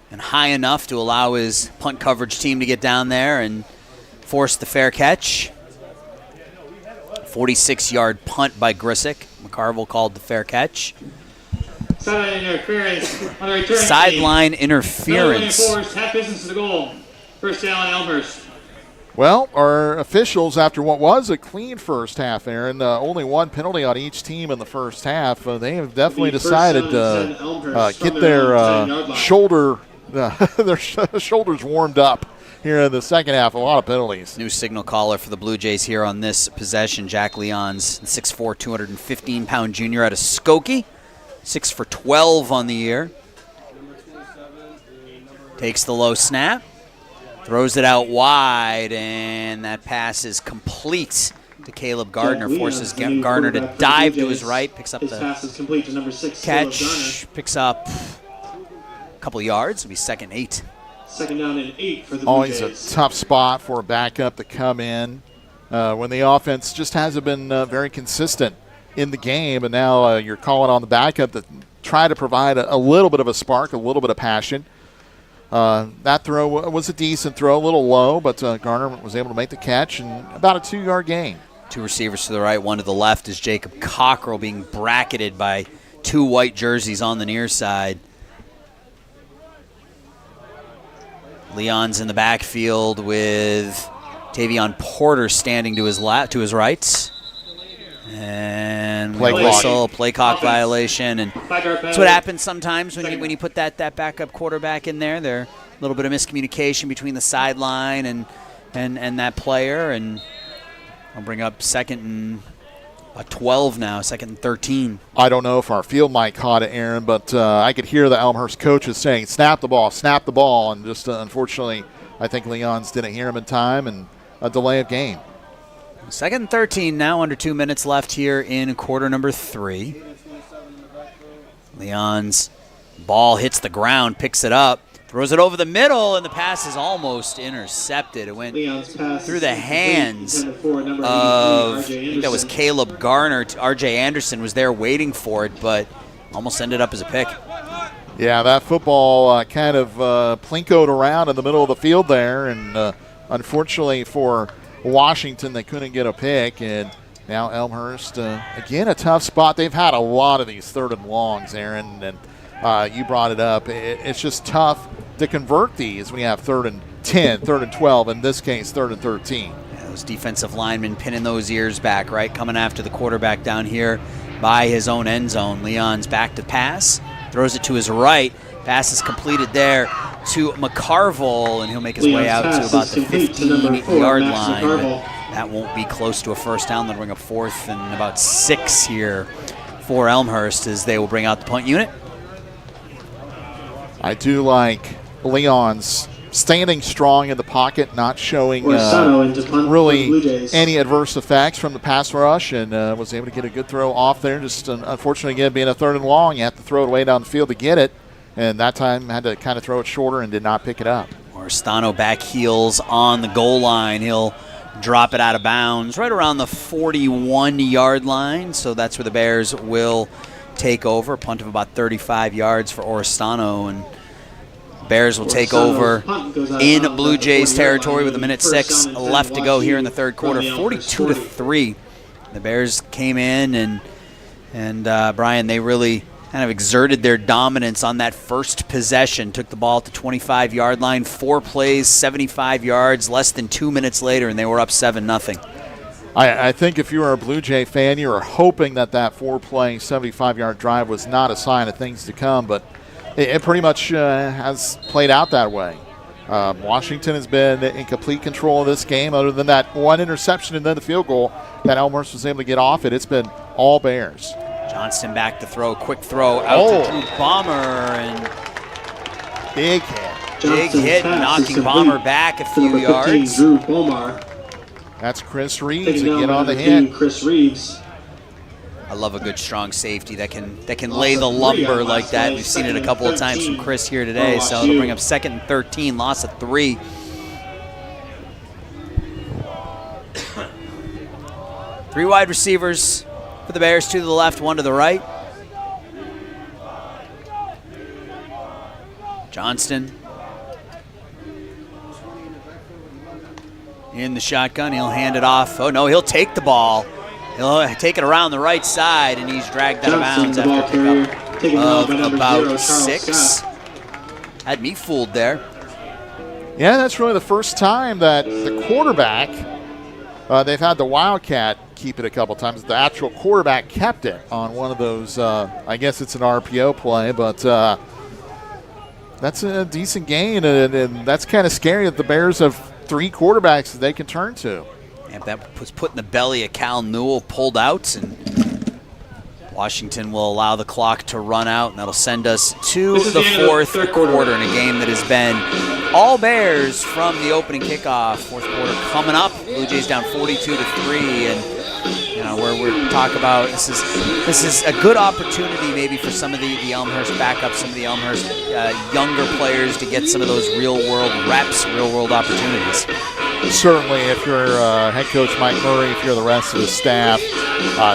S2: And high enough to allow his punt coverage team to get down there and force the fair catch. 46-yard punt by Grisick. McCarville called the fair catch.
S4: Sideline interference on the return.
S2: Sideline interference.
S4: Half distance to the goal. First down, Elmhurst.
S3: Well, our officials, after what was a clean first half, Aaron, only 1 penalty on each team in the first half, they have definitely decided to get their shoulders warmed up here in the second half. A lot of penalties.
S2: New signal caller for the Blue Jays here on this possession. Jack Leons, 6'4", 215-pound junior out of Skokie. 6 for 12 on the year. Takes the low snap. Throws it out wide, and that pass is complete to Caleb Gardner. Forces Gardner to dive to his right. Picks up the catch. Picks up a couple yards. It'll be 2nd and 8.
S4: 2nd down and 8 for the Blue
S3: Always
S4: Jays.
S3: a tough spot for a backup to come in when the offense just hasn't been very consistent in the game. And now you're calling on the backup to try to provide a little bit of a spark, a little bit of passion. That throw was a decent throw, a little low, but Garner was able to make the catch and about a 2-yard gain.
S2: 2 receivers to the right, 1 to the left is Jacob Cockrell being bracketed by 2 white jerseys on the near side. Leon's in the backfield with Tavion Porter standing to his right. And play clock violation. And that's what happens sometimes when you put that backup quarterback in there. There's a little bit of miscommunication between the sideline and that player. And I'll bring up 2nd and 12 now, 2nd and 13.
S3: I don't know if our field mic caught it, Aaron, but I could hear the Elmhurst coaches saying, snap the ball. And just unfortunately, I think Leons didn't hear him in time, and a delay of game.
S2: 2nd and 13 now, under 2 minutes left here in quarter number 3. Leon's ball hits the ground, picks it up, throws it over the middle, and the pass is almost intercepted. It went through the hands of, I think that was Caleb Garner. R.J. Anderson was there waiting for it, but almost ended up as a pick.
S3: Yeah, that football kind of plinkoed around in the middle of the field there, and unfortunately for Washington, they couldn't get a pick, and now Elmhurst, again, a tough spot. They've had a lot of these 3rd and longs, Aaron, and you brought it up. It's just tough to convert these. We have 3rd and 10, 3rd and 12, in this case, 3rd and 13.
S2: Yeah, those defensive linemen pinning those ears back, right, coming after the quarterback down here by his own end zone. Leon's back to pass, throws it to his right. Pass is completed there to McCarville, and he'll make his way out to about the 15-yard line. But that won't be close to a first down. They'll bring up 4th and about 6 here for Elmhurst as they will bring out the punt unit.
S3: I do like Leon's standing strong in the pocket, not showing
S4: really
S3: any adverse effects from the pass rush, and was able to get a good throw off there. Just unfortunately, again, being a 3rd and long, you have to throw it way down the field to get it, and that time had to kind of throw it shorter and did not pick it up.
S2: Oristano back heels on the goal line. He'll drop it out of bounds right around the 41-yard line, so that's where the Bears will take over. Punt of about 35 yards for Oristano, and Bears will take over in Blue Jays territory with 1:06 left to go here in the third quarter, 42-3. The Bears came in and Brian, they really kind of exerted their dominance on that first possession, took the ball at the 25-yard line, 4 plays, 75 yards, less than 2 minutes later, and they were up 7-0.
S3: I think if you were a Blue Jay fan, you were hoping that 4-play, 75-yard drive was not a sign of things to come, but it pretty much has played out that way. Washington has been in complete control of this game, other than that one interception and then the field goal that Elmhurst was able to get off it. It's been all Bears.
S2: Johnston back to throw, quick throw out to Drew Bomber, and
S3: big hit.
S2: Big hit, knocking Bomber back a few yards.
S4: Drew Bomber.
S3: That's Chris Reeves again on the hit.
S4: Chris Reeves.
S2: I love a good strong safety that can lay the lumber like that. We've seen it a couple of times from Chris here today, so it'll bring up 2nd and 13, loss of 3. Three wide receivers for the Bears, 2 to the left, 1 to the right. Johnston in the shotgun. He'll hand it off. Oh, no, he'll take the ball. He'll take it around the right side, and he's dragged out of bounds after a pickup of about 6. Had me fooled there.
S3: Yeah, that's really the first time that the quarterback, they've had the Wildcat keep it a couple times. The actual quarterback kept it on one of those, I guess it's an RPO play, but that's a decent gain, and that's kind of scary that the Bears have 3 quarterbacks that they can turn to.
S2: And that was put in the belly of Cal Newell, pulled out, and Washington will allow the clock to run out, and that'll send us to the fourth quarter in a game that has been all Bears from the opening kickoff. Fourth quarter coming up. Blue Jays down 42-3, and where we're talking about this is a good opportunity maybe for some of the Elmhurst backups, some of the Elmhurst younger players to get some of those real-world reps, real-world opportunities.
S3: Certainly, if you're head coach Mike Murray, if you're the rest of the staff,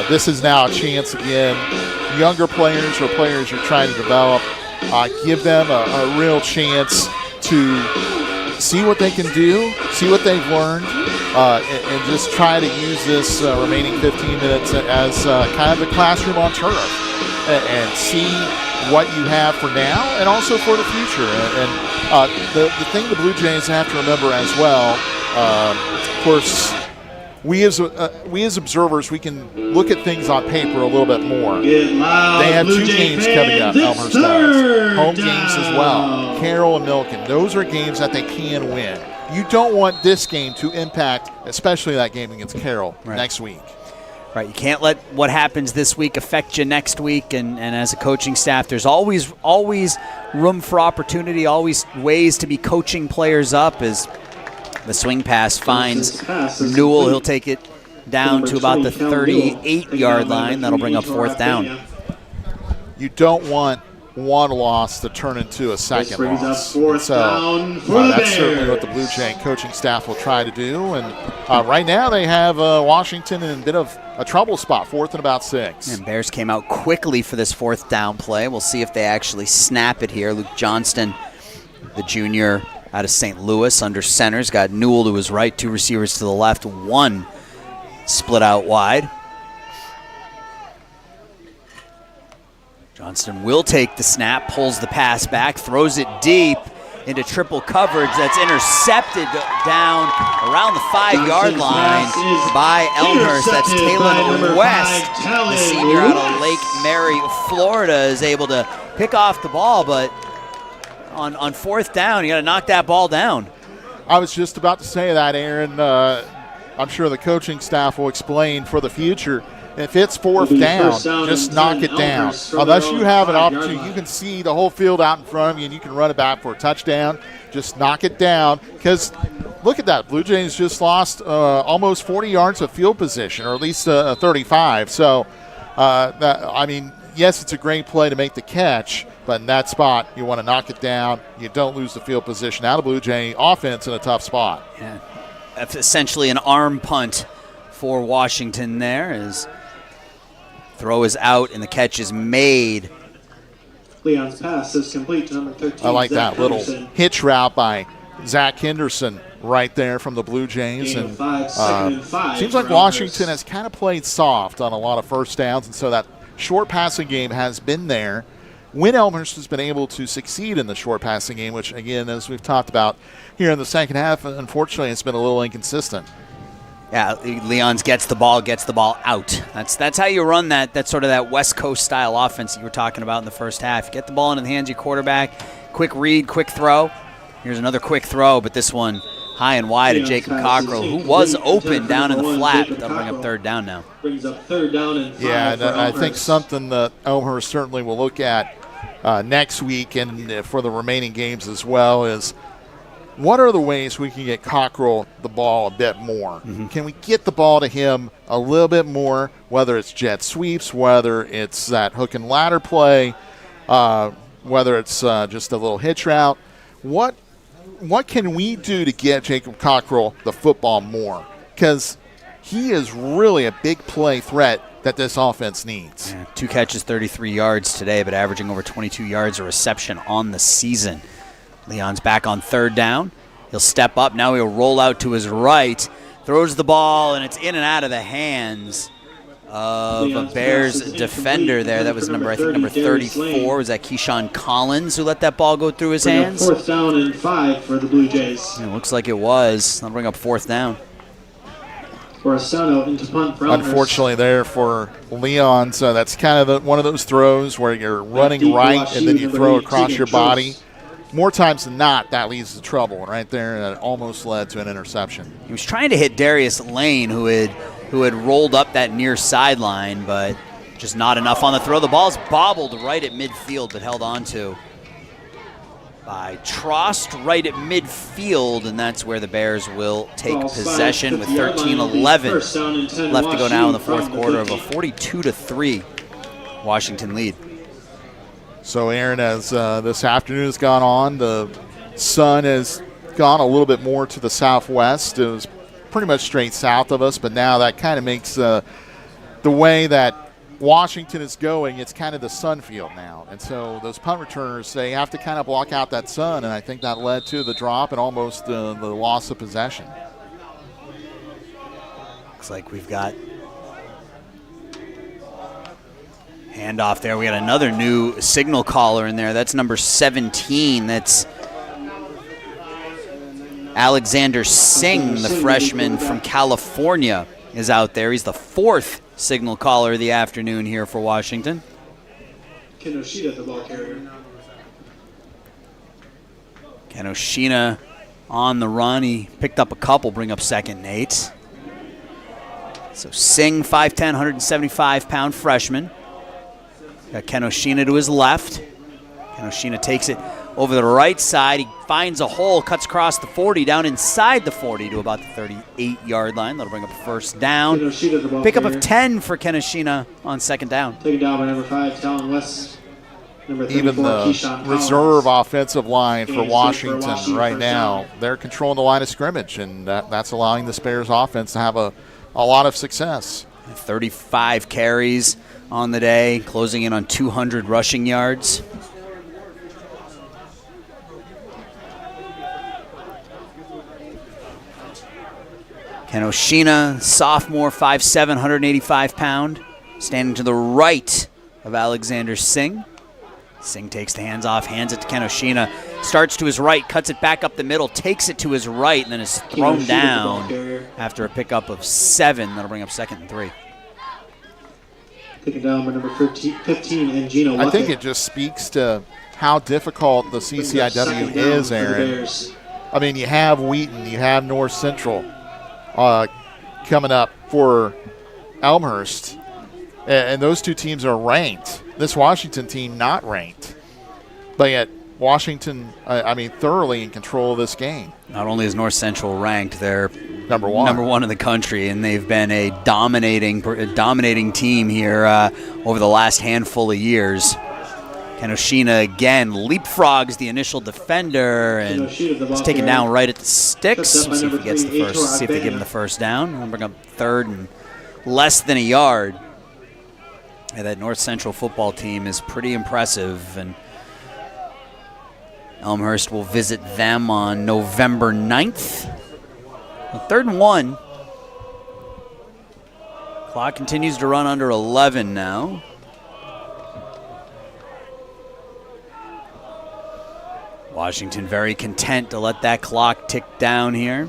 S3: this is now a chance again. Younger players or players you're trying to develop, give them a real chance to see what they can do, see what they've learned, and just try to use this remaining 15 minutes as kind of a classroom on turf and see what you have for now and also for the future. And the thing the Blue Jays have to remember as well, of course, we as observers, we can look at things on paper a little bit more. They have 2 games coming up, Elmhurst does. Home games as well. Carroll and Milken. Those are games that they can win. You don't want this game to impact, especially that game against Carroll next week.
S2: Right, you can't let what happens this week affect you next week, and as a coaching staff, there's always room for opportunity, always ways to be coaching players up. As the swing pass finds Newell, he'll take it down to about the 38-yard line. That'll bring up 4th down.
S3: You don't want one loss to turn into a second loss. So that's certainly what the Blue Jay coaching staff will try to do. And right now they have Washington in a bit of a trouble spot, 4th and about 6.
S2: And Bears came out quickly for this 4th down play. We'll see if they actually snap it here. Luke Johnston, the junior out of St. Louis, under centers. Got Newell to his right, 2 receivers to the left, 1 split out wide. Johnston will take the snap, pulls the pass back, throws it deep into triple coverage. That's intercepted down around the 5-yard line by Elmhurst. That's Taylor West, the senior out of Lake Mary, Florida, is able to pick off the ball, but on 4th down, you got to knock that ball down.
S3: I was just about to say that, Aaron. I'm sure the coaching staff will explain for the future. If it's fourth down, just knock it down. Unless you have an opportunity, you can see the whole field out in front of you and you can run it back for a touchdown. Just knock it down, because look at that. Blue Jays just lost almost 40 yards of field position, or at least 35. So, yes, it's a great play to make the catch, but in that spot, you want to knock it down. You don't lose the field position. Now the Blue Jay offense in a tough spot.
S2: Yeah, that's essentially an arm punt for Washington there, as throw is out and the catch is made.
S4: Leon's pass is complete to number 13.
S3: I like
S4: Zach
S3: that little
S4: Henderson.
S3: hitch route by Zach Henderson right there from the Blue Jays.
S4: Gain of 5, second and 5
S3: seems like
S4: for
S3: Washington
S4: Elmhurst.
S3: has kind of played soft on a lot of first downs, and so that short passing game has been there. When Elmhurst has been able to succeed in the short passing game, which, again, as we've talked about here in the second half, unfortunately, it's been a little inconsistent.
S2: Yeah, Leons gets the ball out. That's how you run that sort of that West Coast style offense that you were talking about in the first half. You get the ball into the hands of your quarterback, quick read, quick throw. Here's another quick throw, but this one high and wide to Jacob Cockrell, who was open down in the flat, but they'll bring up third down now.
S4: Brings up third down and 5
S3: Yeah, and
S4: for
S3: I think
S4: Elmhurst.
S3: something that Elmhurst certainly will look at next week and for the remaining games as well is, what are the ways we can get Cockrell the ball a bit more? Can we get the ball to him a little bit more, whether it's jet sweeps, whether it's that hook and ladder play, whether it's just a little hitch route? What can we do to get Jacob Cockrell the football more? Because he is really a big play threat that this offense needs.
S2: Yeah, 2 catches, 33 yards today, but averaging over 22 yards a reception on the season. Leon's back on third down. He'll step up. Now he'll roll out to his right. Throws the ball, and it's in and out of the hands of a Bears defender there. That was number 34. Was that Keyshawn Collins who let that ball go through his hands?
S4: Fourth down and 5 for the Blue Jays.
S2: It looks like it was. They'll bring up fourth down.
S4: For a out into punt for Elmhurst.
S3: Unfortunately there for Leon, so that's kind of one of those throws where you're running right and then you throw across your body. More times than not, that leads to trouble. And right there, it almost led to an interception.
S2: He was trying to hit Darius Lane, who had rolled up that near sideline, but just not enough on the throw. The ball's bobbled right at midfield, but held on to by Trost right at midfield, and that's where the Bears will take possession with 13-11 left to go now in the fourth quarter of a 42-3 Washington lead.
S3: So, Aaron, as this afternoon has gone on, the sun has gone a little bit more to the southwest. It was pretty much straight south of us, but now that kind of makes the way that Washington is going, it's kind of the sun field now. And so those punt returners, they have to kind of block out that sun, and I think that led to the drop and almost the loss of possession.
S2: Looks like we've got handoff there. We got another new signal caller in there. That's number 17. That's Alexander Singh, the freshman from California, is out there. He's the 4th signal caller of the afternoon here for Washington.
S4: Kenoshita, the ball carrier.
S2: Kenoshita on the run. He picked up a couple, bring up 2nd and 8. So Singh, 5'10", 175-pound freshman. Got Kenoshita to his left. Kenoshita takes it over the right side. He finds a hole, cuts across the 40, down inside the 40 to about the 38-yard line. That'll bring up a first down. Pickup of 10 for Kenoshita on 2nd down.
S4: Taken down by number 5, Talon West. Number 34,
S3: Even the
S4: Keyshawn
S3: reserve
S4: Collins.
S3: offensive line for Washington right now, they're controlling the line of scrimmage, and that's allowing the Bears offense to have a lot of success.
S2: 35 carries on the day, closing in on 200 rushing yards. Kenoshita, sophomore, 5'7", 185-pound, standing to the right of Alexander Singh. Singh takes the hands off, hands it to Kenoshita, starts to his right, cuts it back up the middle, takes it to his right, and then is thrown down after a pickup of 7. That'll bring up 2nd and 3.
S4: Taken down by number 15, and Gino Luckett.
S3: I think it just speaks to how difficult the CCIW is, Aaron. I mean, you have Wheaton, you have North Central coming up for Elmhurst. And those two teams are ranked. This Washington team not ranked. But yet Washington, thoroughly in control of this game.
S2: Not only is North Central ranked, they're
S3: number one
S2: in the country, and they've been a dominating team here over the last handful of years. Kenoshina again leapfrogs the initial defender and is taken down right at the sticks. We'll see if he gets the first. See if they give him the first down. We'll bring up third and less than a yard. Yeah, that North Central football team is pretty impressive, and Elmhurst will visit them on November 9th. Well, 3rd and 1. Clock continues to run under 11 now. Washington very content to let that clock tick down here.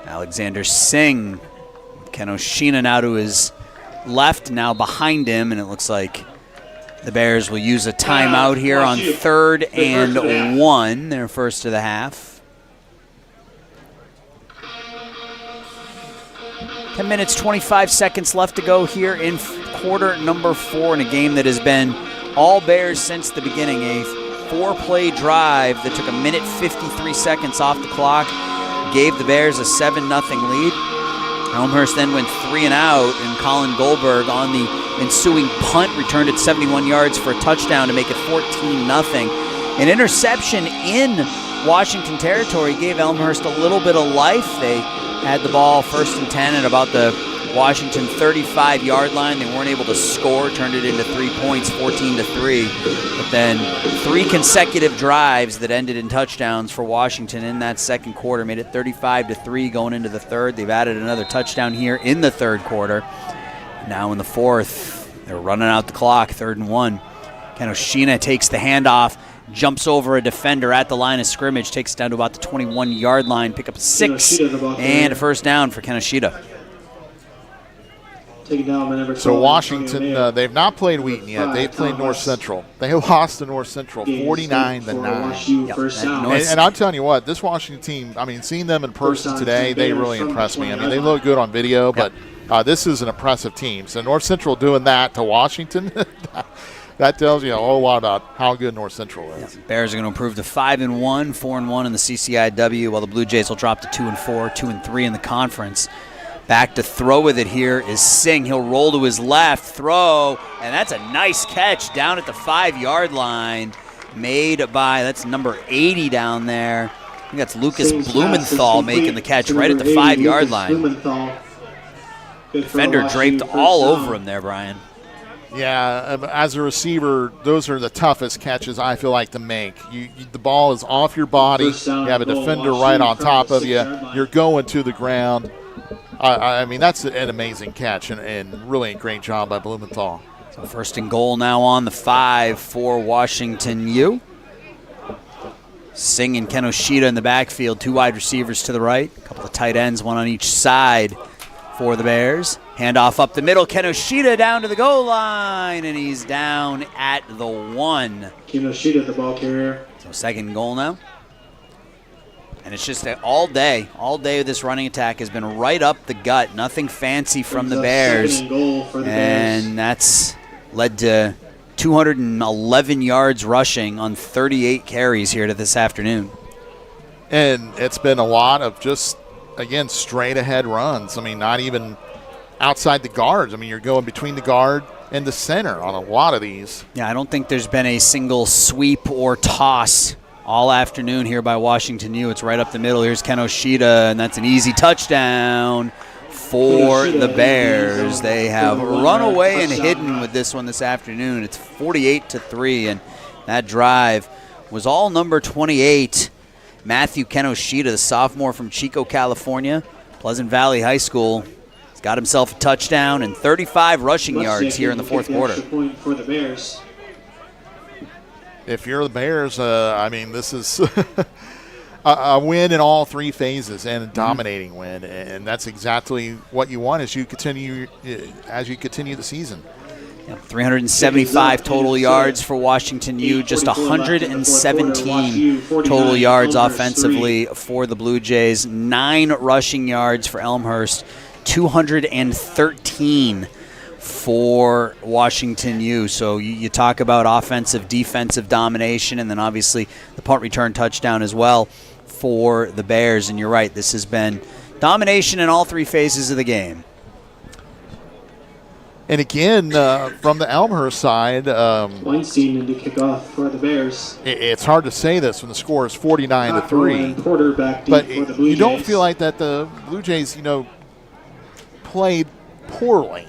S2: Alexander Singh, Kenoshina now to his left, now behind him, and it looks like the Bears will use a timeout here on 3rd and 1, their first of the half. 10 minutes, 25 seconds left to go here in quarter number 4 in a game that has been all Bears since the beginning. A 4-play drive that took 1 minute 53 seconds off the clock, gave the Bears a 7-0 lead. Elmhurst then went 3 and out, and Colin Goldberg on the ensuing punt returned it 71 yards for a touchdown to make it 14-0. An interception in Washington territory gave Elmhurst a little bit of life. They had the ball 1st and 10 at about the Washington 35-yard line. They weren't able to score, turned it into 3 points, 14-3. But then 3 consecutive drives that ended in touchdowns for Washington in that second quarter made it 35-3 going into the third. They've added another touchdown here in the third quarter. Now in the fourth, they're running out the clock, 3rd and 1. Kenoshina takes the handoff, jumps over a defender at the line of scrimmage, takes it down to about the 21-yard line, pick up 6, and a first down for Kenoshita.
S3: So Washington, they've not played Wheaton yet. They've played North Central. They lost to North Central 49-9. And I'm telling you what, this Washington team, seeing them in person today, they really impressed me. They look good on video, but this is an impressive team. So North Central doing that to Washington, that tells you a whole lot about how good North Central is.
S2: Bears are going to improve to 5-1, 4-1 in the CCIW, while the Blue Jays will drop to 2-4, 2-3 in the conference. Back to throw with it here is Singh. He'll roll to his left, throw, and that's a nice catch down at the 5-yard line made by, that's number 80 down there. I think that's Lucas Blumenthal making the catch right at the 5-yard line. Defender draped all over him there, Brian.
S3: Yeah, as a receiver, those are the toughest catches I feel like to make. The ball is off your body. You have a defender right on top of you. You're going to the ground. That's an amazing catch and really a great job by Blumenthal.
S2: So 1st and goal now on the 5 for Washington U. Singh and Kenoshita in the backfield, 2 wide receivers to the right, a couple of tight ends, one on each side for the Bears. Handoff up the middle, Kenoshita down to the goal line, and he's down at the 1.
S4: Kenoshita, the ball carrier.
S2: So 2nd and goal now. And it's just all day this running attack has been right up the gut. Nothing fancy from the Bears. And that's led to 211 yards rushing on 38 carries here to this afternoon.
S3: And it's been a lot of just, again, straight ahead runs. Not even outside the guards. You're going between the guard and the center on a lot of these.
S2: Yeah, I don't think there's been a single sweep or toss all afternoon here by Washington U. It's right up the middle. Here's Kenoshita, and that's an easy touchdown for the Bears. They have run away and hidden with this one this afternoon. It's 48-3, and that drive was all number 28, Matthew Kenoshita, the sophomore from Chico, California, Pleasant Valley High School. He's got himself a touchdown and 35 rushing yards here in the fourth quarter.
S4: For the Bears.
S3: If you're the Bears, this is a win in all 3 phases and a dominating win, and that's exactly what you want as you continue the season.
S2: 375 total yards for Washington U, just 117 total yards offensively for the Blue Jays, 9 rushing yards for Elmhurst, 213 for Washington U. So you talk about offensive, defensive domination, and then obviously the punt return touchdown as well for the Bears. And you're right, this has been domination in all three phases of the game.
S3: And again, from the Elmhurst side,
S4: Weinstein into kickoff for the Bears.
S3: It's hard to say this when the score is 49-3.
S4: Quarterback deep
S3: but
S4: for the Blue
S3: you don't
S4: Jays.
S3: feel like that the Blue Jays, played poorly.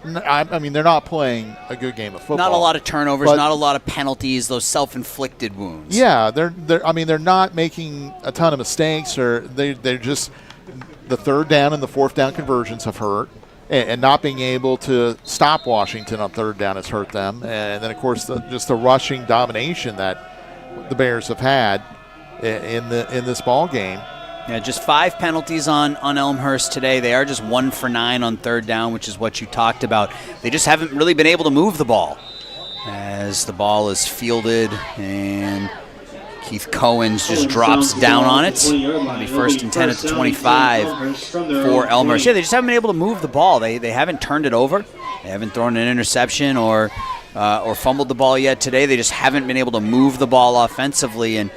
S3: I mean, they're not playing a good game of football.
S2: Not a lot of turnovers, not a lot of penalties, those self-inflicted wounds.
S3: Yeah, they're not making a ton of mistakes, or they're just the third down and the fourth down conversions have hurt. And not being able to stop Washington on third down has hurt them. And then, of course, just the rushing domination that the Bears have had in this ball game.
S2: Yeah, just 5 penalties on Elmhurst today. They are just 1 for 9 on third down, which is what you talked about. They just haven't really been able to move the ball as the ball is fielded, and Keith Cohen's just drops down on it. It'll be first and 10 at the 25 for Elmhurst. Yeah, they just haven't been able to move the ball. They haven't turned it over. They haven't thrown an interception or fumbled the ball yet today. They just haven't been able to move the ball offensively. And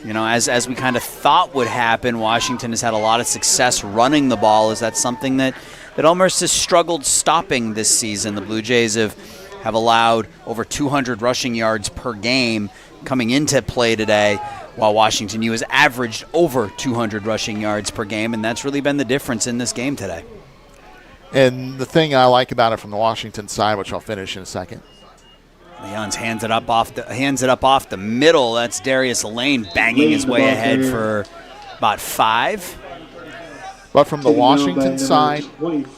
S2: as we kind of thought would happen, Washington has had a lot of success running the ball. Is that something that Elmhurst has struggled stopping this season? The Blue Jays have allowed over 200 rushing yards per game coming into play today, while Washington U has averaged over 200 rushing yards per game, and that's really been the difference in this game today.
S3: And the thing I like about it from the Washington side, which I'll finish in a second,
S2: Leon's hands it up off the middle. That's Darius Lane banging his way ahead for about 5.
S3: But from the Washington side,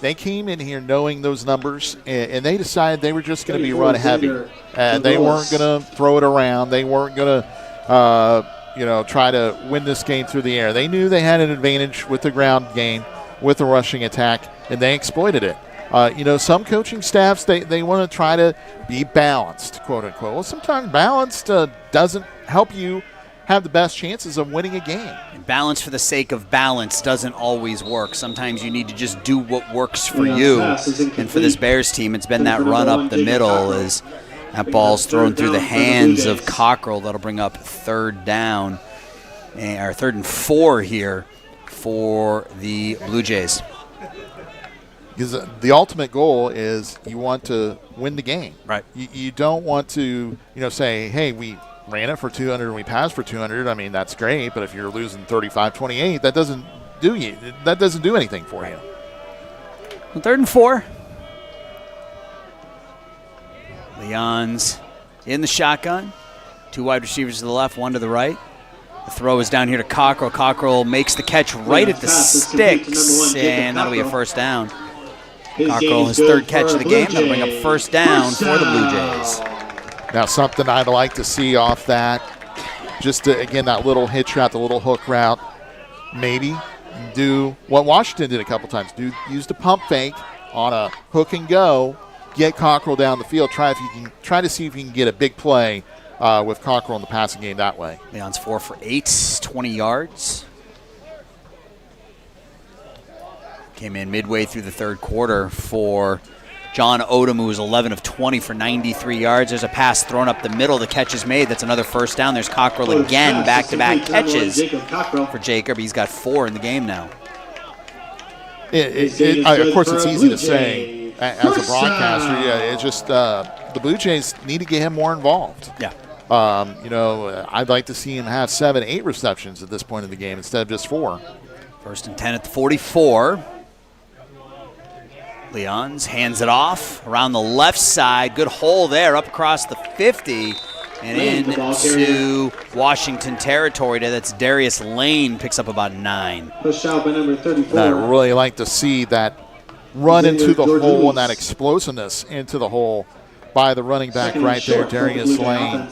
S3: they came in here knowing those numbers, and they decided they were just going to be run heavy. They weren't going to throw it around. They weren't going to, try to win this game through the air. They knew they had an advantage with the ground game, with the rushing attack, and they exploited it. Some coaching staffs, they want to try to be balanced, quote unquote. Well, sometimes balanced doesn't help you have the best chances of winning a game.
S2: Balance for the sake of balance doesn't always work. Sometimes you need to just do what works for you. And for this Bears team, it's been that run up the middle as that ball's thrown through the hands of Cockrell. That'll bring up third down, or 3rd and 4 here for the Blue Jays.
S3: Because the ultimate goal is you want to win the game.
S2: Right.
S3: You don't want to, say, hey, we ran it for 200 and we passed for 200. I mean, that's great, but if you're losing 35-28, that doesn't do anything for you.
S2: 3rd and 4. Leon's in the shotgun. 2 wide receivers to the left, 1 to the right. The throw is down here to Cockrell. Cockrell makes the catch right at the sticks, and that'll be a first down. Cockrell, his 3rd catch of the game. That'll bring up first down for the Blue Jays.
S3: Now, something I'd like to see off that, again, that little hitch route, the little hook route, maybe do what Washington did a couple times. Use the pump fake on a hook and go, get Cockrell down the field, try to see if you can get a big play with Cockrell in the passing game that way.
S2: Leon's 4 for 8, 20 yards. Came in midway through the 3rd quarter for John Odom, who was 11 of 20 for 93 yards. There's a pass thrown up the middle. The catch is made. That's another first down. There's Cockrell again, back-to-back catches for Jacob. He's got 4 in the game now.
S3: Of course, it's easy to say as a broadcaster. Yeah, it's just the Blue Jays need to get him more involved.
S2: Yeah.
S3: I'd like to see him have 7, 8 receptions at this point in the game instead of just 4.
S2: First and 10 at the 44. Leons hands it off around the left side. Good hole there up across the 50 and into Washington territory. That's Darius Lane, picks up about 9.
S4: Push out by number 34.
S3: I'd really like to see that run into the hole and that explosiveness into the hole by the running back right there, Darius Lane.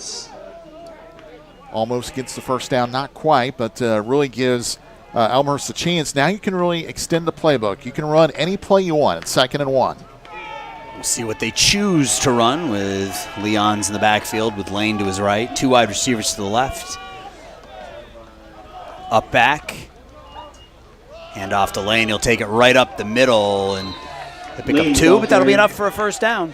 S3: Almost gets the first down, not quite, but really gives Elmhurst a chance. Now you can really extend the playbook. You can run any play you want. It's 2nd and 1.
S2: We'll see what they choose to run with Leon's in the backfield with Lane to his right. 2 wide receivers to the left. Up back. Hand off to Lane. He'll take it right up the middle, and They pick up 2, but that'll be enough for a first down.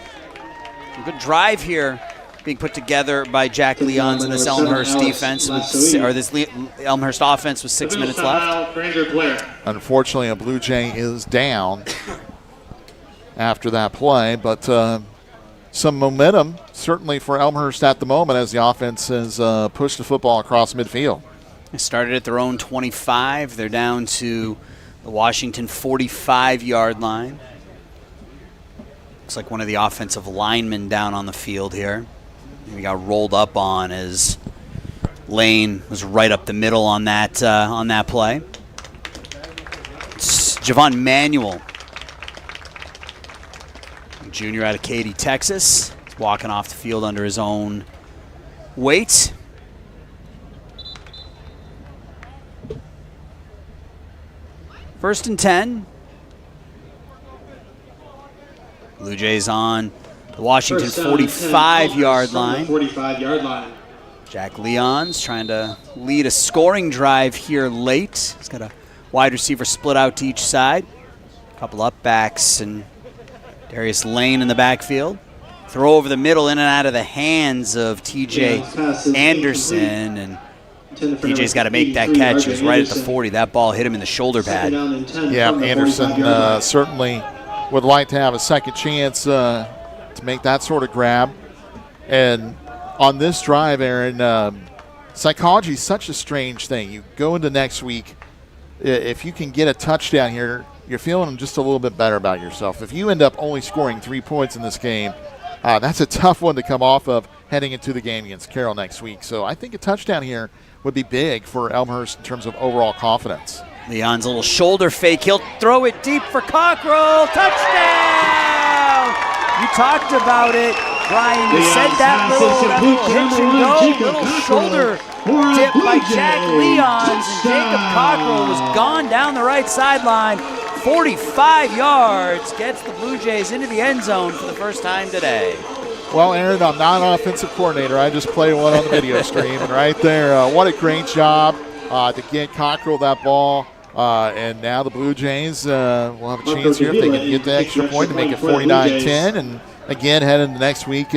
S2: A good drive here being put together by Jack Leons and this Elmhurst defense, Elmhurst offense with 6 minutes left.
S3: Unfortunately, a Blue Jay is down after that play, but some momentum certainly for Elmhurst at the moment as the offense has pushed the football across midfield.
S2: They started at their own 25. They're down to the Washington 45-yard line. Looks like one of the offensive linemen down on the field here. He got rolled up on as Lane was right up the middle on that play. It's Javon Manuel, junior out of Katy, Texas. He's walking off the field under his own weight. First and 10. Blue Jays on the Washington 45-yard line.
S4: 45-yard line.
S2: Jack Leons trying to lead a scoring drive here late. He's got a wide receiver split out to each side. A couple up backs and Darius Lane in the backfield. Throw over the middle in and out of the hands of TJ Anderson. And TJ's got to make that catch. He was right at the 40. That ball hit him in the shoulder pad.
S3: Yeah, Anderson certainly would like to have a second chance to make that sort of grab. And on this drive, Aaron, psychology is such a strange thing. You go into next week, if you can get a touchdown here, you're feeling just a little bit better about yourself. If you end up only scoring 3 points in this game, that's a tough one to come off of heading into the game against Carroll next week. So I think a touchdown here would be big for Elmhurst in terms of overall confidence.
S2: Leon's a little shoulder fake. He'll throw it deep for Cockrell. Touchdown! You talked about it, Brian. You said that little hitch and go, little shoulder dip by Jack Leons. And Jacob Cockrell was gone down the right sideline. 45 yards, gets the Blue Jays into the end zone for the first time today.
S3: Well, Aaron, I'm not an offensive coordinator. I just play one on the video stream. And right there, what a great job to get Cockrell that ball. And now the Blue Jays will have a chance here if they can get the extra point to make it 49-10. And again, head into next week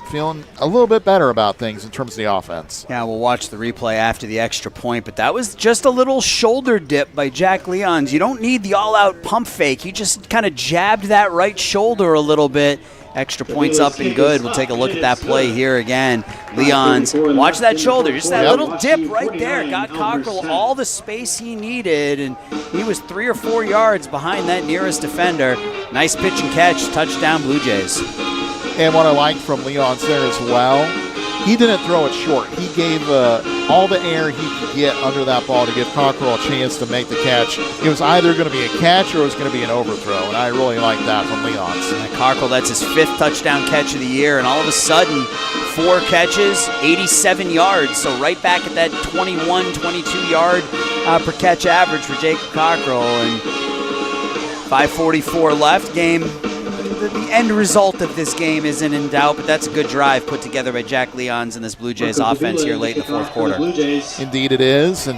S3: feeling a little bit better about things in terms of the offense.
S2: Yeah, we'll watch the replay after the extra point, but that was just a little shoulder dip by Jack Leons. You don't need the all-out pump fake. He just kind of jabbed that right shoulder a little bit. Extra points up and good. We'll take a look at that play here again. Leons, watch that shoulder. Just that little dip right there. Got Cockrell all the space he needed, and he was 3 or 4 yards behind that nearest defender. Nice pitch and catch. Touchdown, Blue Jays.
S3: And what I liked from Leons there as well, he didn't throw it short. He gave all the air he could get under that ball to give Cockrell a chance to make the catch. It was either going to be a catch or it was going to be an overthrow, and I really like that from Leons.
S2: And Cockrell, that's his 5th touchdown catch of the year, and all of a sudden, 4 catches, 87 yards. So right back at that 21, 22-yard per catch average for Jacob Cockrell. And 5:44 left. Game. The end result of this game isn't in doubt, but that's a good drive put together by Jack Leons and this Blue Jays offense here late in the fourth quarter.
S3: Indeed it is, and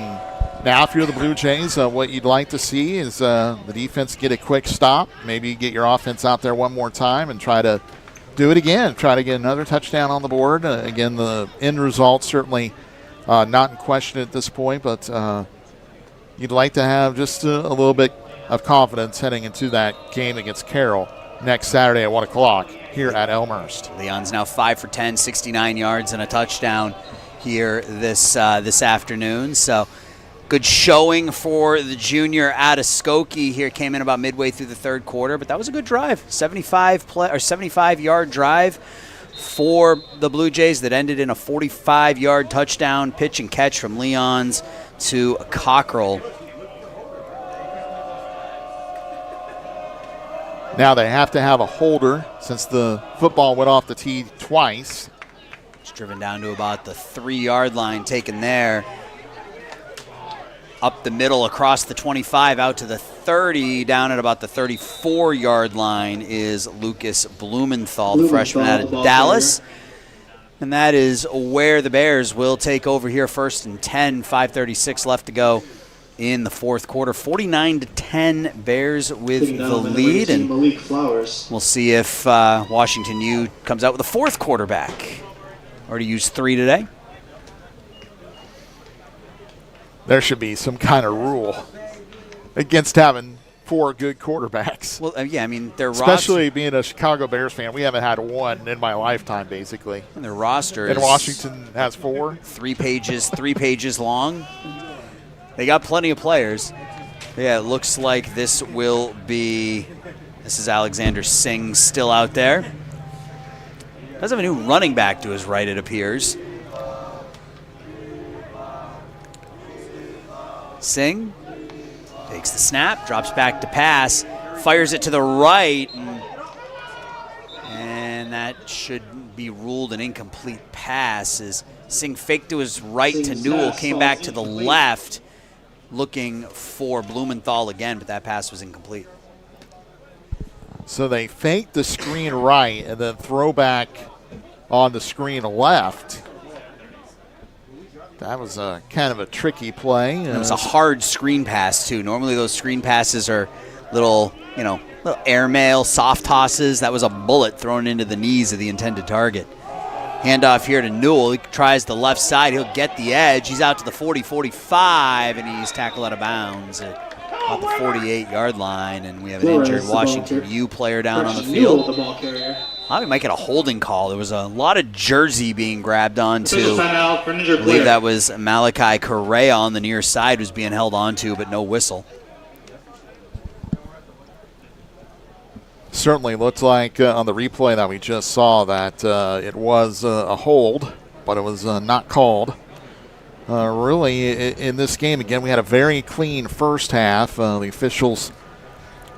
S3: now if you're the Blue Jays, what you'd like to see is the defense get a quick stop, maybe get your offense out there one more time and try to do it again, try to get another touchdown on the board. Again, the end result certainly not in question at this point, but you'd like to have just a little bit of confidence heading into that game against Carroll next Saturday at 1 o'clock here at Elmhurst.
S2: Leon's now 5 for 10, 69 yards and a touchdown here this afternoon. So good showing for the junior out of Skokie here. Came in about midway through the third quarter, but that was a good drive. 75-yard drive for the Blue Jays that ended in a 45-yard touchdown pitch and catch from Leons to Cockrell.
S3: Now they have to have a holder since the football went off the tee twice.
S2: It's driven down to about the 3-yard line, taken there. Up the middle, across the 25, out to the 30, down at about the 34-yard line is Lucas Blumenthal, the freshman out of Dallas. And that is where the Bears will take over here first and 10, 5:36 left to go in the fourth quarter. 49-10, Bears with the lead. And we'll see if Washington U comes out with a fourth quarterback. Already used 3 today.
S3: There should be some kind of rule against having 4 good quarterbacks.
S2: Well, yeah, I mean, their
S3: especially being a Chicago Bears fan, we haven't had one in my lifetime, basically.
S2: And their roster
S3: and Washington has 4.
S2: 3 pages long. They got plenty of players. Yeah, it looks like this is Alexander Singh still out there. Does have a new running back to his right, it appears. Singh takes the snap, drops back to pass, fires it to the right, and that should be ruled an incomplete pass as Singh faked to his right to Newell, came back to the left, looking for Blumenthal again, but that pass was incomplete.
S3: So they faked the screen right and then throw back on the screen left. That was kind of a tricky play.
S2: And it was a hard screen pass, too. Normally those screen passes are little airmail, soft tosses. That was a bullet thrown into the knees of the intended target. Handoff here to Newell. He tries the left side. He'll get the edge. He's out to the 40-45, and he's tackled out of bounds at about the 48-yard line. And we have an injured Washington U player down on the field. We might get a holding call. There was a lot of jersey being grabbed onto. I believe that was Malachi Correa on the near side was being held onto, but no whistle.
S3: Certainly looked like on the replay that we just saw that it was a hold, but it was not called. Really, in this game, again, we had a very clean first half. The officials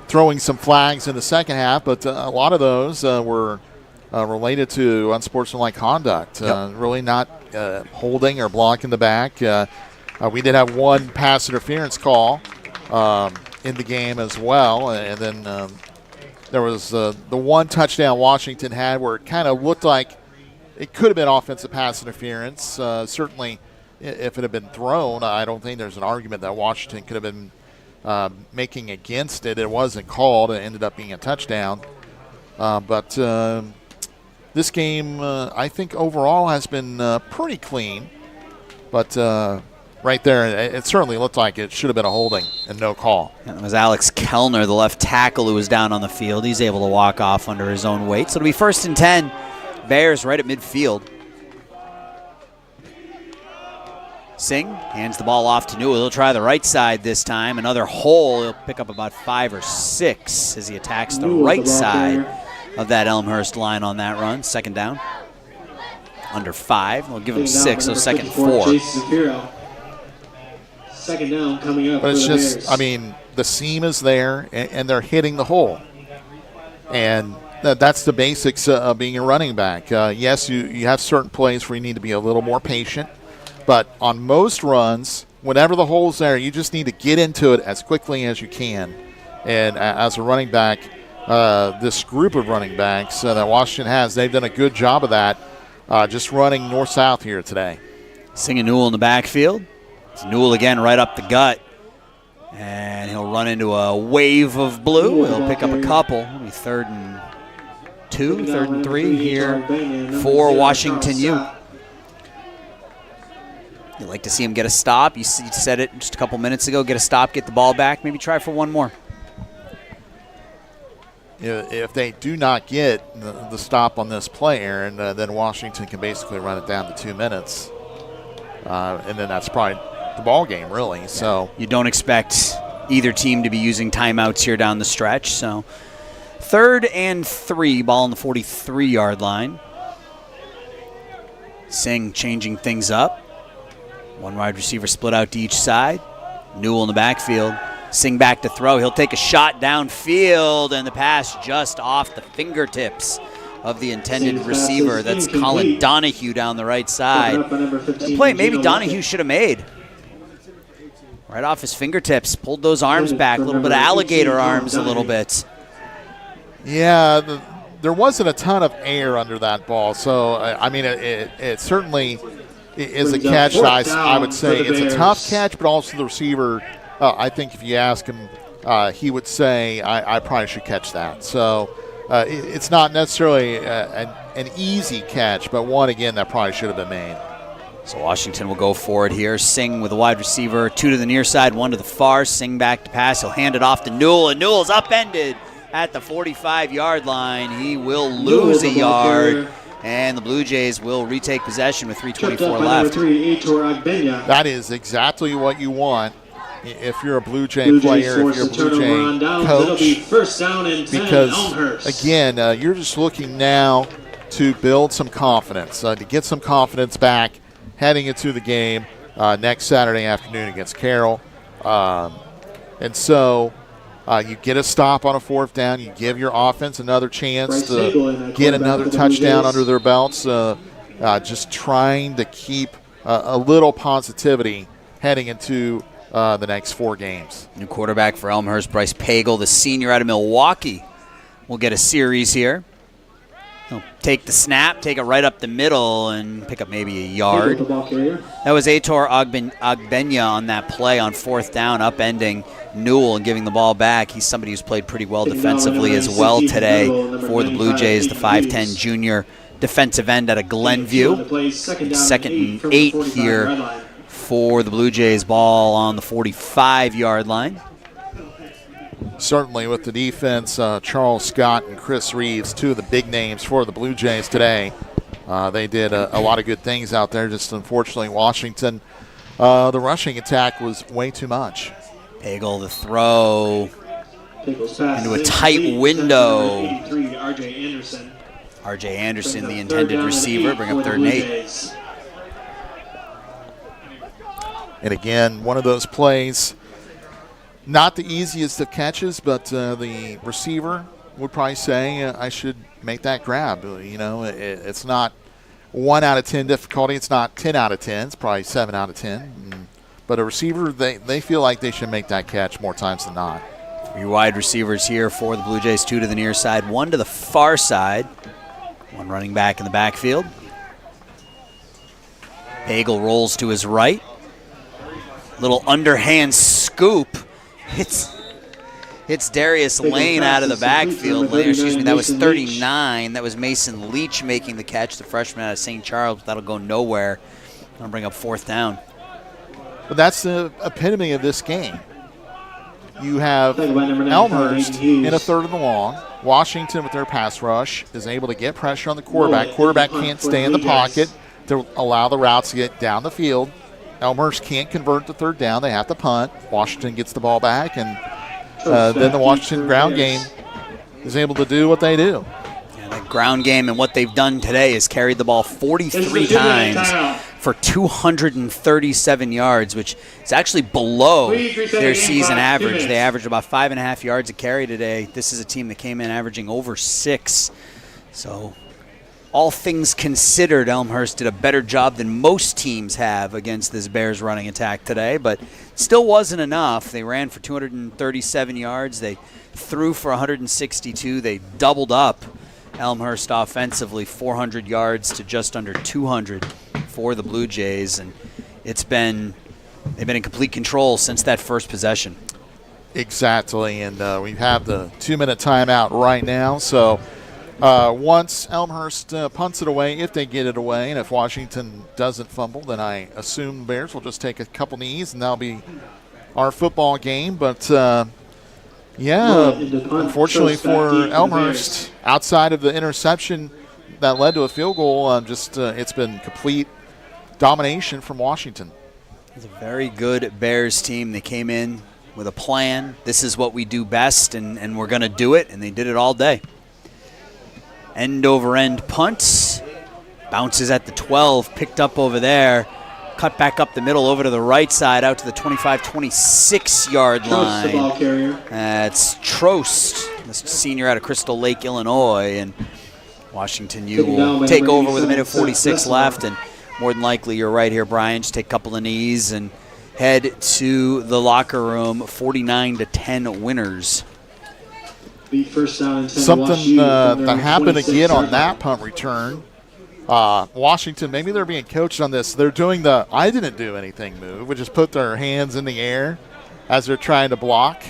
S3: throwing some flags in the second half, but a lot of those were related to unsportsmanlike conduct. Really not holding or blocking the back. We did have one pass interference call in the game as well, and then there was the one touchdown Washington had where it kind of looked like it could have been offensive pass interference. Certainly, if it had been thrown, I don't think there's an argument that Washington could have been making against it. It wasn't called. It ended up being a touchdown. But this game, I think overall has been pretty clean. But right there, it certainly looked like it should have been a holding and no call.
S2: And it was Alex Kellner, the left tackle, who was down on the field. He's able to walk off under his own weight. So it'll be 1st and 10. Bears right at midfield. Singh hands the ball off to Newell. He'll try the right side this time. Another hole. He'll pick up about 5 or 6 as he attacks the right side of that Elmhurst line on that run. 2nd down. Under 5. We'll give him 6, so 2nd and 4.
S4: 2nd down coming up.
S3: But it's just, I mean, the seam is there, and they're hitting the hole. And that's the basics of being a running back. Yes, you have certain plays where you need to be a little more patient. But on most runs, whenever the hole's there, you just need to get into it as quickly as you can. And as a running back, this group of running backs that Washington has, they've done a good job of that, just running north-south here today.
S2: Singh and Newell in the backfield. It's Newell again right up the gut. And he'll run into a wave of blue. He'll pick up a couple. It'll be 3rd and 2, 3rd and 3 here for Washington U. You'd like to see him get a stop. You said it just a couple minutes ago. Get a stop, get the ball back. Maybe try for one more.
S3: If they do not get the stop on this play, Aaron, then Washington can basically run it down to 2 minutes. And then that's probably the ball game, really. So
S2: you don't expect either team to be using timeouts here down the stretch. So 3rd and 3, ball on the 43-yard line. Singh changing things up. One wide receiver split out to each side. Newell in the backfield. Singh back to throw. He'll take a shot downfield, and the pass just off the fingertips of the intended receiver. That's Colin Donahue down the right side. The play maybe Donahue should have made. Right off his fingertips. Pulled those arms back. A little bit of alligator arms a little bit.
S3: Yeah, there wasn't a ton of air under that ball. So, I mean, it certainly is a catch. I would say it's a tough catch, but also the receiver I think if you ask him, he would say, I probably should catch that. So it's not necessarily an easy catch, but one, again, that probably should have been made.
S2: So Washington will go for it here. Singh with a wide receiver, 2 to the near side, 1 to the far. Singh back to pass. He'll hand it off to Newell, and Newell's upended at the 45-yard line. He will lose a yard, and the Blue Jays will retake possession with 3:24 left.
S3: That is exactly what you want if you're a Blue Jay player, if you're a Blue Jay coach.
S4: First down and 10,
S3: because,
S4: Elmhurst.
S3: again, you're just looking now to build some confidence, to get some confidence back heading into the game next Saturday afternoon against Carroll. And so you get a stop on a 4th down. You give your offense another chance to get another touchdown under their belts. Just trying to keep a little positivity heading into the next 4 games.
S2: New quarterback for Elmhurst, Bryce Pagel, the senior out of Milwaukee, will get a series here. He'll take the snap, take it right up the middle, and pick up maybe a yard. That was Aitor Ogbenya on that play on 4th down, upending Newell and giving the ball back. He's somebody who's played pretty well defensively as well today for the Blue Jays, the 5'10 junior defensive end out of Glenview. 2nd and 8 here for the Blue Jays. Ball on the 45-yard line.
S3: Certainly with the defense, Charles Scott and Chris Reeves, 2 of the big names for the Blue Jays today. They did a lot of good things out there. Just unfortunately, Washington, the rushing attack was way too much.
S2: Pagel the throw into a tight window. R.J. Anderson, the intended receiver, bring up 3rd and 8.
S3: And again, one of those plays, not the easiest of catches, but the receiver would probably say, I should make that grab. It's not 1 out of 10 difficulty. It's not 10 out of 10. It's probably 7 out of 10. But a receiver, they feel like they should make that catch more times than not.
S2: 3 wide receivers here for the Blue Jays, 2 to the near side, 1 to the far side. 1 running back in the backfield. Pagel rolls to his right. Little underhand scoop. Hits Darius Lane out of the backfield. That was 39. That was Mason Leach making the catch, the freshman out of St. Charles. That'll go nowhere. Going to bring up 4th down.
S3: But that's the epitome of this game. You have Elmhurst in a 3rd and long. Washington, with their pass rush, is able to get pressure on the quarterback. Quarterback can't stay in the pocket to allow the routes to get down the field. Elmhurst can't convert the 3rd down. They have to punt. Washington gets the ball back, and then the Washington ground game is able to do what they do.
S2: Yeah, the ground game and what they've done today is carried the ball 43 times for 237 yards, which is actually below their season average. They averaged about 5.5 yards a carry today. This is a team that came in averaging over 6. So all things considered, Elmhurst did a better job than most teams have against this Bears running attack today, but still wasn't enough. They ran for 237 yards. They threw for 162. They doubled up Elmhurst offensively, 400 yards to just under 200 for the Blue Jays, and they've been in complete control since that first possession.
S3: Exactly, and we have the 2-minute timeout right now, so once Elmhurst punts it away, if they get it away, and if Washington doesn't fumble, then I assume the Bears will just take a couple knees, and that'll be our football game. But, unfortunately for Elmhurst, outside of the interception that led to a field goal, it's been complete domination from Washington.
S2: It's a very good Bears team. They came in with a plan. This is what we do best, and we're going to do it, and they did it all day. End-over-end punts. Bounces at the 12, picked up over there. Cut back up the middle over to the right side, out to the 25-26-yard line. That's Trost, the senior out of Crystal Lake, Illinois. And Washington U will take over with 1:46 left. And more than likely, you're right here, Brian. Just take a couple of knees and head to the locker room. 49-10 winners.
S3: Something that happened again on that punt return. Washington, maybe they're being coached on this. They're doing the I didn't do anything move, which is put their hands in the air. as they're trying to block.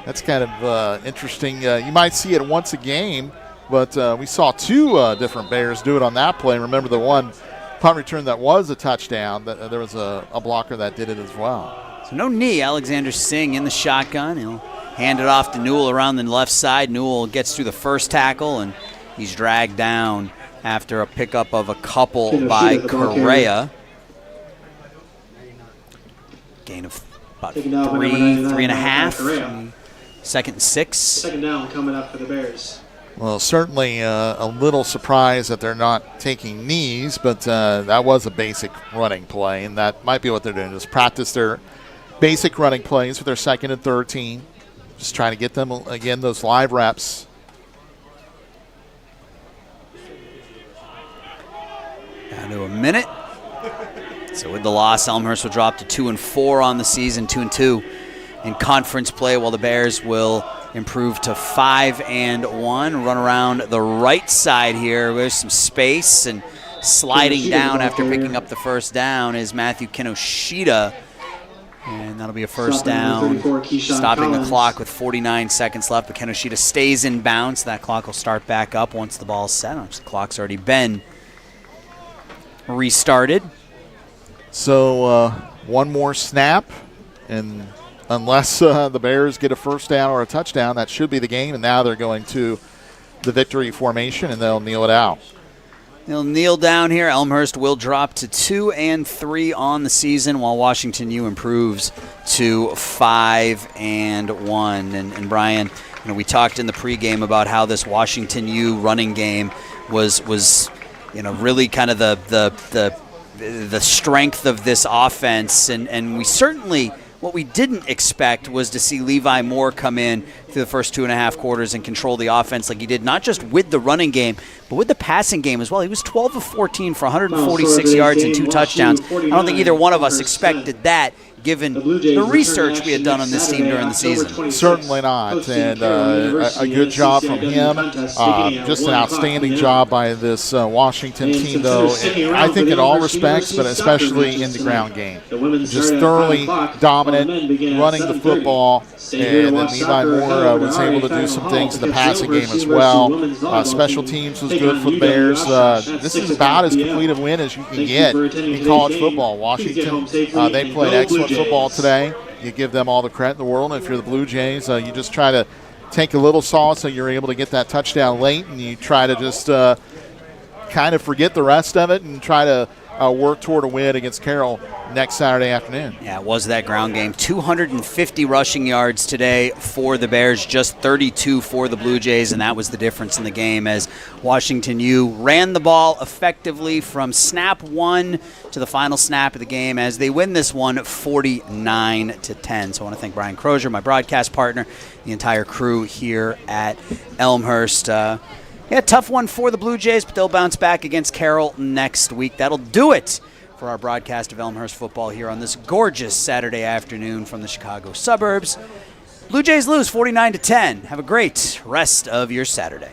S3: That's kind of interesting. You might see it once a game, but we saw two different Bears do it on that play. Remember the one punt return that was a touchdown, there was a blocker that did it as well.
S2: So no knee. Alexander Singh in the shotgun. He'll hand it off to Newell around the left side. Newell gets through the first tackle, and he's dragged down after a pickup of a couple by Correa. Gain of about three and a half. Second and 6.
S4: Second down coming up for the Bears.
S3: Well, certainly a little surprised that they're not taking knees, but that was a basic running play, and that might be what they're doing, just practice their basic running plays for their second and third team. Just trying to get them, again, those live reps.
S2: Down to a minute. So with the loss, Elmhurst will drop to 2-4 on the season, 2-2 in conference play, while the Bears will improve to 5-1. Run around the right side here. There's some space, and sliding down after picking up the first down is Matthew Kinoshita. And that'll be a first down, stopping the clock with 49 seconds left. But Kinoshita stays in bounds. That clock will start back up once the ball's set. The clock's already been restarted.
S3: So one more snap, and unless the Bears get a first down or a touchdown, that should be the game. And now they're going to the victory formation, and they'll kneel it out.
S2: They'll kneel down here. Elmhurst will drop to 2-3 on the season, while Washington U improves to 5-1. And Brian, we talked in the pregame about how this Washington U running game was really kind of the strength of this offense, and we certainly. What we didn't expect was to see Levi Moore come in through the first 2.5 quarters and control the offense like he did, not just with the running game, but with the passing game as well. He was 12 of 14 for 146 yards and 2 touchdowns. I don't think either one of us expected that, given the research we had done on this team during the season.
S3: Certainly not, and a good job from him. Just an outstanding job by this Washington team, though, I think in all respects, but especially in the ground game. Just thoroughly dominant, running the football, and then Levi Moore was able to do some things in the passing game as well. Special teams was good for the Bears. This is about as complete a win as you can get in college football. Washington, they played excellent football today. You give them all the credit in the world. And if you're the Blue Jays, you just try to take a little solace so you're able to get that touchdown late, and you try to just kind of forget the rest of it and try to work toward a win against Carroll next Saturday afternoon.
S2: Yeah, it was that ground game. 250 rushing yards today for the Bears, just 32 for the Blue Jays, and that was the difference in the game as Washington U ran the ball effectively from snap 1 to the final snap of the game as they win this one 49-10. So I want to thank Brian Crozier, my broadcast partner, the entire crew here at Elmhurst. Yeah, tough one for the Blue Jays, but they'll bounce back against Carroll next week. That'll do it for our broadcast of Elmhurst football here on this gorgeous Saturday afternoon from the Chicago suburbs. Blue Jays lose 49-10. Have a great rest of your Saturday.